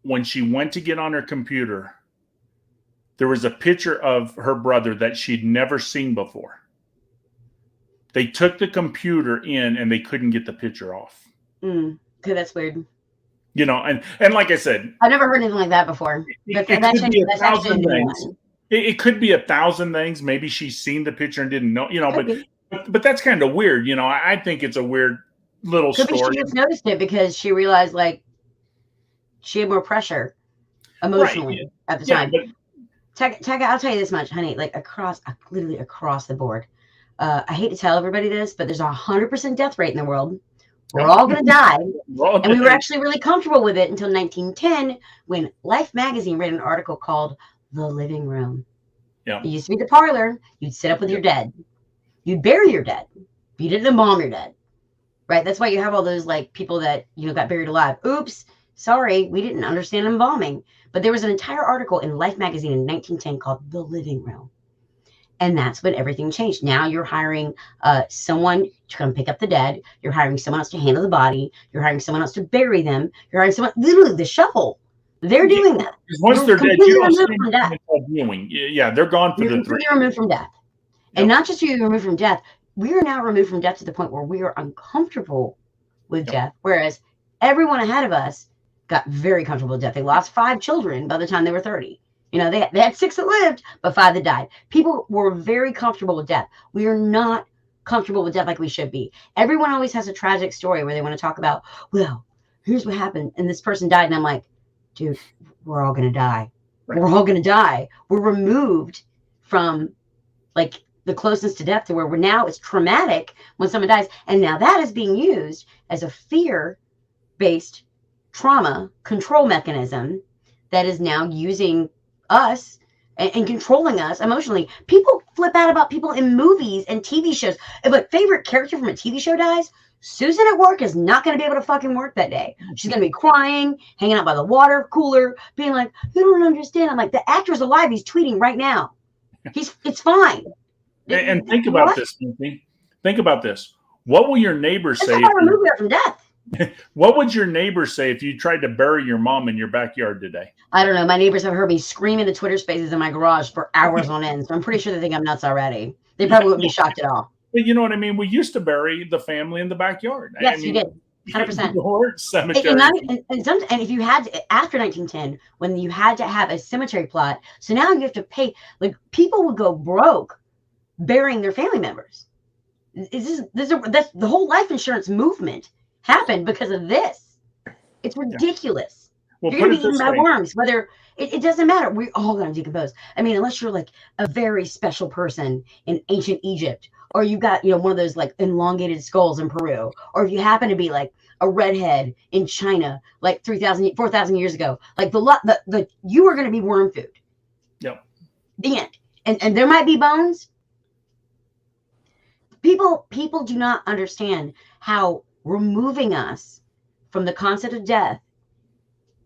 when she went to get on her computer, there was a picture of her brother that she'd never seen before. They took the computer in and they couldn't get the picture off. Okay, that's weird. You know, and like I said, I've never heard anything like that before. But it that's could be that's actually a new things. one. It could be 1,000 things. Maybe she's seen the picture and didn't know, you know, Could be. but that's kind of weird. You know, I think it's a weird little Could be story. she just noticed it because she realized like she had more pressure emotionally at the time. Taka, I'll tell you this much, honey, like literally across the board. I hate to tell everybody this, but there's a 100% death rate in the world. We're all going to die. And we were actually really comfortable with it until 1910 when Life magazine ran an article called The Living Room. Yeah. It used to be the parlor. You'd sit up with your dead. You'd bury your dead. You didn't embalm your dead. Right? That's why you have all those like people that, you know, got buried alive. Oops. Sorry. We didn't understand embalming. But there was an entire article in Life magazine in 1910 called The Living Room. And that's when everything changed. Now you're hiring someone to come pick up the dead. You're hiring someone else to handle the body. You're hiring someone else to bury them. You're hiring someone, literally the shovel. They're doing that. Once they're dead, you don't see viewing. Yeah, they're gone for the 3. You're removed from death. And not just you removed from death. We are now removed from death to the point where we are uncomfortable with death. Whereas everyone ahead of us got very comfortable with death. They lost 5 children by the time they were 30. You know, they had 6 that lived, but 5 that died. People were very comfortable with death. We are not comfortable with death like we should be. Everyone always has a tragic story where they want to talk about, well, here's what happened, and this person died. And I'm like, dude, we're all going to die. Right. We're all going to die. We're removed from, like, the closeness to death to where now it's traumatic when someone dies. And now that is being used as a fear-based trauma control mechanism that is now using us and controlling us emotionally. People flip out about people in movies and TV shows. If a favorite character from a TV show dies, Susan at work is not going to be able to fucking work that day. She's going to be crying, hanging out by the water cooler, being like, you don't understand. I'm like, the actor's alive. He's tweeting right now. It's fine. And think about this, Cynthia. Think about this. What will your neighbors say? Remove her from death. What would your neighbors say if you tried to bury your mom in your backyard today? I don't know. My neighbors have heard me screaming the Twitter spaces in my garage for hours on end. So I'm pretty sure they think I'm nuts already. They probably wouldn't be shocked at all. But you know what I mean? We used to bury the family in the backyard. Yes, I mean, you did. 100%. Cemetery. And if you had to, after 1910, when you had to have a cemetery plot, so now you have to pay, like people would go broke burying their family members. That's the whole life insurance movement happened because of this. It's ridiculous. Well, you're going to be eaten by worms, whether it doesn't matter. We're all going to decompose. I mean, unless you're like a very special person in ancient Egypt, or you got, one of those like elongated skulls in Peru, or if you happen to be like a redhead in China, like 4,000 years ago, like you are going to be worm food. Yep. The end. And there might be bones. People do not understand how removing us from the concept of death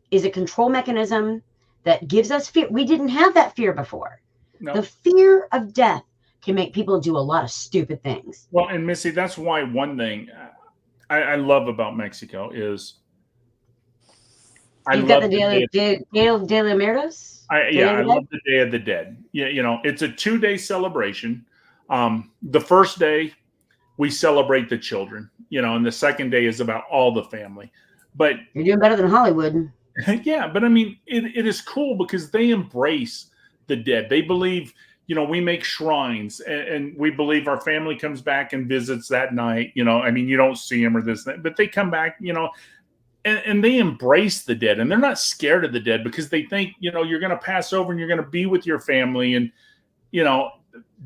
is a control mechanism that gives us fear. We didn't have that fear before. No. The fear of death can make people do a lot of stupid things. Well, and Missy, that's why one thing I love about Mexico is You've got the Dia de Muertos? I love the Day of the Dead. Yeah, it's a 2-day celebration. The first day we celebrate the children, and the second day is about all the family. But you're doing better than Hollywood. Yeah, but I mean, it is cool because they embrace the dead. They believe, we make shrines and we believe our family comes back and visits that night. I mean, you don't see them or this, but they come back, and they embrace the dead, and they're not scared of the dead because they think, you're going to pass over and you're going to be with your family. And,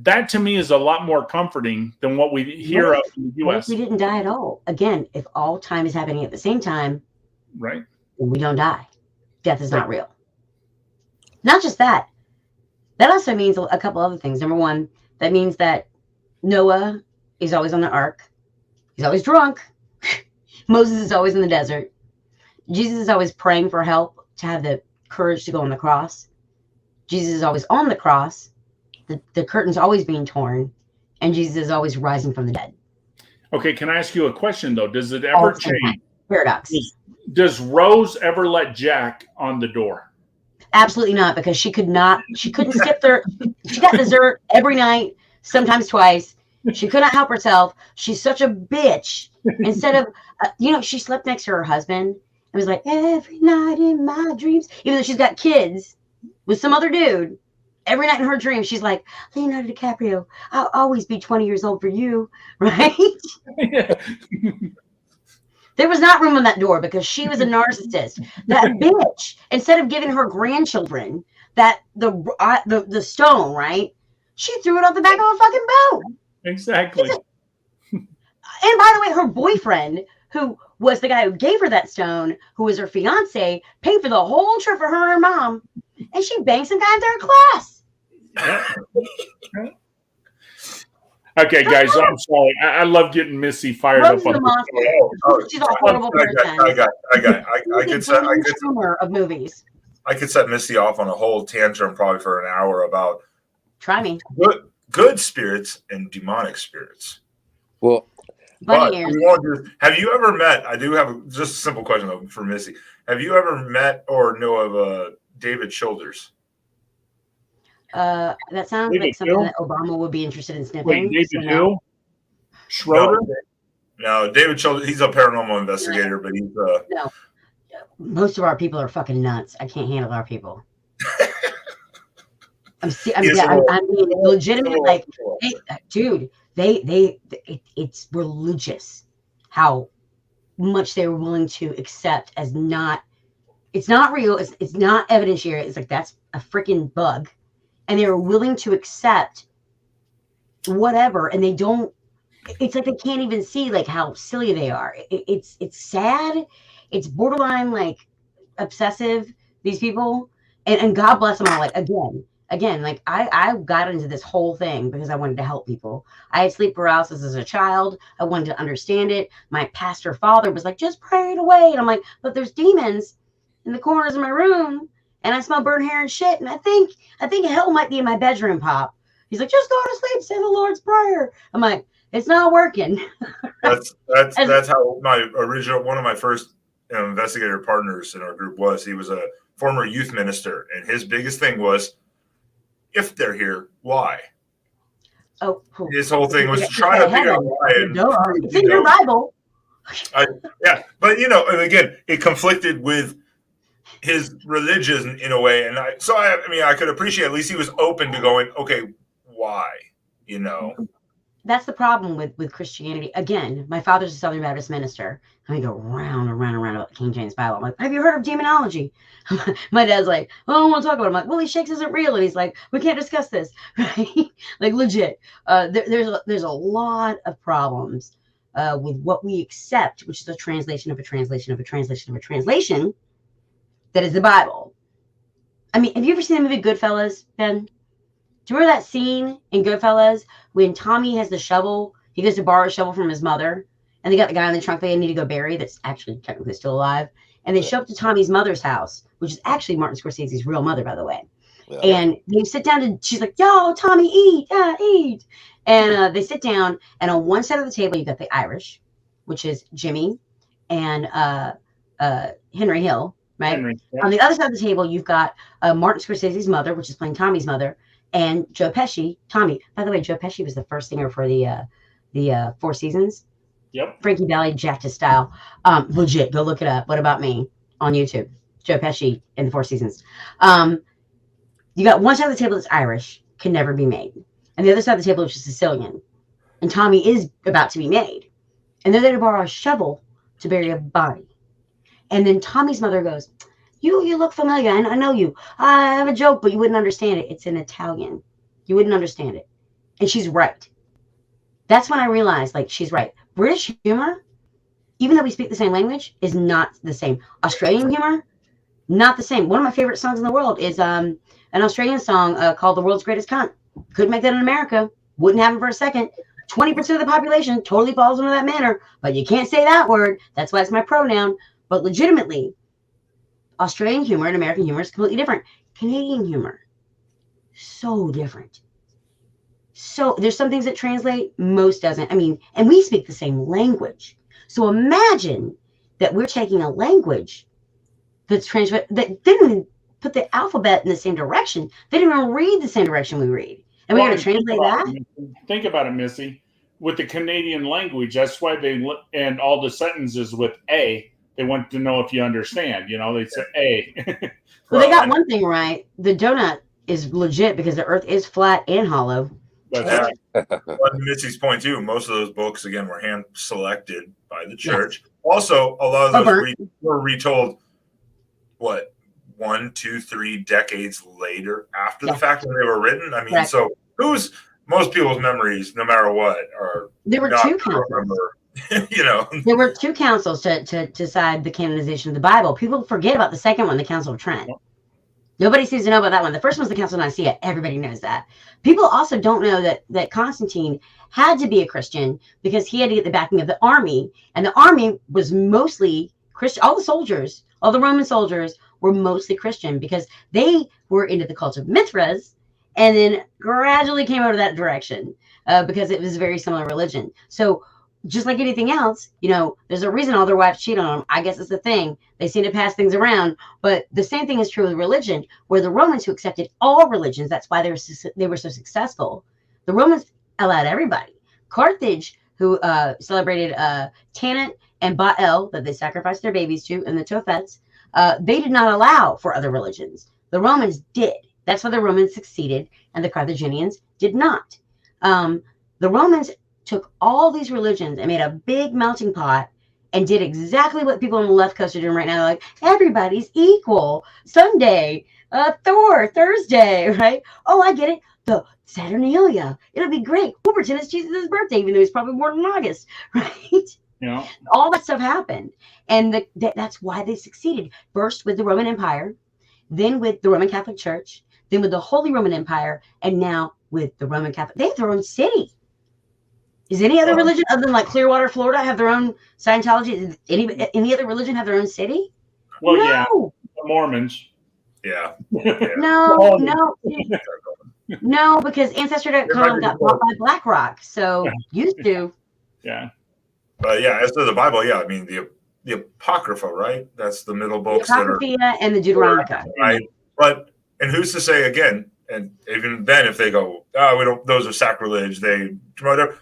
that to me is a lot more comforting than what we hear of in the U.S. We didn't die at all. Again, if all time is happening at the same time, right? We don't die. Death is not real. Not just that. That also means a couple other things. Number one, that means that Noah is always on the ark. He's always drunk. Moses is always in the desert. Jesus is always praying for help to have the courage to go on the cross. Jesus is always on the cross. The curtain's always being torn. And Jesus is always rising from the dead. Okay, can I ask you a question, though? Does it ever change? Paradox. Does Rose ever let Jack on the door? Absolutely not, because she couldn't skip there. She got dessert every night, sometimes twice. She could not help herself. She's such a bitch. Instead of, she slept next to her husband, It was like, every night in my dreams, even though she's got kids with some other dude, every night in her dreams, she's like, Leonardo DiCaprio, I'll always be 20 years old for you, right? There was not room on that door because she was a narcissist. That bitch, instead of giving her grandchildren the stone, right? She threw it off the back of a fucking boat. Exactly. And by the way, her boyfriend, who was the guy who gave her that stone, who was her fiance, paid for the whole trip for her and her mom, and she banged some guy in third class. Okay, guys, I'm sorry. I love getting Missy fired Rose up. the monster. She's a horrible person. I could set Missy off on a whole tantrum probably for an hour about try me good spirits and demonic spirits. Well, but have you ever met? I do have just a simple question though for Missy. Have you ever met or know of David Childers? That sounds like something that Obama would be interested in sniffing. Wait, David who? Schroeder? No, David Childers. He's a paranormal investigator, but he's no. Most of our people are fucking nuts. I can't handle our people. I'm being legitimate. Like, dude, it's religious how much they're willing to accept as not. It's not real. It's not evidentiary. It's like that's a freaking bug. And they're willing to accept whatever, and they don't. It's like they can't even see like how silly they are. It's sad. It's borderline like obsessive. These people, and God bless them all. Like again, like I got into this whole thing because I wanted to help people. I had sleep paralysis as a child. I wanted to understand it. My pastor father was like, just pray it away, and I'm like, but there's demons in the corners of my room. And I smell burnt hair and shit. And I think hell might be in my bedroom, Pop. He's like, just go to sleep, say the Lord's Prayer. I'm like, it's not working. That's how one of my first investigator partners in our group was. He was a former youth minister, and his biggest thing was, if they're here, why? Oh, his whole thing was trying to figure out why. It's in your Bible. Yeah, but and again, it conflicted with his religion in a way, and I could appreciate at least he was open to going, okay, why? That's the problem with Christianity. Again, my father's a Southern Baptist minister. And we go round and round and round about the King James Bible. I'm like, have you heard of demonology? My dad's like, well, I don't want to talk about it. I'm like, Willie Shakes isn't real. And he's like, we can't discuss this. Right? Like legit. There's a lot of problems with what we accept, which is a translation of a translation of a translation of a translation. That is the Bible. I mean, have you ever seen the movie Goodfellas, Ben? Do you remember that scene in Goodfellas when Tommy has the shovel? He goes to borrow a shovel from his mother, and they got the guy in the trunk they need to go bury that's actually technically still alive. And they show up to Tommy's mother's house, which is actually Martin Scorsese's real mother, by the way. Yeah. And they sit down and she's like, yo, Tommy, eat, eat. And they sit down, and on one side of the table, you've got the Irish, which is Jimmy and Henry Hill. Right. Yeah. On the other side of the table, you've got Martin Scorsese's mother, which is playing Tommy's mother, and Joe Pesci. Tommy, by the way, Joe Pesci was the first singer for the Four Seasons. Yep. Frankie Valli jacked his style. Legit, go look it up. What About Me on YouTube? Joe Pesci in the Four Seasons. You got one side of the table that's Irish, can never be made, and the other side of the table is Sicilian, and Tommy is about to be made, and they're there to borrow a shovel to bury a body. And then Tommy's mother goes, you look familiar. I know you. I have a joke, but you wouldn't understand it. It's in Italian. You wouldn't understand it. And she's right. That's when I realized, like, she's right. British humor, even though we speak the same language, is not the same. Australian humor, not the same. One of my favorite songs in the world is an Australian song called The World's Greatest Cunt. Couldn't make that in America. Wouldn't happen for a second. 20% of the population totally falls into that manner, but you can't say that word. That's why it's my pronoun. But legitimately, Australian humor and American humor is completely different. Canadian humor, so different. So there's some things that translate, most doesn't. I mean, and we speak the same language. So imagine that we're taking a language that's that didn't even put the alphabet in the same direction. They didn't even read the same direction we read. And we're going to translate that? Think about it, Missy. With the Canadian language, that's why they end all the sentences with A, They want to know if you understand. You know, they say, "Hey." Well, they got one thing right. The donut is legit because the Earth is flat and hollow. That's right. But Mitzi's point too, most of those books again were hand selected by the church. Yes. Also, a lot of those were retold. What, 1, 2, 3 decades later after the fact when they were written? I mean, so most people's memories, no matter what, are there were two councils. You know, there were two councils to decide the canonization of the Bible. People forget about the second one, the Council of Trent. Nobody seems to know about that one. The first one's the Council of Nicaea. Everybody knows that. People also don't know that Constantine had to be a Christian because he had to get the backing of the army, and the army was mostly Christian. All the soldiers, all the Roman soldiers, were mostly Christian because they were into the cult of Mithras, and then gradually came over that direction because it was a very similar religion. So just like anything else, you know, there's a reason all their wives cheat on them. I guess it's the thing. They seem to pass things around. But the same thing is true with religion, where the Romans, who accepted all religions, that's why they were so successful. The Romans allowed everybody. Carthage, who celebrated Tanit and Baal, that they sacrificed their babies to, and the Tophets, they did not allow for other religions. The Romans did. That's why the Romans succeeded, and the Carthaginians did not. The Romans took all these religions and made a big melting pot and did exactly what people on the left coast are doing right now. Like, everybody's equal. Sunday, Thor, Thursday, right? Oh, I get it. The Saturnalia. It'll be great. We'll pretend it's Jesus' birthday, even though he's probably born in August, right? Yeah. All that stuff happened. And that's why they succeeded. First with the Roman Empire, then with the Roman Catholic Church, then with the Holy Roman Empire, and now with the Roman Catholic. They have their own city. Does any other religion other than like Clearwater, Florida, have their own Scientology? Does any other religion have their own city? Well, no. Yeah, the Mormons. Yeah. No, because Ancestry.com got bought by BlackRock, so used to. Yeah. But yeah, as to the Bible, I mean the Apocrypha, right? That's the middle books the Apocrypha and the Deuteronomica, right? But and who's to say again? And even then, if they go, we don't; those are sacrilege. They whatever.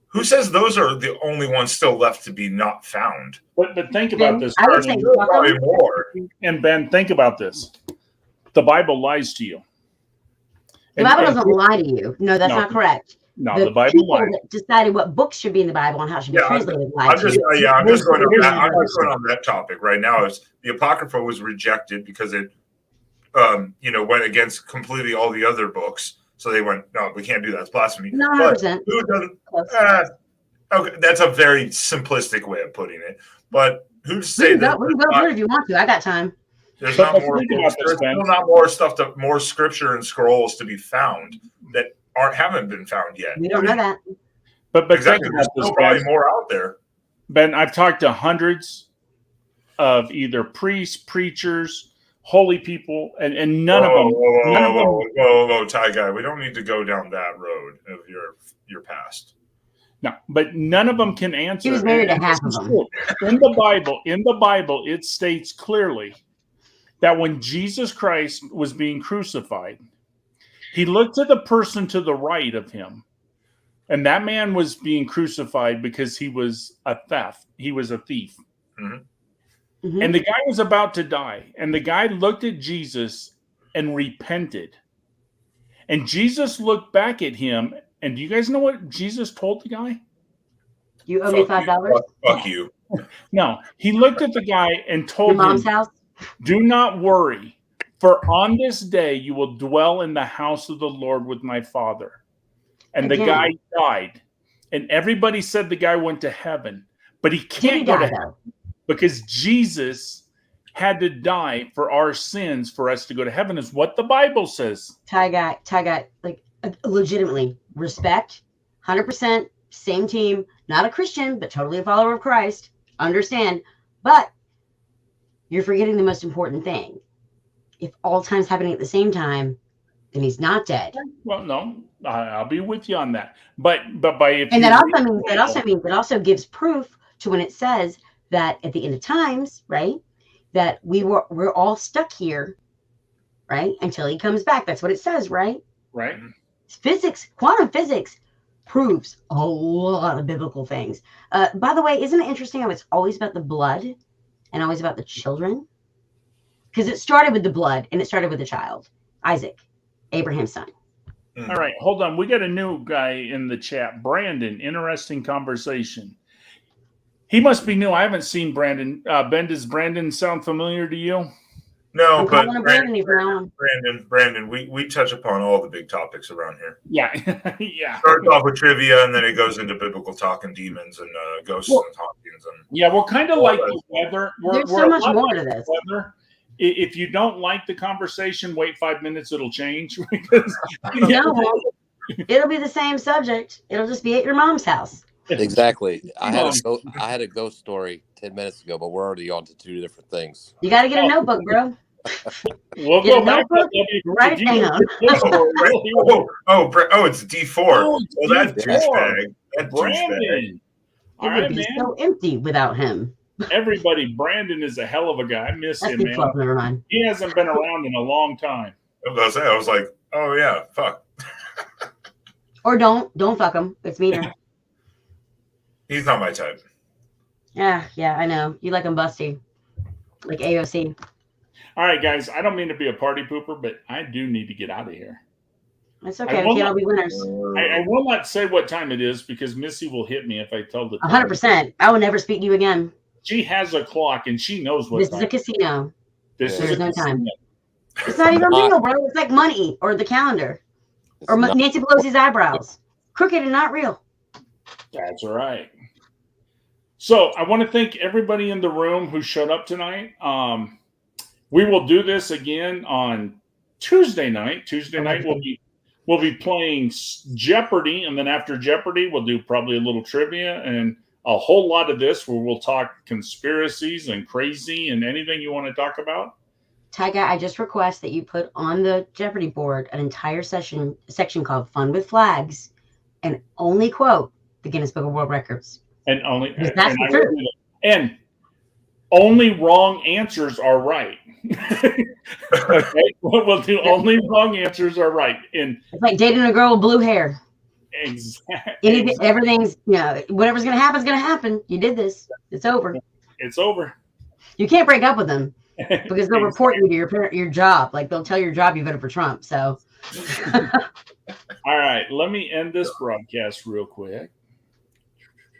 Who says those are the only ones still left to be not found? But think about this. I would say probably more. And Ben, think about this. The Bible lies to you. The Bible doesn't lie to you. No, that's not correct. No, the Bible lies. That decided what books should be in the Bible and how it should be translated. I'm just going on that topic right now. Is the Apocrypha was rejected because it, went against completely all the other books. So they went, no, we can't do that. It's blasphemy. No, but who doesn't? Okay, that's a very simplistic way of putting it. But who'd say that? We can go through it if you want to. I got time. There's not more. There's still not more stuff, more scripture and scrolls to be found that haven't been found yet. We don't know that. But exactly, there's still probably more out there. Ben, I've talked to hundreds of either priests, preachers, holy people, and none of them. Whoa, Ty guy, we don't need to go down that road of your past. No, but none of them can answer. He was married to half of them. In the Bible, it states clearly that when Jesus Christ was being crucified, he looked at the person to the right of him, and that man was being crucified because he was a theft. He was a thief. Mm-hmm. Mm-hmm. And the guy was about to die. And the guy looked at Jesus and repented. And Jesus looked back at him. And do you guys know what Jesus told the guy? You owe me $5. Fuck you. No, he looked at the guy and told Your mom's house? Do not worry, for on this day you will dwell in the house of the Lord with my Father. And the guy died. And everybody said the guy went to heaven. But he can't go to heaven. Because Jesus had to die for our sins for us to go to heaven, is what the Bible says. Ty guy, like legitimately respect, 100%, same team, not a Christian, but totally a follower of Christ. Understand, but you're forgetting the most important thing. If all time's happening at the same time, then he's not dead. Well, no, I'll be with you on that. But by if and that also gives proof to when it says that at the end of times, right, that we're all stuck here, right, until he comes back. That's what it says, right? Right. Physics, quantum physics proves a lot of biblical things. By the way, isn't it interesting how it's always about the blood and always about the children? Because it started with the blood and it started with the child, Isaac, Abraham's son. All right, hold on. We got a new guy in the chat. Brandon, interesting conversation. He must be new. I haven't seen Brandon. Ben, does Brandon sound familiar to you? No, I'm but calling him Brandon from now on. Brandon, we touch upon all the big topics around here. Yeah, yeah. Starts off with trivia, and then it goes into biblical talk and demons and ghosts and hauntings. And Yeah, we're kind of like the weather. There's We're so a much lot more like to the this. weather. If you don't like the conversation, wait 5 minutes. It'll change. Because, No, it'll be the same subject. It'll just be at your mom's house. Exactly. I had a ghost story 10 minutes ago, but we're already on to 2 different things. You got to get a notebook, bro. We'll Get go a back. notebook, write it down. it's D4. Oh, Well, that's D4. douchebag. That douchebag. Brandon. All It would right, be man. so empty without him. Everybody, Brandon is a hell of a guy. I miss That's him, the man. fuck, never mind. He hasn't been around in a long time. I was like, oh yeah, fuck. Or don't fuck him. It's meaner. He's not my type. Yeah, I know. You like him busty. Like AOC. All right, guys. I don't mean to be a party pooper, but I do need to get out of here. It's okay. We can't all be winners. I will not say what time it is because Missy will hit me if I tell the 100%. I will never speak to you again. She has a clock and she knows what This time. is a casino. This There's is no a time. casino. It's not even real, bro. It's like money or the calendar or Nancy Pelosi's eyebrows. Crooked and not real. That's right. So I want to thank everybody in the room who showed up tonight. We will do this again on Tuesday night. Tuesday night we'll be playing Jeopardy, and then after Jeopardy we'll do probably a little trivia and a whole lot of this where we'll talk conspiracies and crazy and anything you want to talk about. Tyga, I just request that you put on the Jeopardy board an entire section called Fun with Flags and only quote the Guinness Book of World Records. And only Because that's and the I will truth. do that. And only wrong answers are right. Okay, we'll do only wrong answers are right. And It's like dating a girl with blue hair. exactly, Everything's, whatever's going to happen is going to happen. You did this. It's over. it's over. You can't break up with them because they'll report you to your job. Like they'll tell your job you voted for Trump. So, All right, let me end this broadcast real quick.